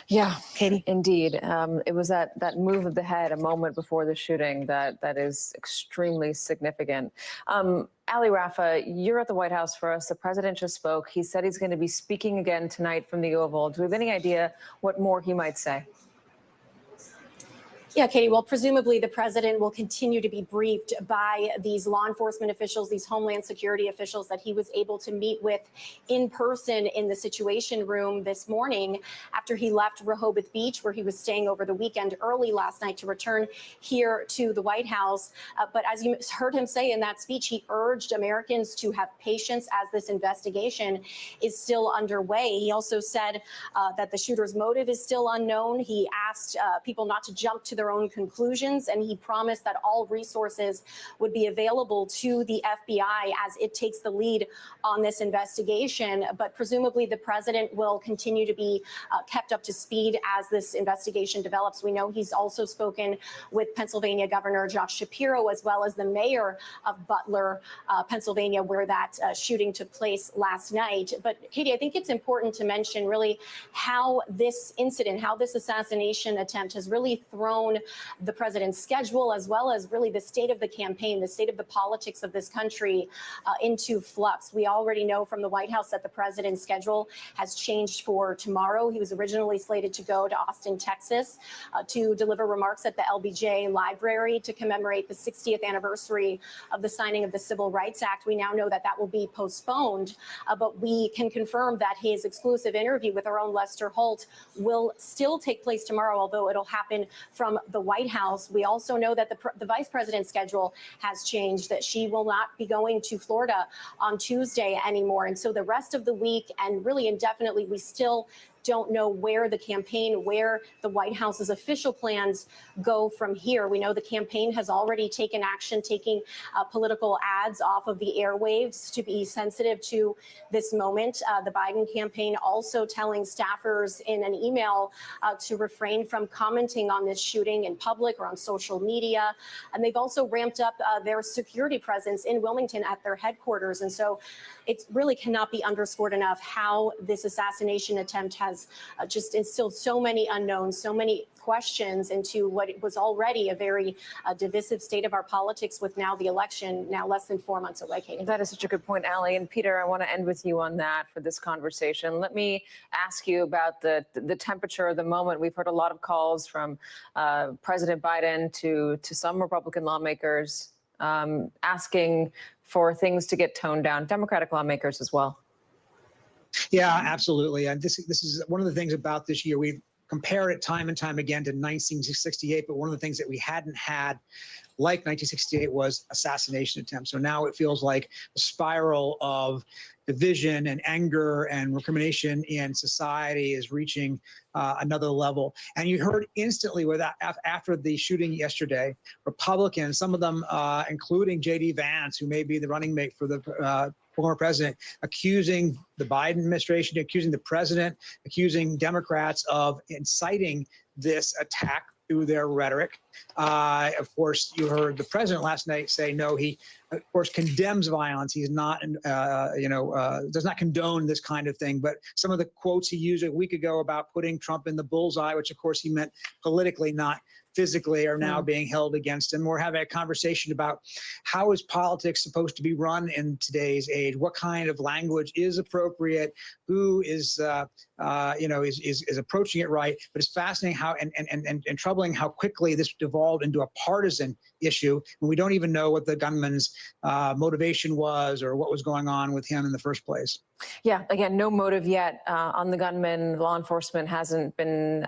Yeah, Katie? Indeed. It was that move of the head a moment before the shooting that is extremely significant. Ali Rafa, you're at the White House for us. The president just spoke. He said he's going to be speaking again tonight from the Oval. Do we have any idea what more he might say? Yeah, Katie, well, presumably the president will continue to be briefed by these law enforcement officials, these Homeland Security officials that he was able to meet with in person in the Situation Room this morning after he left Rehoboth Beach, where he was staying over the weekend early last night to return here to the White House. But as you heard him say in that speech, he urged Americans to have patience as this investigation is still underway. He also said that the shooter's motive is still unknown. He asked people not to jump to their own conclusions, and he promised that all resources would be available to the FBI as it takes the lead on this investigation. But presumably the president will continue to be kept up to speed as this investigation develops. We know he's also spoken with Pennsylvania Governor Josh Shapiro, as well as the mayor of Butler, Pennsylvania, where that shooting took place last night. But Katie, I think it's important to mention really how this incident, how this assassination attempt has really thrown the president's schedule, as well as really the state of the campaign, the state of the politics of this country into flux. We already know from the White House that the president's schedule has changed for tomorrow. He was originally slated to go to Austin, Texas, to deliver remarks at the LBJ Library to commemorate the 60th anniversary of the signing of the Civil Rights Act. We now know that that will be postponed, but we can confirm that his exclusive interview with our own Lester Holt will still take place tomorrow, although it'll happen from the White House. We also know that the vice president's schedule has changed, that she will not be going to Florida on Tuesday anymore. And so the rest of the week and really indefinitely, we still don't know where the campaign, where the White House's official plans go from here. We know the campaign has already taken action, taking political ads off of the airwaves to be sensitive to this moment. The Biden campaign also telling staffers in an email to refrain from commenting on this shooting in public or on social media. And they've also ramped up their security presence in Wilmington at their headquarters. And so it really cannot be underscored enough how this assassination attempt has just instilled so many unknowns, so many questions into what was already a very divisive state of our politics, with now the election now less than 4 months away, Katie. That is such a good point, Allie. And Peter, I want to end with you on that for this conversation. Let me ask you about the temperature of the moment. We've heard a lot of calls from President Biden to some Republican lawmakers asking for things to get toned down, Democratic lawmakers as well. Yeah, absolutely. And this is one of the things about this year. We've compared it time and time again to 1968, but one of the things that we hadn't had like 1968 was assassination attempts. So now it feels like a spiral of division and anger and recrimination in society is reaching another level. And you heard instantly with that, after the shooting yesterday, Republicans, some of them, including J.D. Vance, who may be the running mate for the former president, accusing the Biden administration, accusing the president, accusing Democrats of inciting this attack through their rhetoric. Of course, you heard the president last night say, no, he, of course, condemns violence. He's not, does not condone this kind of thing. But some of the quotes he used a week ago about putting Trump in the bullseye, which, of course, he meant politically, not physically, are now being held against him. We're having a conversation about how is politics supposed to be run in today's age? What kind of language is appropriate? Who is, is approaching it right? But it's fascinating how and troubling how quickly this devolved into a partisan issue, and we don't even know what the gunman's motivation was or what was going on with him in the first place. Yeah, again, no motive yet on the gunman. Law enforcement hasn't been,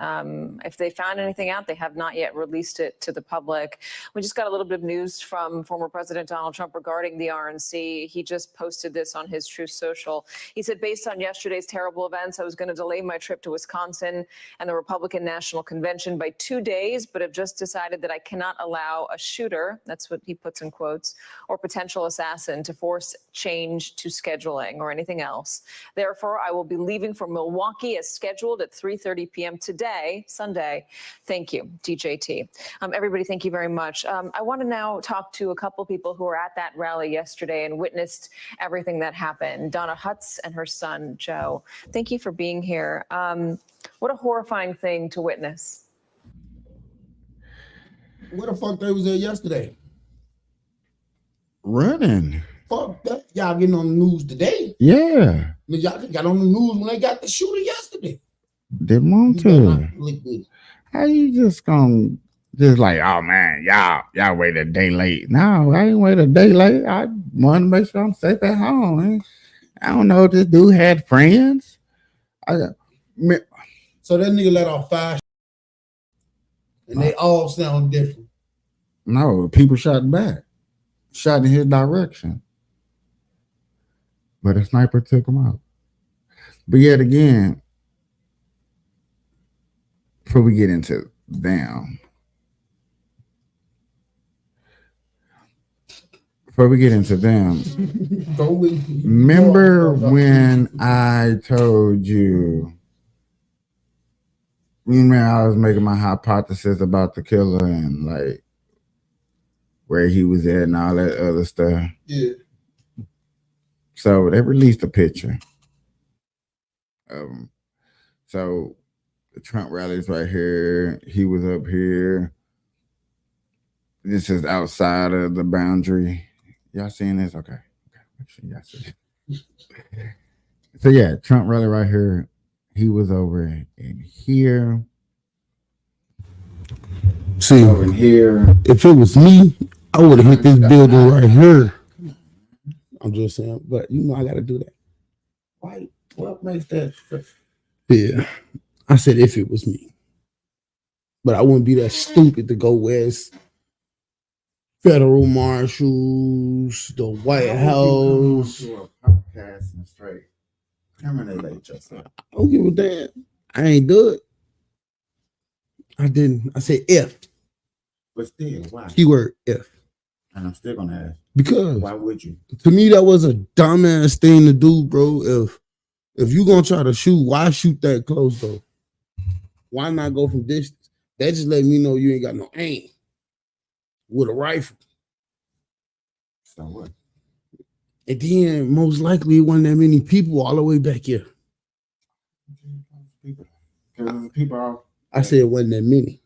if they found anything out, they have not yet released it to the public. We just got a little bit of news from former President Donald Trump regarding the RNC. He just posted this on his Truth Social. He said, based on yesterday's terrible events, I was going to delay my trip to Wisconsin and the Republican National Convention by 2 days, but have just decided that I cannot allow a shooter, that's what he puts in quotes, or potential assassin to force change to scheduling or anything else. Therefore, I will be leaving for Milwaukee as scheduled at 3:30 p.m. today, Sunday. Thank you, DJT. Everybody, thank you very much. I want to now talk to a couple people who were at that rally yesterday and witnessed everything that happened. Donna Hutz and her son, Joe. Thank you for being here. What a horrifying thing to witness. Where the fuck they was there yesterday? Running. Fuck that. Y'all getting on the news today. Yeah. Y'all got on the news when they got the shooter yesterday. Didn't want to. How you just gonna just like, oh man, y'all wait a day late. No, I ain't wait a day late. I want to make sure I'm safe at home. Man. I don't know if this dude had friends. So that nigga let off 5 and they all sound different. No, people shot back. Shot in his direction. But a sniper took him out. But yet again, before we get into them, remember when I told you, I was making my hypothesis about the killer and like where he was at and all that other stuff? Yeah. So they released a picture. So the Trump rally's right here. He was up here. This is outside of the boundary. Y'all seeing this? Okay. Make sure y'all see it. So yeah, Trump rally right here. He was over in here. See, over in here. If it was me, I would have hit this building right here. I'm just saying, but I got to do that. Why? What makes that? Yeah, I said if it was me, but I wouldn't be that stupid to go west. Federal marshals, the White House. Straight. Terminate yourself. I don't give a damn. I ain't do it. I didn't. I said if. But still, why? Keyword if. And I'm still gonna ask. Because Why would you? to me that was a dumbass thing to do, bro. If you gonna try to shoot, why shoot that close though? Why not go from distance? That just let me know you ain't got no aim with a rifle. So what? And then most likely it wasn't that many people all the way back here. People. I said it wasn't that many.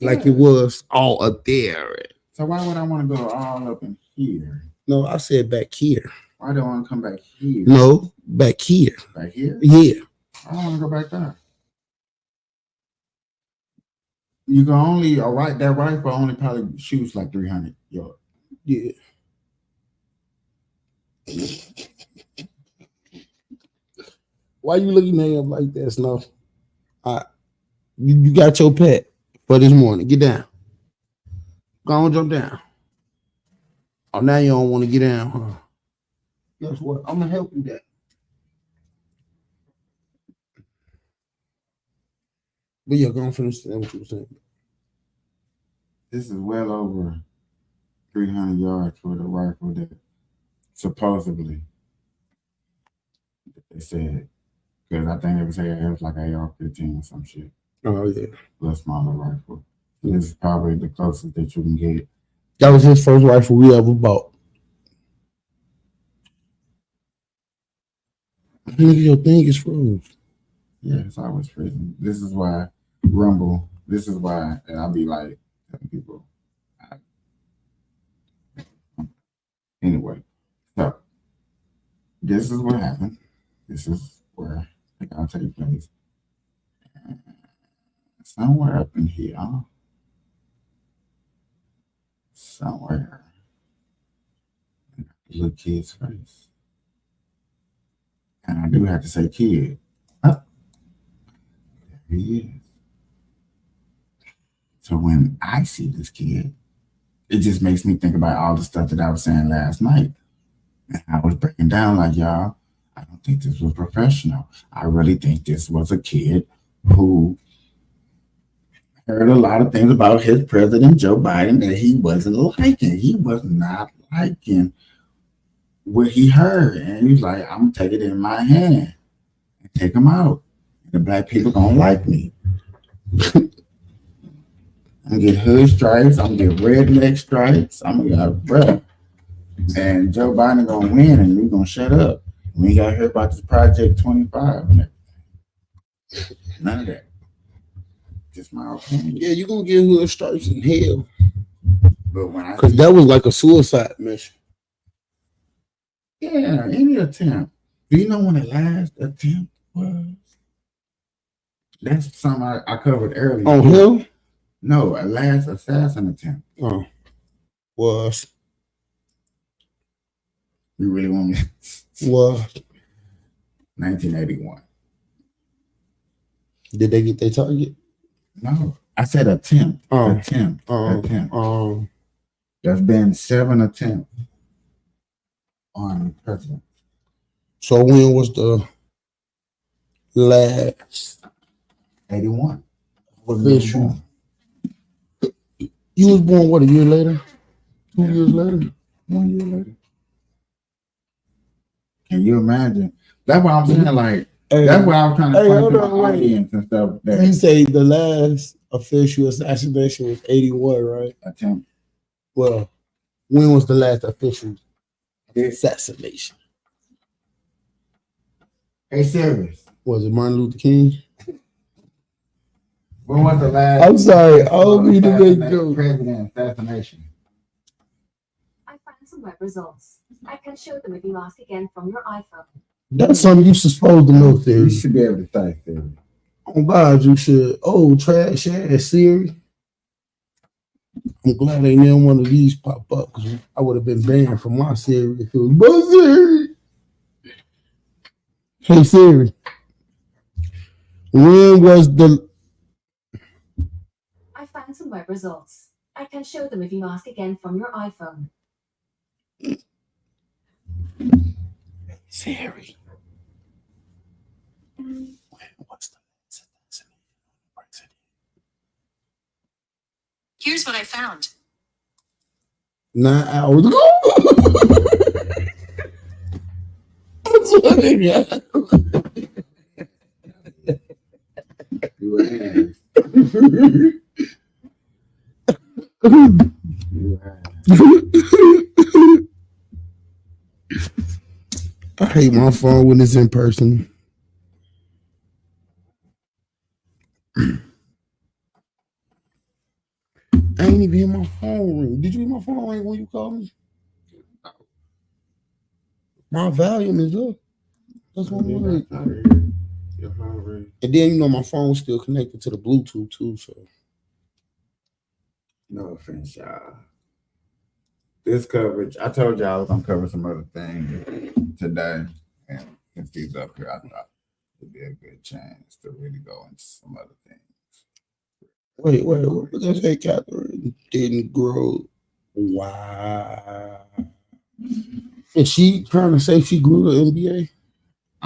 Like it was all up there. So why would I want to go all up in here? No, I said back here. Why do I want to come back here? No, back here. Back here? Yeah. I don't want to go back there. You can only that rifle only probably shoots like 300 yards. Yeah. Why you looking at him like that, Snow? You got your pet for this morning. Get down. Go on, jump down. Oh, now you don't want to get down, huh? Guess what? I'm gonna help you that. But yeah, go on finish saying what you were saying. This is well over 300 yards for the rifle that supposedly they said, because I think they would say it was like AR-15 or some shit. Oh yeah, a smaller rifle. This is probably the closest that you can get. That was his first rifle we ever bought. Nigga, your thing is froze. Yeah, it's always freezing. This is why Rumble. This is why, and I'll be like telling people. Anyway, so this is what happened. This is where it all take place. Somewhere up in here, somewhere, the little kid's face. And I do have to say kid. Oh, there he is. So when I see this kid, it just makes me think about all the stuff that I was saying last night. And I was breaking down like, y'all, I don't think this was professional. I really think this was a kid who heard a lot of things about his president, Joe Biden, that he wasn't liking. He was not liking what he heard. And he was like, I'm going to take it in my hand and take him out. The black people don't like me. I'm gonna get hood stripes. I'm gonna get redneck stripes. I'm gonna get bruh. And Joe Biden gonna win, and we gonna shut up. We ain't gotta hear about this Project 25 and everything. None of that. Just my opinion. Yeah, you gonna get hood stripes in hell. But when because that was like a suicide mission. Yeah, any attempt. Do you know when the last attempt was? That's something I covered earlier. On him? No, a last assassin attempt. Oh, was. You really want me? Was 1981. Did they get their target? No, I said attempt. Attempt. There's been 7 attempts on president. So when was the last? 81. Official. You was born what, a year later? 2 years later? 1 year later. Can you imagine? That's why I'm saying, like, that's why I was trying to explain to the audience and stuff. You say the last official assassination was 81, right? Attempt. Well, when was the last official assassination? Hey, serious. Was it Martin Luther King? When was the last? I'm sorry, I don't mean to make jokes. President assassination. I found some web results. I can show them if you ask again from your iPhone. That's something you're supposed to know, Theory. You should be able to say, Theory. Oh God, you should. Oh, trash ass Siri. I'm glad ain't none one of these pop up because I would have been banned from my Siri if it was my Siri. Hey Siri, when was the? I found some web results. I can show them if you ask again from your iPhone. Siri. When was the last Here's what I found. 9 hours ago. I hate my phone when it's in person. I ain't even hear my phone ring. Did you hear my phone ring when you called me? My volume is up. That's what I'm like. And then you know my phone's still connected to the Bluetooth too. So No offense, y'all. This coverage, I told y'all I was gonna cover some other things today, and since he's up here, I thought it'd be a good chance to really go into some other things. wait, what was I say? Catherine didn't grow. Wow. Is she trying to say she grew the NBA?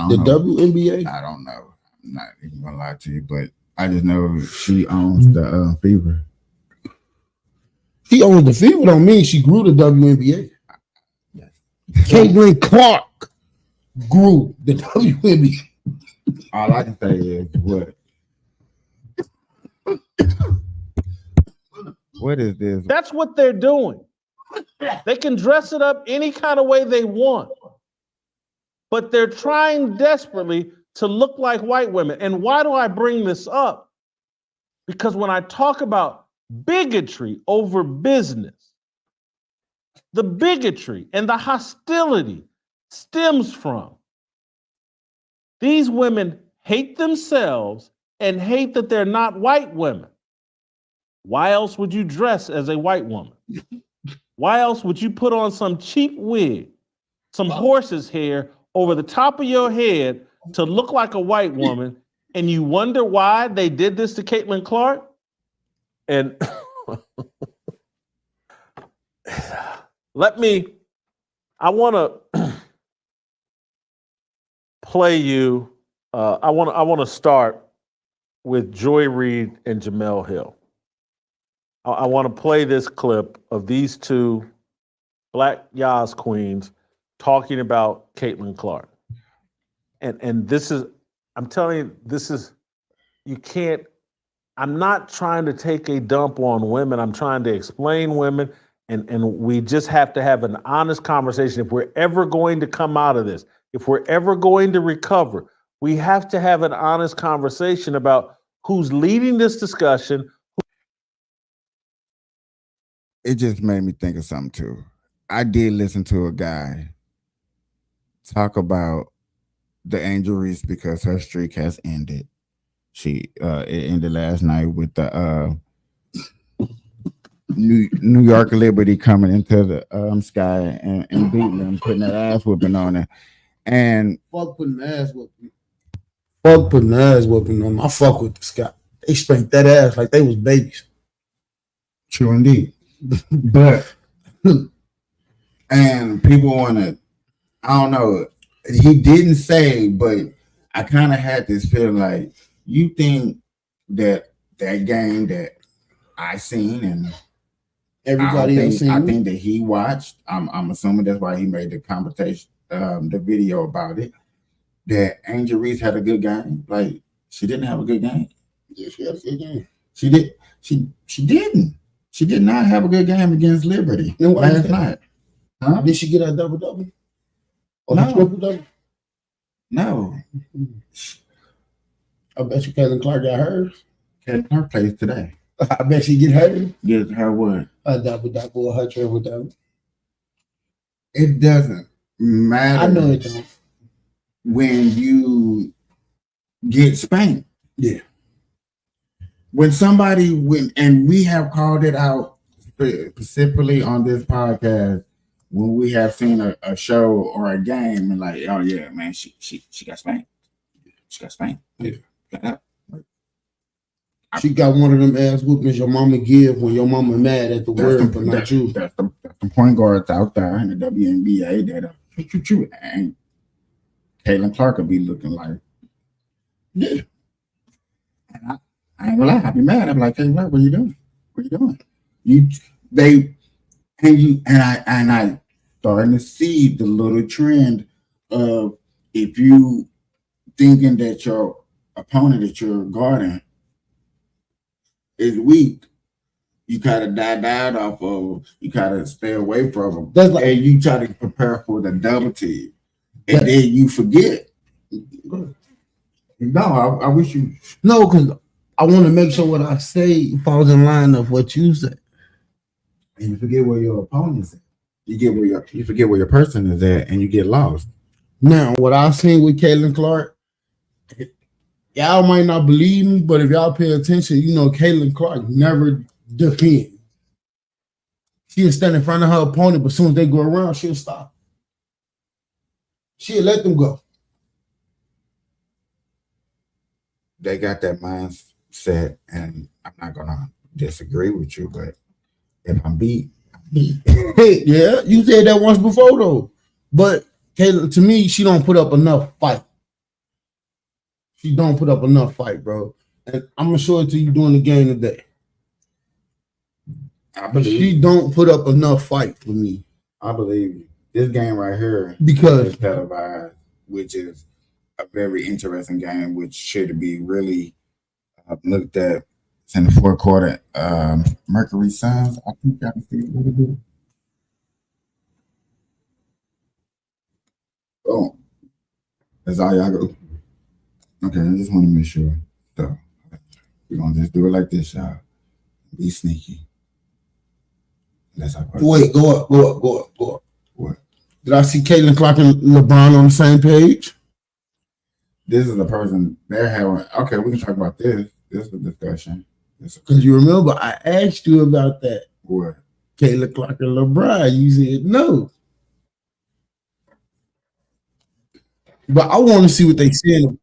The WNBA? I don't know. I'm not even gonna lie to you, but I just know she owns the Fever. She owns the Fever don't mean she grew the WNBA. Yes. Caitlin Clark grew the WNBA. All I can say is what is this? That's what they're doing. They can dress it up any kind of way they want, but they're trying desperately to look like white women. And why do I bring this up? Because when I talk about bigotry over business, the bigotry and the hostility stems from these women hate themselves and hate that they're not white women. Why else would you dress as a white woman? Why else would you put on some cheap wig, some horse's hair over the top of your head to look like a white woman, and you wonder why they did this to Caitlin Clark? And I want to play you, I want to start with Joy Reid and Jamel Hill. I want to play this clip of these two Black Yas queens talking about Caitlin Clark. And this is, I'm telling you, this is, you can't, I'm not trying to take a dump on women. I'm trying to explain women, and we just have to have an honest conversation. If we're ever going to come out of this, if we're ever going to recover, we have to have an honest conversation about who's leading this discussion. It just made me think of something too. I did listen to a guy talk about the Angel Reese because her streak has ended. It ended last night with the New York Liberty coming into the sky and beating them, putting that ass whooping on it. And fuck putting the ass whooping. Fuck putting the ass whooping on them. I fuck with the Sky. They spanked that ass like they was babies. True indeed. But and people want to, I don't know, he didn't say, but I kind of had this feeling like, you think that game that I seen and everybody else seen, I think that he watched, I'm assuming that's why he made the competition, the video about it, that Angel Reese had a good game. Like, she didn't have a good game. Yeah, she had a good game. She didn't. She did not have a good game against Liberty last night. Huh? Did she get a double-double? No. Triple-double? No. I bet you Caitlin Clark got hers. Caitlin Clark plays today. I bet she get hers. Get her what? A double-double or her triple-double. It doesn't matter. I know it don't. When you get spanked. Yeah. When somebody and we have called it out specifically on this podcast, when we have seen a show or a game and like, oh yeah, man, she got spanked. She got spanked. Yeah. She got one of them ass whoopings your mama give when your mama mad at the word, but not you. That's the point guards out there in the WNBA that and Caitlin Clark will be looking like, yeah. And I ain't gonna lie, I'd be mad. I'm like, hey, what are you doing? What are you doing? I starting to see the little trend of if you thinking that your opponent that you're guarding is weak, you kind of die off of, you kind of stay away from them. That's like, and you try to prepare for the double team, and then you forget. No, I wish you. No, because I want to make sure what I say falls in line of what you say. And you forget where your opponent's at. You forget where your person is at, and you get lost. Now, what I've seen with Caitlin Clark, y'all might not believe me, but if y'all pay attention, you know Caitlin Clark never defends. She'll stand in front of her opponent, but as soon as they go around, she'll stop. She'll let them go. They got that mindset, and I'm not gonna disagree with you, but if I'm beat, I'm beat. Yeah, you said that once before though. But Caitlin, to me, she don't put up enough fight. She don't put up enough fight, bro. And I'm gonna show it to you during the game today. But she don't put up enough fight for me. I believe you. This game right here Because is televised, which is a very interesting game, which should be really looked at. It's in the fourth quarter. Mercury Suns, I think I can see it a little bit. Oh, that's all y'all go. Okay, I just want to make sure. So we're gonna just do it like this, y'all. Be sneaky. That's how. Wait, go up. What? Did I see Caitlin Clark and LeBron on the same page? This is the person they're having. Okay, we can talk about this. This is a discussion. Because you remember I asked you about that. What? Caitlin Clark and LeBron. You said no. But I want to see what they said.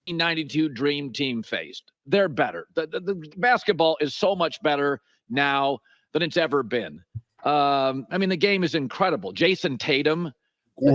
1992 Dream Team faced. They're better. The basketball is so much better now than it's ever been. I mean, the game is incredible. Jason Tatum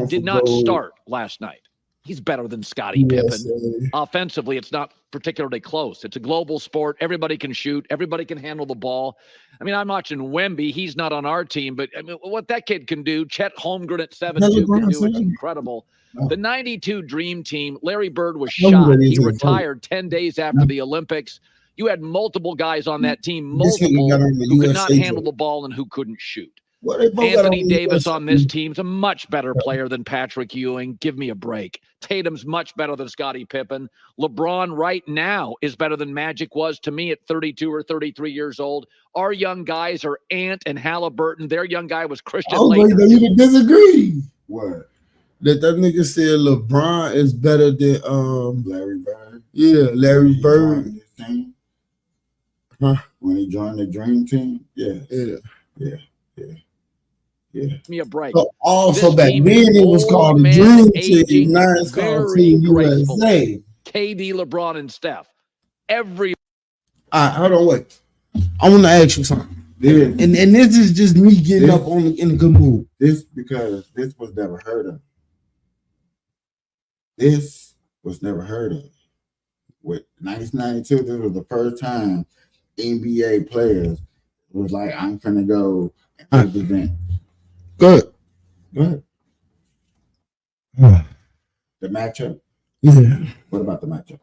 did not start last night. He's better than Scottie Pippen. Offensively, it's not particularly close. It's a global sport. Everybody can shoot. Everybody can handle the ball. I mean, I'm watching Wemby. He's not on our team, but I mean, what that kid can do, Chet Holmgren at 7'2" can do, it's incredible. The 92 Dream Team, Larry Bird was shot. He retired 10 days after the Olympics. You had multiple guys on that team, multiple who could not handle the ball and who couldn't shoot. Anthony Davis on this team's a much better player than Patrick Ewing. Give me a break. Tatum's much better than Scottie Pippen. LeBron right now is better than Magic was to me at 32 or 33 years old. Our young guys are Ant and Halliburton. Their young guy was Christian Laettner. You can disagree. What? That nigga said LeBron is better than Larry Bird. Yeah, Larry Bird. Huh? When he joined the Dream Team? Yeah. Give me a break. So also This back team then is it was old called the men Dream aging Team. Now it's called very Team gracefully. USA. KD, LeBron, and Steph. Every All right, hold on, wait. I want to ask you something. And this is just me getting up in a good mood. Because this was never heard of. This was never heard of. With 1992, this was the first time NBA players was like, I'm finna go and represent. Good. The matchup? Yeah. What about the matchup?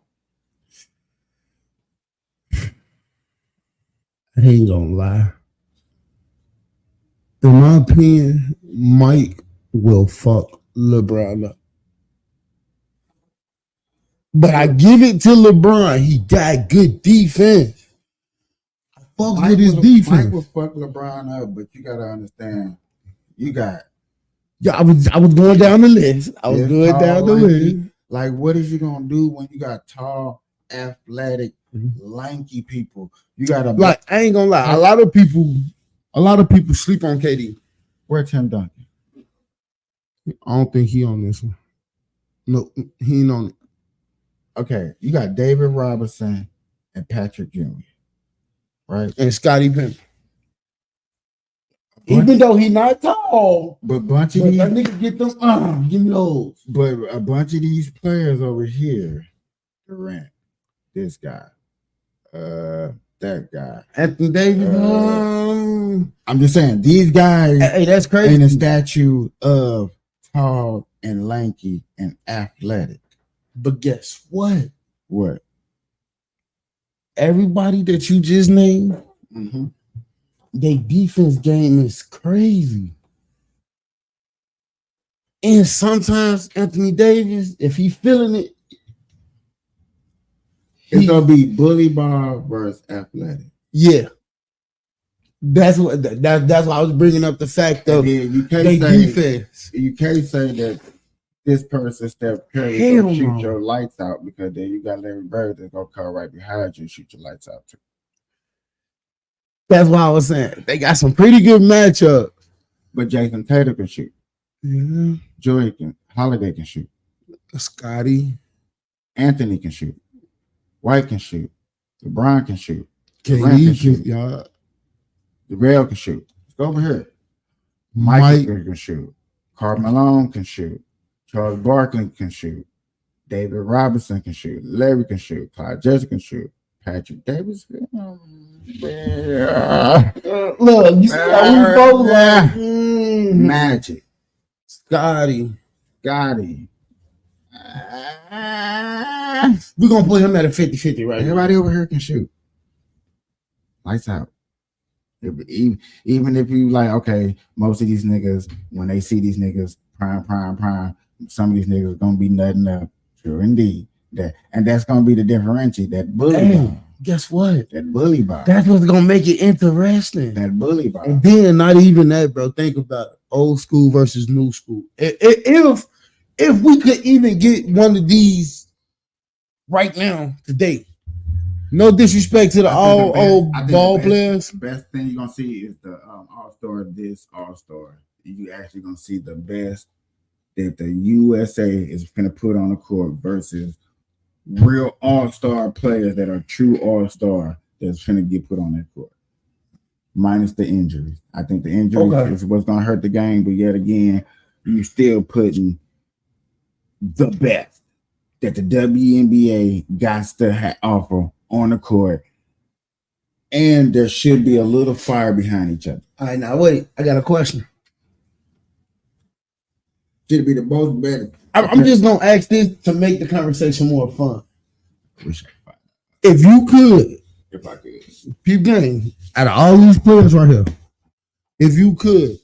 I ain't gonna lie. In my opinion, Mike will fuck LeBron up. But I give it to LeBron. He got good defense. I fuck with his defense. Mike will fuck LeBron up, but you gotta understand, you got. Yeah, I was going down the list. Like, what is you gonna do when you got tall, athletic, lanky people? You gotta I ain't gonna lie. A lot of people sleep on KD. Where's Tim Duncan? I don't think he on this one. No, he ain't on it. Okay, you got David Robinson and Patrick Ewing, right? And Scottie Pippen. Even though he not tall, but bunch of these that nigga get them. Give me those. But a bunch of these players over here, Durant, this guy, That guy. Anthony Davis. I'm just saying, these guys Hey, that's crazy. ain't a statue of tall and lanky and athletic. But guess what? What? Everybody that you just named, Mm-hmm. their defense game is crazy. And sometimes Anthony Davis, if he feeling it, It's gonna be bully ball versus athletic. Yeah. That's why I was bringing up the fact of you can't they say, defense. You can't say that this person, Steph Curry, Hell gonna shoot no. your lights out, because then you got Larry Bird that's gonna come right behind you and shoot your lights out too. That's why I was saying they got some pretty good matchups. But Jason Tatum can shoot. Yeah. Holiday can shoot. Scotty. Anthony can shoot. White can shoot. LeBron can shoot. KD Durant can shoot. y'all. JaVale can shoot. Let's go over here. Mike can shoot. Karl Malone can shoot. Charles Barkley can shoot. David Robinson can shoot. Larry can shoot. Clyde Jesse can shoot. Patrick Davis. Look, you see how we both like Magic. Scotty. We're gonna put him at a 50-50 right Everybody over here can shoot. Lights out. Even if you like, okay, most of these niggas, when they see these niggas prime, some of these niggas gonna be nutting up. Sure indeed. And that's gonna be the differential. That bully ball. Guess what? That bully ball. That's what's gonna make it interesting. That bully ball. And then not even that, bro. Think about it. Old school versus new school. If we could even get one of these right now today, no disrespect to the old ball players. The best thing you're gonna see is the All-Star. This All-Star, you actually gonna see the best that the USA is gonna put on the court versus real All-Star players that are true All-Star that's gonna get put on that court. Minus the injuries. I think the injuries is what's gonna hurt the game, but yet again, you're still putting the best that the WNBA got to offer on the court, and there should be a little fire behind each other. All right, now wait, I got a question. Should be the most better. I'm just gonna ask this to make the conversation more fun. If you could, if I could, keep game out of all these players right here, if you could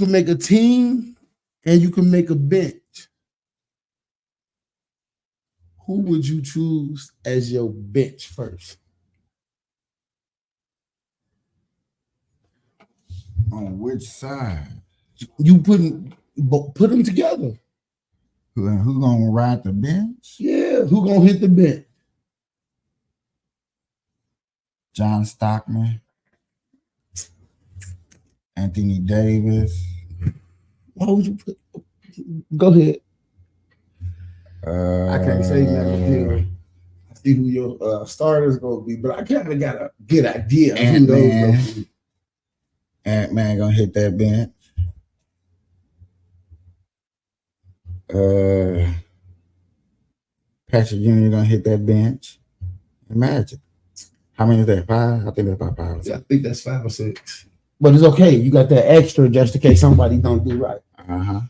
make a team and you can make a bench, who would you choose as your bench first? On which side? You put them together. Who gonna ride the bench? Yeah, who gonna hit the bench? John Stockman, Anthony Davis. Why would you put? Go ahead. I can't say nothing. I see who your starters gonna be, but I kind of got a good idea. Ant-Man gonna hit that bench. Patrick Jr. gonna hit that bench. Imagine. How many is that? 5? I think that's about 5 or 6. Yeah, I think that's 5 or 6. But it's okay. You got that extra just in case somebody don't do right. Uh-huh.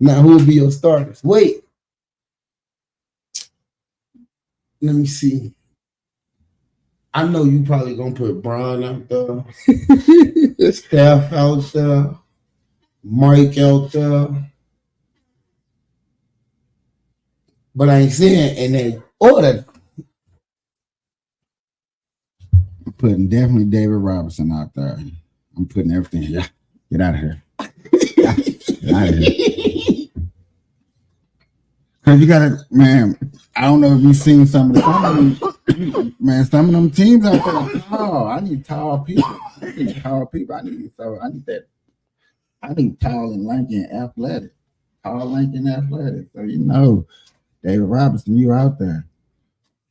Now, who will be your starters? Wait. Let me see. I know you probably gonna put Bron out there, Steph out there, Mike out there. But I ain't saying in that order. I'm putting definitely David Robinson out there. I'm putting everything. Yeah, get out of here. Get out of here. Cause you gotta, man. I don't know if you've seen some of them teams out there. Tall. I need tall people. I need that. I need tall and lanky and athletic. Tall, lanky, and athletic. So you know, David Robinson, you out there.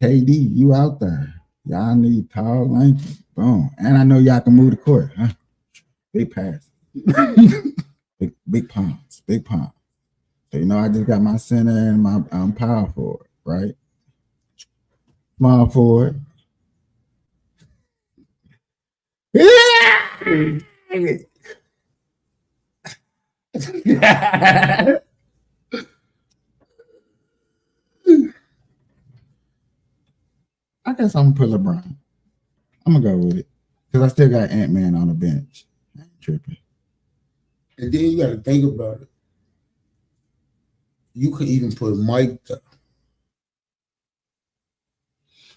KD, you out there. Y'all need tall, lanky. Boom. And I know y'all can move the court. Huh? Big pass. big palms. Big palms. So, you know, I just got my center and my power forward, right? Small forward. I guess I'm gonna put LeBron. I'm gonna go with it because I still got Ant-Man on the bench. I ain't tripping. And then you got to think about it. You could even put Mike there.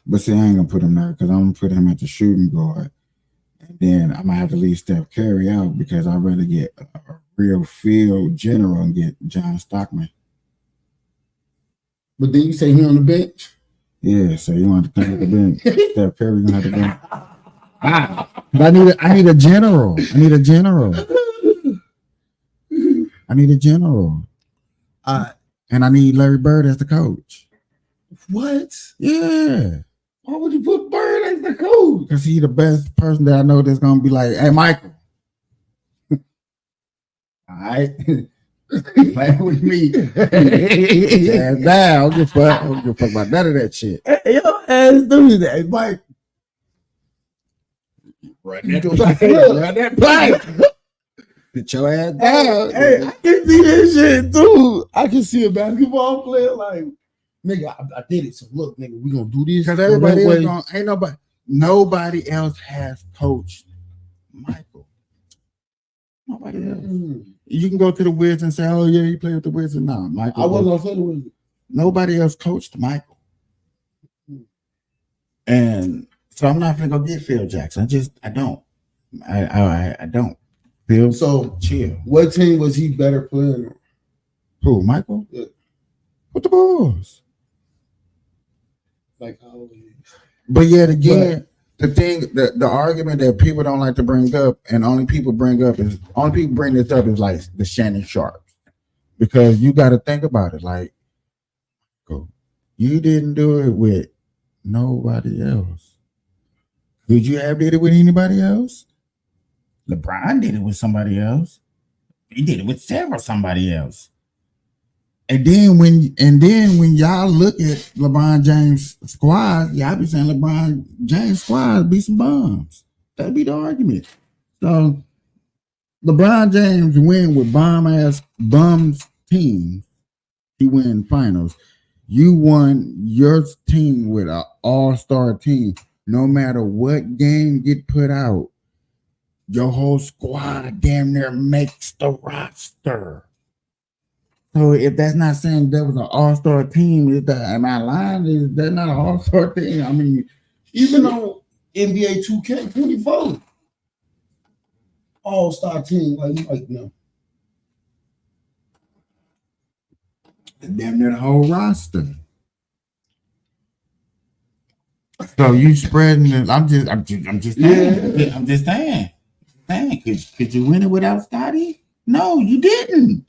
But see, I ain't gonna put him there because I'm gonna put him at the shooting guard. And then I'm gonna have to leave Steph Curry out because I'd rather get a real field general and get John Stockman. But then you say he on the bench? Yeah, so you want to come to the bench. Steph Curry gonna have to go. But I need a general. I need a general. And I need Larry Bird as the coach. What? Yeah. Why would you put Bird as the coach? Because he's the best person that I know that's gonna be like, hey, Michael. All right. Play with me. Ass down. I don't give a fuck about none of that shit. Hey, your ass do that, Mike. Run that pipe. Put your ass down. Hey, I can see that shit too. I can see a basketball player like, nigga, I did it. So look, nigga, we gonna do this. Because everybody else nobody else has coached Michael. Nobody else. You can go to the Wizards and say, oh yeah, he played with the Wizards. No, Michael. I wasn't gonna say the Wizards. Nobody else coached Michael. And so I'm not gonna go get Phil Jackson. I don't. I don't. Phil, so chill. What team was he better playing on? Who, Michael? Yeah. With the Bulls. Like always. But yet again, the argument that people don't like to bring up, and only people bring this up is like the Shannon Sharps. Because you got to think about it. Like, you didn't do it with nobody else. Could you have did it with anybody else? LeBron did it with somebody else. He did it with somebody else. And then when y'all look at LeBron James' squad, y'all be saying LeBron James' squad be some bums. That'd be the argument. So LeBron James win with bums teams. He win finals. You won your team with an all-star team. No matter what game get put out, your whole squad damn near makes the roster. So if that's not saying that was an all-star team, am I lying? Is that not an all-star team? I mean, even on NBA 2K24, all-star team, like no. Damn near the whole roster. So you spreading it. I'm just saying. Yeah. I'm just saying. Could you win it without Scotty? No, you didn't.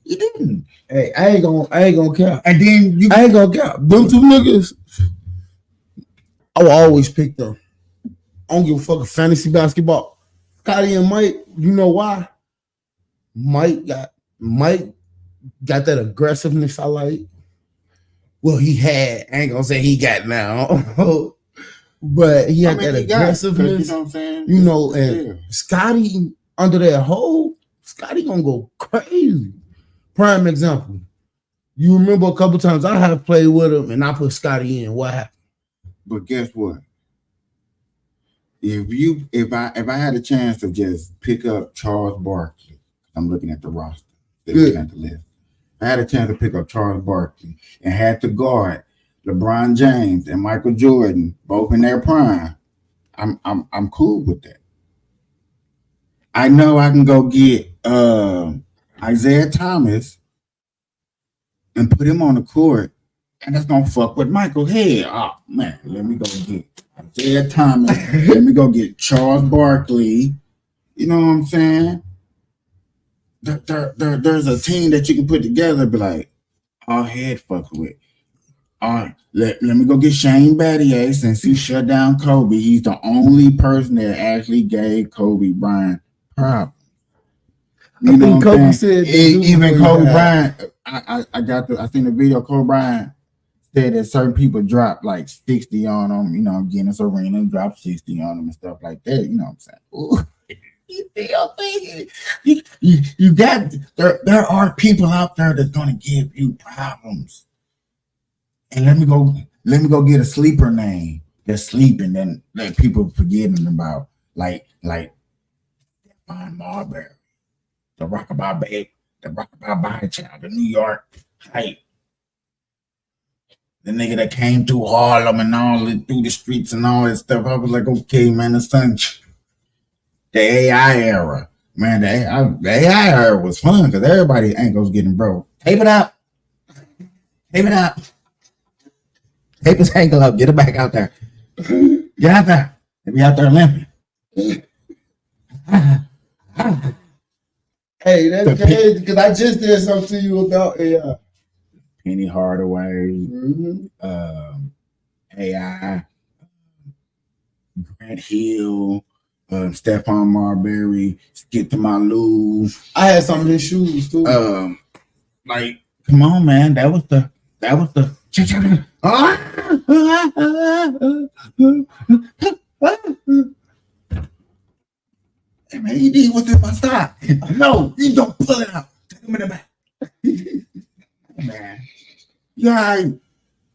You didn't. Hey, I ain't gonna care. And then I ain't gonna care. Them two niggas, I will always pick them. I don't give a fuck of fantasy basketball. Scotty and Mike, you know why? Mike got that aggressiveness I like. Well, he had. I ain't gonna say he got now. But he had that aggressiveness. You know what I'm saying? You know, and Scotty under that hole, Scotty gonna go crazy. Prime example. You remember a couple times I have played with him and I put Scotty in. What happened? But guess what? If I had a chance to just pick up Charles Barkley, I'm looking at the roster, looking at the list. I had a chance to pick up Charles Barkley and had to guard LeBron James and Michael Jordan, both in their prime. I'm cool with that. I know I can go get Isaiah Thomas and put him on the court, and that's gonna fuck with Michael head. Oh man, let me go get Isaiah Thomas. Let me go get Charles Barkley. You know what I'm saying? There's a team that you can put together, be like, all head fuck with. All right, let me go get Shane Battier since he shut down Kobe. He's the only person that actually gave Kobe Bryant problems. I think Kobe said even Kobe Bryant. I seen the video. Kobe Bryant said that certain people drop like 60 on them, you know, Guinness Arena drop 60 on them and stuff like that. You know what I'm saying? Ooh. You got there are people out there that's gonna give you problems. And let me go get a sleeper name that's sleeping, then let people forgetting about like Marbury, the Rockabye Babe, the Rockabye Child of New York, like the nigga that came through Harlem and all through the streets and all that stuff. I was like, okay, man, the AI era. Man, the AI era was fun because everybody ankles getting broke. Tape it up. Tape it up. Tape his ankle up. Get it back out there. Get out there. Be out there limping. Hey, that's crazy because I just did something to you about AI. Penny Hardaway, AI, Grant Hill, Stephon Marbury, Skip to My Lou. I had some of his shoes too. Like, come on, man. That was the Hey, man, you need what's in my stock. No, you don't pull it out. Take him in the back. Man. Yeah,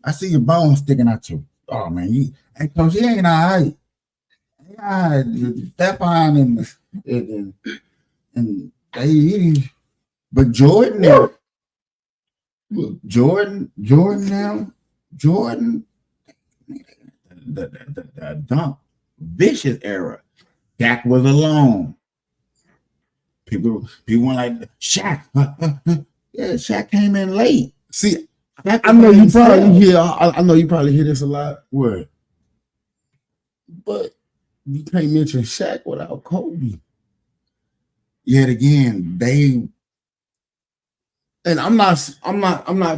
I see your bones sticking out you. Oh man, hey coach, he ain't all right. Yeah, Stephon and they, but Jordan now, the dunk vicious era. Dak was alone. People were like Shaq. Yeah, Shaq came in late. See, I know you probably hear. I know you probably hear this a lot. What? But you can't mention Shaq without Kobe. Yet again, and I'm not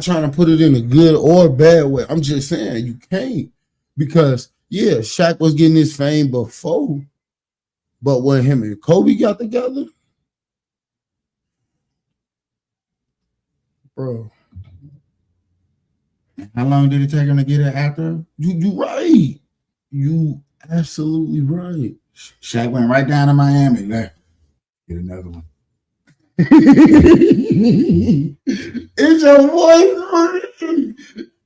trying to put it in a good or bad way. I'm just saying you can't because yeah, Shaq was getting his fame before, but when him and Kobe got together, bro. How long did it take him to get it after? You right. You absolutely right. Shaq went right down to Miami. Like, get another one. It's your voice.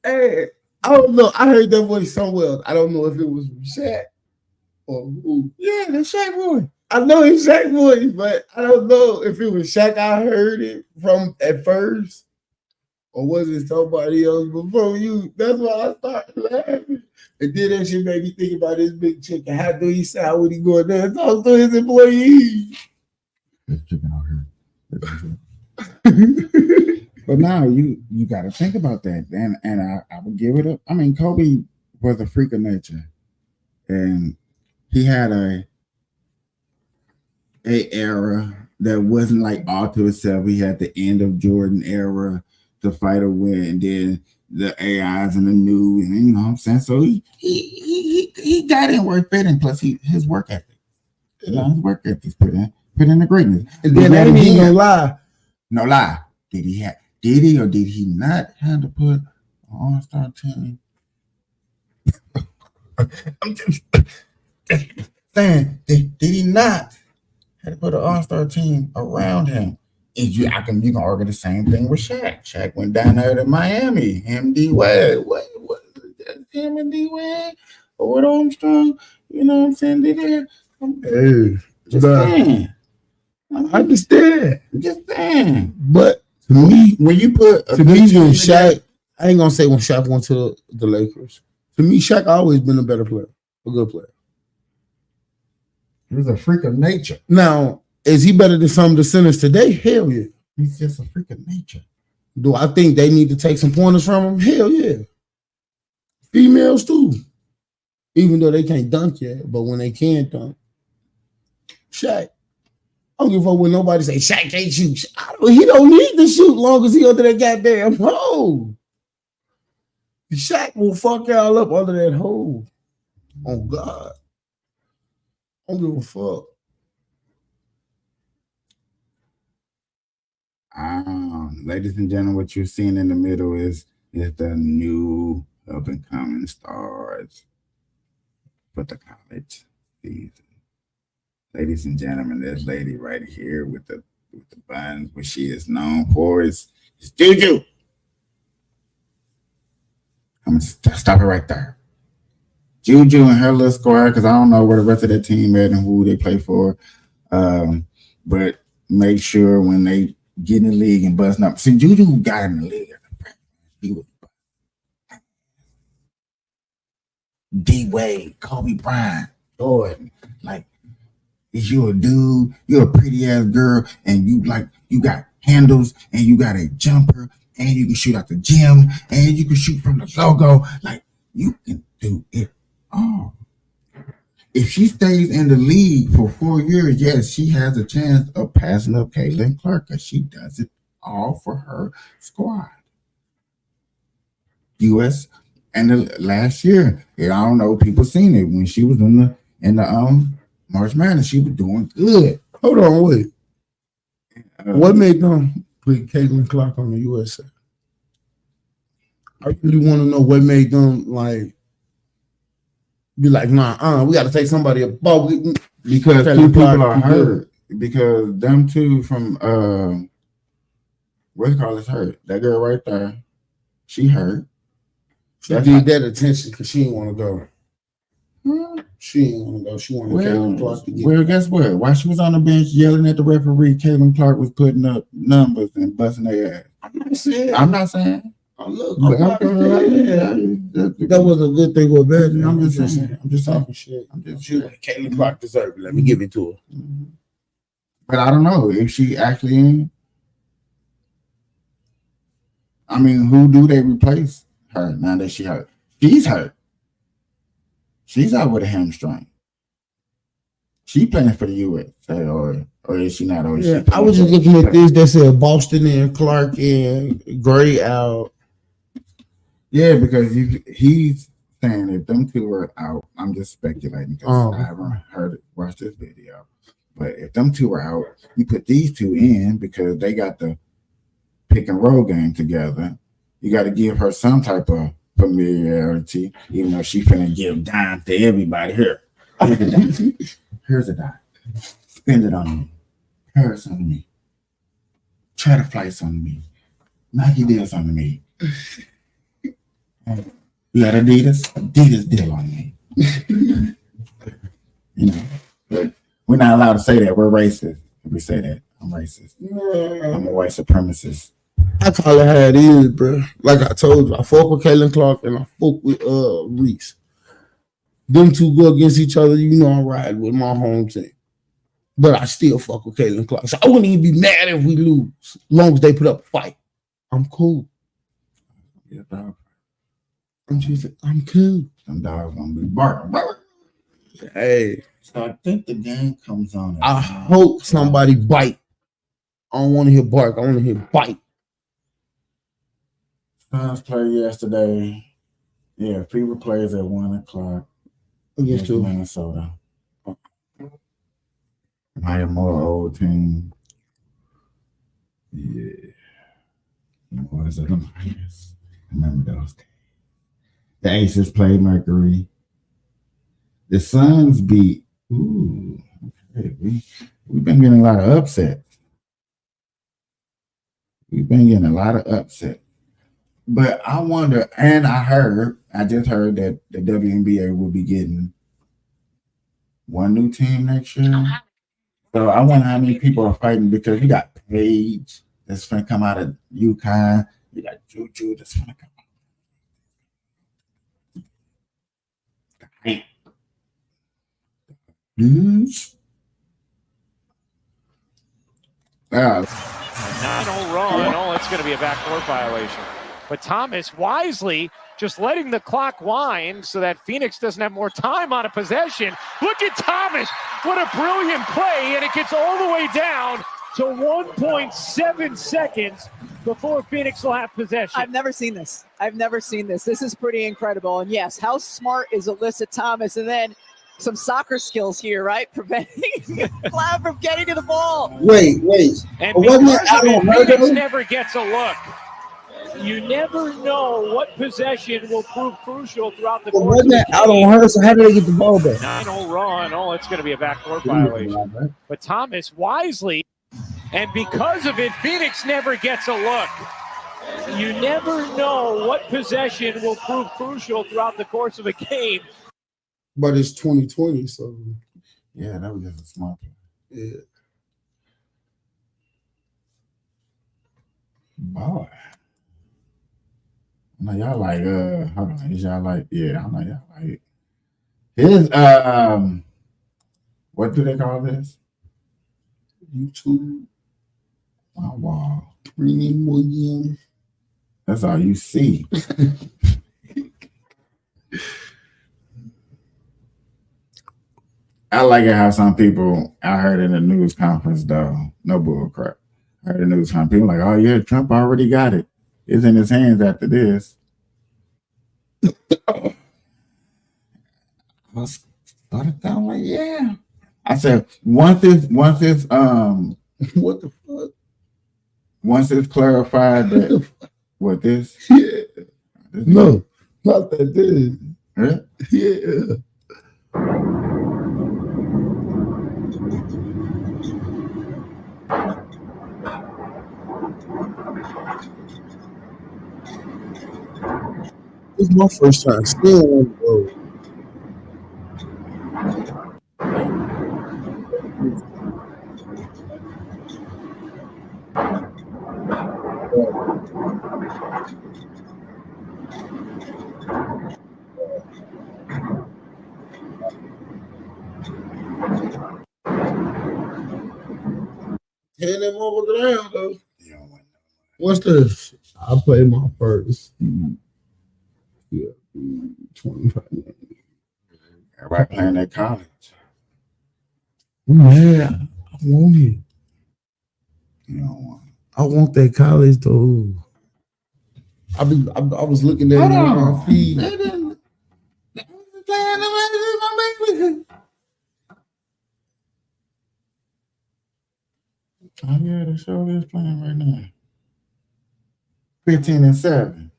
Hey, I don't know. I heard that voice somewhere else. I don't know if it was Shaq or who. Yeah, the Shaq voice. I know it's Shaq voice, but I don't know if it was Shaq I heard it from at first. Or was it somebody else before you? That's why I started laughing. And then that shit made me think about this big chicken. How do he sound when he go in there and talk to his employees? This chicken out here. But now you got to think about that. And I would give it up. I mean, Kobe was a freak of nature. And he had a era that wasn't like all to itself. He had the end of Jordan era. The fighter win, and then the AIs and the news, and you know what I'm saying. So he got in where it fit in. Plus his work ethic, his work ethic put in the greatness. And then I ain't even gonna lie. No lie. Did he or did he not have to put an all-star team? I'm just saying, did he not have to put an all-star team around him? You can argue the same thing with Shaq. Shaq went down there to Miami. Him, D-Wade. What him and D-Wade? Or what Armstrong? You know what I'm saying? Hey, just saying. I understand. Just saying. But to me, when you put when Shaq, I ain't gonna say when Shaq went to the Lakers. To me, Shaq always been a better player, a good player. He was a freak of nature. Now, is he better than some of the centers today? Hell yeah. He's just a freak of nature. Do I think they need to take some pointers from him? Hell yeah. Females too. Even though they can't dunk yet, but when they can dunk. Shaq. I don't give a fuck when nobody say Shaq can't shoot. He don't need to shoot long as he under that goddamn hole. Shaq will fuck y'all up under that hole. Oh God. I don't give a fuck. Ladies and gentlemen, what you're seeing in the middle is is the new up and coming stars for the college season. Ladies and gentlemen, this lady right here with the buns, what she is known for is Juju. I'm gonna stop it right there. Juju and her little squad, because I don't know where the rest of their team is and who they play for. But make sure when they get in the league and busting up. See, Juju got in the league. He was D-Wade, Kobe Bryant, Jordan. Like, is you a dude, you're a pretty ass girl, and you got handles, and you got a jumper, and you can shoot out the gym, and you can shoot from the logo. Like, you can do it all. If she stays in the league for 4 years, yes, she has a chance of passing up Caitlin Clark because she does it all for her squad. US and the last year, I don't know, people seen it when she was in the March Madness, she was doing good. Hold on, wait. What made them put Caitlin Clark on the USA? I really want to know what made them be like, nah, we got to take somebody above. Because two people are hurt. Because them two from what you call it hurt. That girl right there, she hurt. She did that attention because she didn't want to go. She didn't want to go. She wanted Caitlin Clark to get. Well, guess what? While she was on the bench yelling at the referee, Caitlin Clark was putting up numbers and busting their ass. I'm not saying. That wasn't a good thing or bad thing. I'm just saying. I'm just talking shit. Caitlin Clark deserved it. Let me give it to her. But I don't know if she actually. I mean, who do they replace her now that she hurt? She's hurt. She's out with a hamstring. She playing for the USA, or is she not? Or is she I was just looking at this that said Boston and Clark and Gray out. Yeah, because he's saying if them two are out, I'm just speculating because I haven't watched this video. But if them two are out, you put these two in because they got the pick and roll game together. You got to give her some type of familiarity, even though she finna give dime to everybody. Here, here's a dime. Spend it on me. Paris on me. Try to flights on me. Nike deals on me. You got Adidas deal on me. You know, but we're not allowed to say that. We're racist. If we say that, I'm racist. I'm a white supremacist. I call it how it is, bro. Like I told you, I fuck with Caitlin Clark and I fuck with Reese. Them two go against each other, you know I'm riding with my home team. But I still fuck with Caitlin Clark. So I wouldn't even be mad if we lose, as long as they put up a fight. I'm cool. Yeah, dog. I'm cool. Them dogs gonna be barking. Hey. So I think the game comes on. I hope somebody bite. I don't want to hear bark. I want to hear bite. Suns played yesterday. Yeah, Fever plays at 1:00 against Minnesota. I am more old team. Yeah. What is it? Remember those days. The Aces played Mercury. The Suns beat. Ooh, okay. We've been getting a lot of upsets. But I wonder, and I just heard that the WNBA will be getting one new team next year. So I wonder how many people are fighting because you got Paige that's going to come out of UConn. You got Juju that's going to come out. Don't run. Oh, it's going to be a backdoor violation. But Thomas wisely just letting the clock wind so that Phoenix doesn't have more time on a possession. Look at Thomas. What a brilliant play. And it gets all the way down to 1.7 seconds before Phoenix will have possession. I've never seen this. This is pretty incredible. And yes, how smart is Alyssa Thomas? And then some soccer skills here, right? Preventing Cloud from getting to the ball. Wait. And wasn't because it of it, Phoenix never gets a look. You never know what possession will prove crucial throughout the But course wasn't of that the out game. on her? So how did they get the ball back? 9-0 run. Oh, it's going to be a backdoor violation. But Thomas wisely, and because of it, Phoenix never gets a look. You never know what possession will prove crucial throughout the course of a game. But it's 2020, so Yeah, that was just a smart play. yeah. Boy. I know y'all like, hold on, is y'all like, yeah, I know y'all like. Here's, what do they call this? YouTube. My wall. William. That's all you see. I like it how some people, I heard in the news conference though, no bull crap. I heard in the news conference, people like, oh yeah, Trump already got it. It's in his hands after this. I started down like, yeah. I said, once it's what the fuck? Once it's clarified that what this? Yeah. No, not that this. Huh? Yeah. This is my first time seeing one, bro. Hand them over there, though. What's this? I play my first. Yeah, 25 minutes. Everybody playing at college. Yeah, I want it. You don't want it. I want that college though. I was looking at it on my feed. Oh yeah, the show is playing right now. 15-7.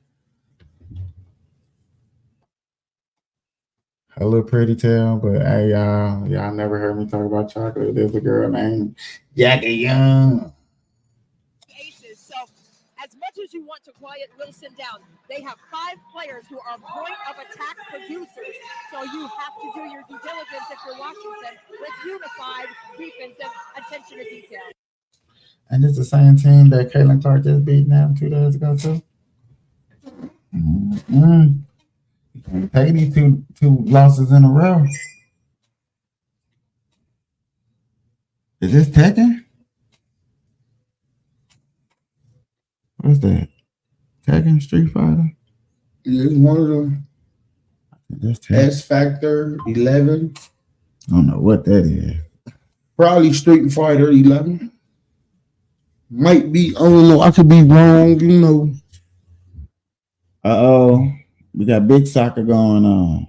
Hello, pretty tale, but hey, y'all never heard me talk about chocolate. There's a girl named Jackie Young. Aces. So, as much as you want to quiet Wilson down, they have 5 players who are point of attack producers. So you have to do your due diligence if you're Washington with unified defensive attention to detail. And it's the same team that Caitlin Clark just beat now 2 days ago too. Mm-hmm. Take these two losses in a row. Is this Tekken? What's that? Tekken Street Fighter? Yeah, it's one of them. That's Tekken. S Factor 11. I don't know what that is. Probably Street Fighter 11. Might be, I don't know. I could be wrong, you know. Uh-oh. We got big soccer going on.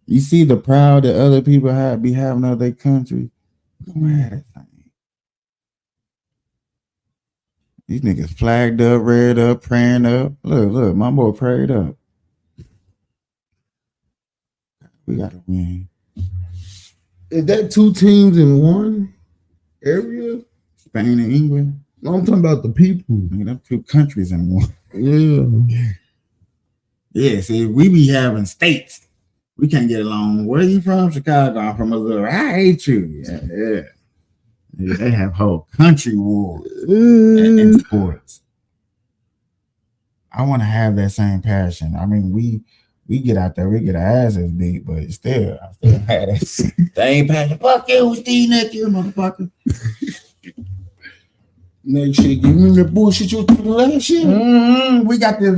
You see the proud that other people be having of their country. Man, these niggas flagged up, read up, praying up. Look, my boy prayed up. We gotta win. Is that 2 teams in one area? Spain and England? No, I'm talking about the people. Them 2 countries in one. Yeah. Yeah, see, we be having states. We can't get along. Where you from? Chicago. I'm from Missouri. I hate you. Yeah. They have whole country wars in sports. I want to have that same passion. I mean, we get out there, we get our asses beat, but still, I still have that same passion. Fuck you, Steve next year, motherfucker. Next shit, give me the bullshit you was doing last year. Mm-hmm. We got this.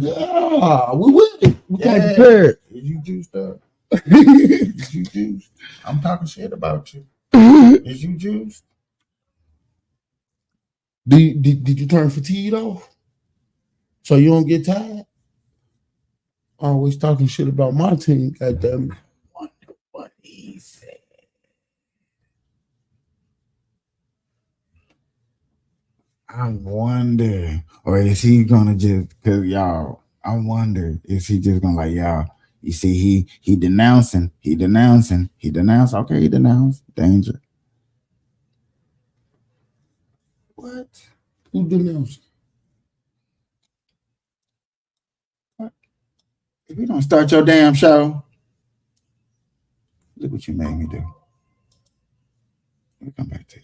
Yeah, we with it. We can't compare it. Is you juiced up? Is you juiced? I'm talking shit about you. Is you juiced? Did you turn fatigued off? So you don't get tired? Always talking shit about my team, goddamn it. I wonder what he said. I wonder, or is he gonna just? Cause y'all, I wonder, is he just gonna like y'all? You see, he denouncing. Okay, he denounced danger. What? Who denounced? If you don't start your damn show, look what you made me do. Let me come back to you.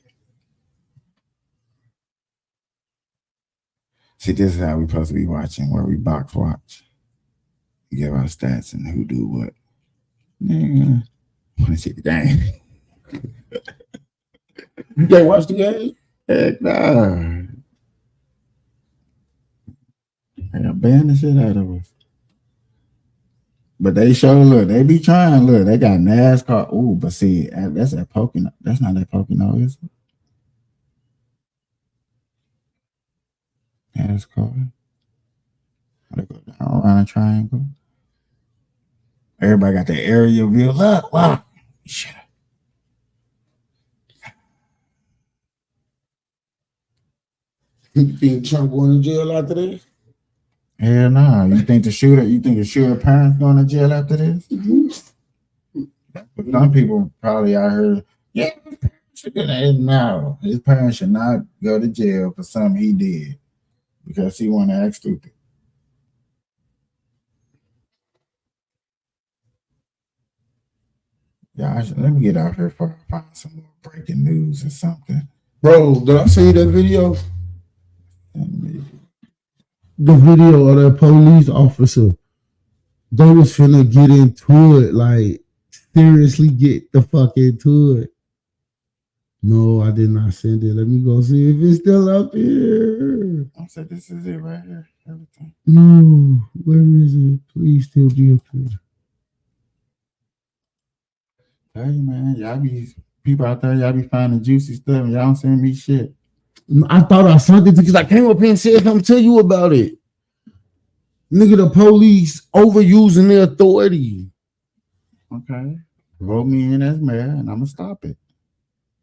See, this is how we supposed to be watching, where we box watch. We give our stats and who do what. Nigga, I want to see the game. You can't watch the game? Heck nah. They got banned the shit out of us. But they show, look, they be trying, look, they got NASCAR. Ooh, but see, that's at Pocono. That's not at Pocono, is it? NASCAR. They go down around a triangle. Everybody got the aerial view. Look, wow. Shit. You think Trump going to jail after this? Hell no. You think the shooter parents going to jail after this? Some people probably out here, yeah, no. His parents should not go to jail for something he did because he want to act stupid. Yeah, let me get out here before I find some more breaking news or something. Bro, did I see that video? The video of that police officer. They was finna get into it, like seriously get the fuck into it. No, I did not send it. Let me go see if it's still up here. I said, this is it right here. Everything. No, where is it? Please still be up here. Tell you, man, y'all be people out there, y'all be finding juicy stuff and y'all don't send me shit. I thought I sent it because I came up here and said something to you about it. Nigga, the police overusing their authority. Okay. Vote me in as mayor and I'm gonna stop it.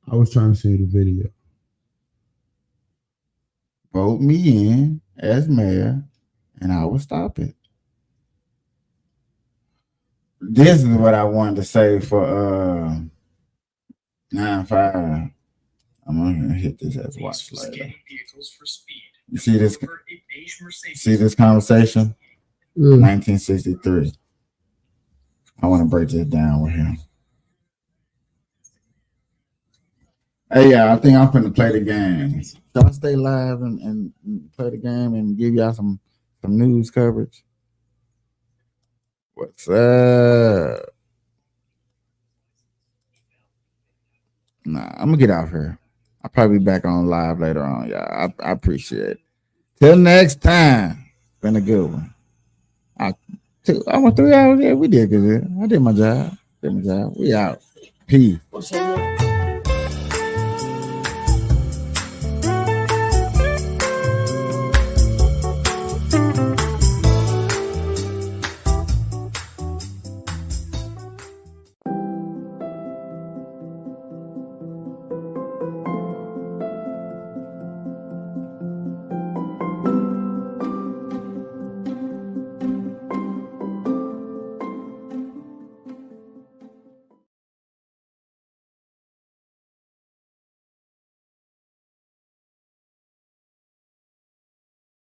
I was trying to say the video. Vote me in as mayor and I will stop it. This is what I wanted to say for 9-5. I'm gonna hit this as watch later. You see this? See this conversation? 1963. I want to break this down with him. Hey, yeah, I think I'm gonna play the game. Shall I stay live and play the game and give y'all some news coverage? What's up? Nah, I'm gonna get out here. I'll probably be back on live later on, y'all. I appreciate it. Till next time. Been a good one. I went 3 hours. Yeah, we did good. I did my job. We out. Peace.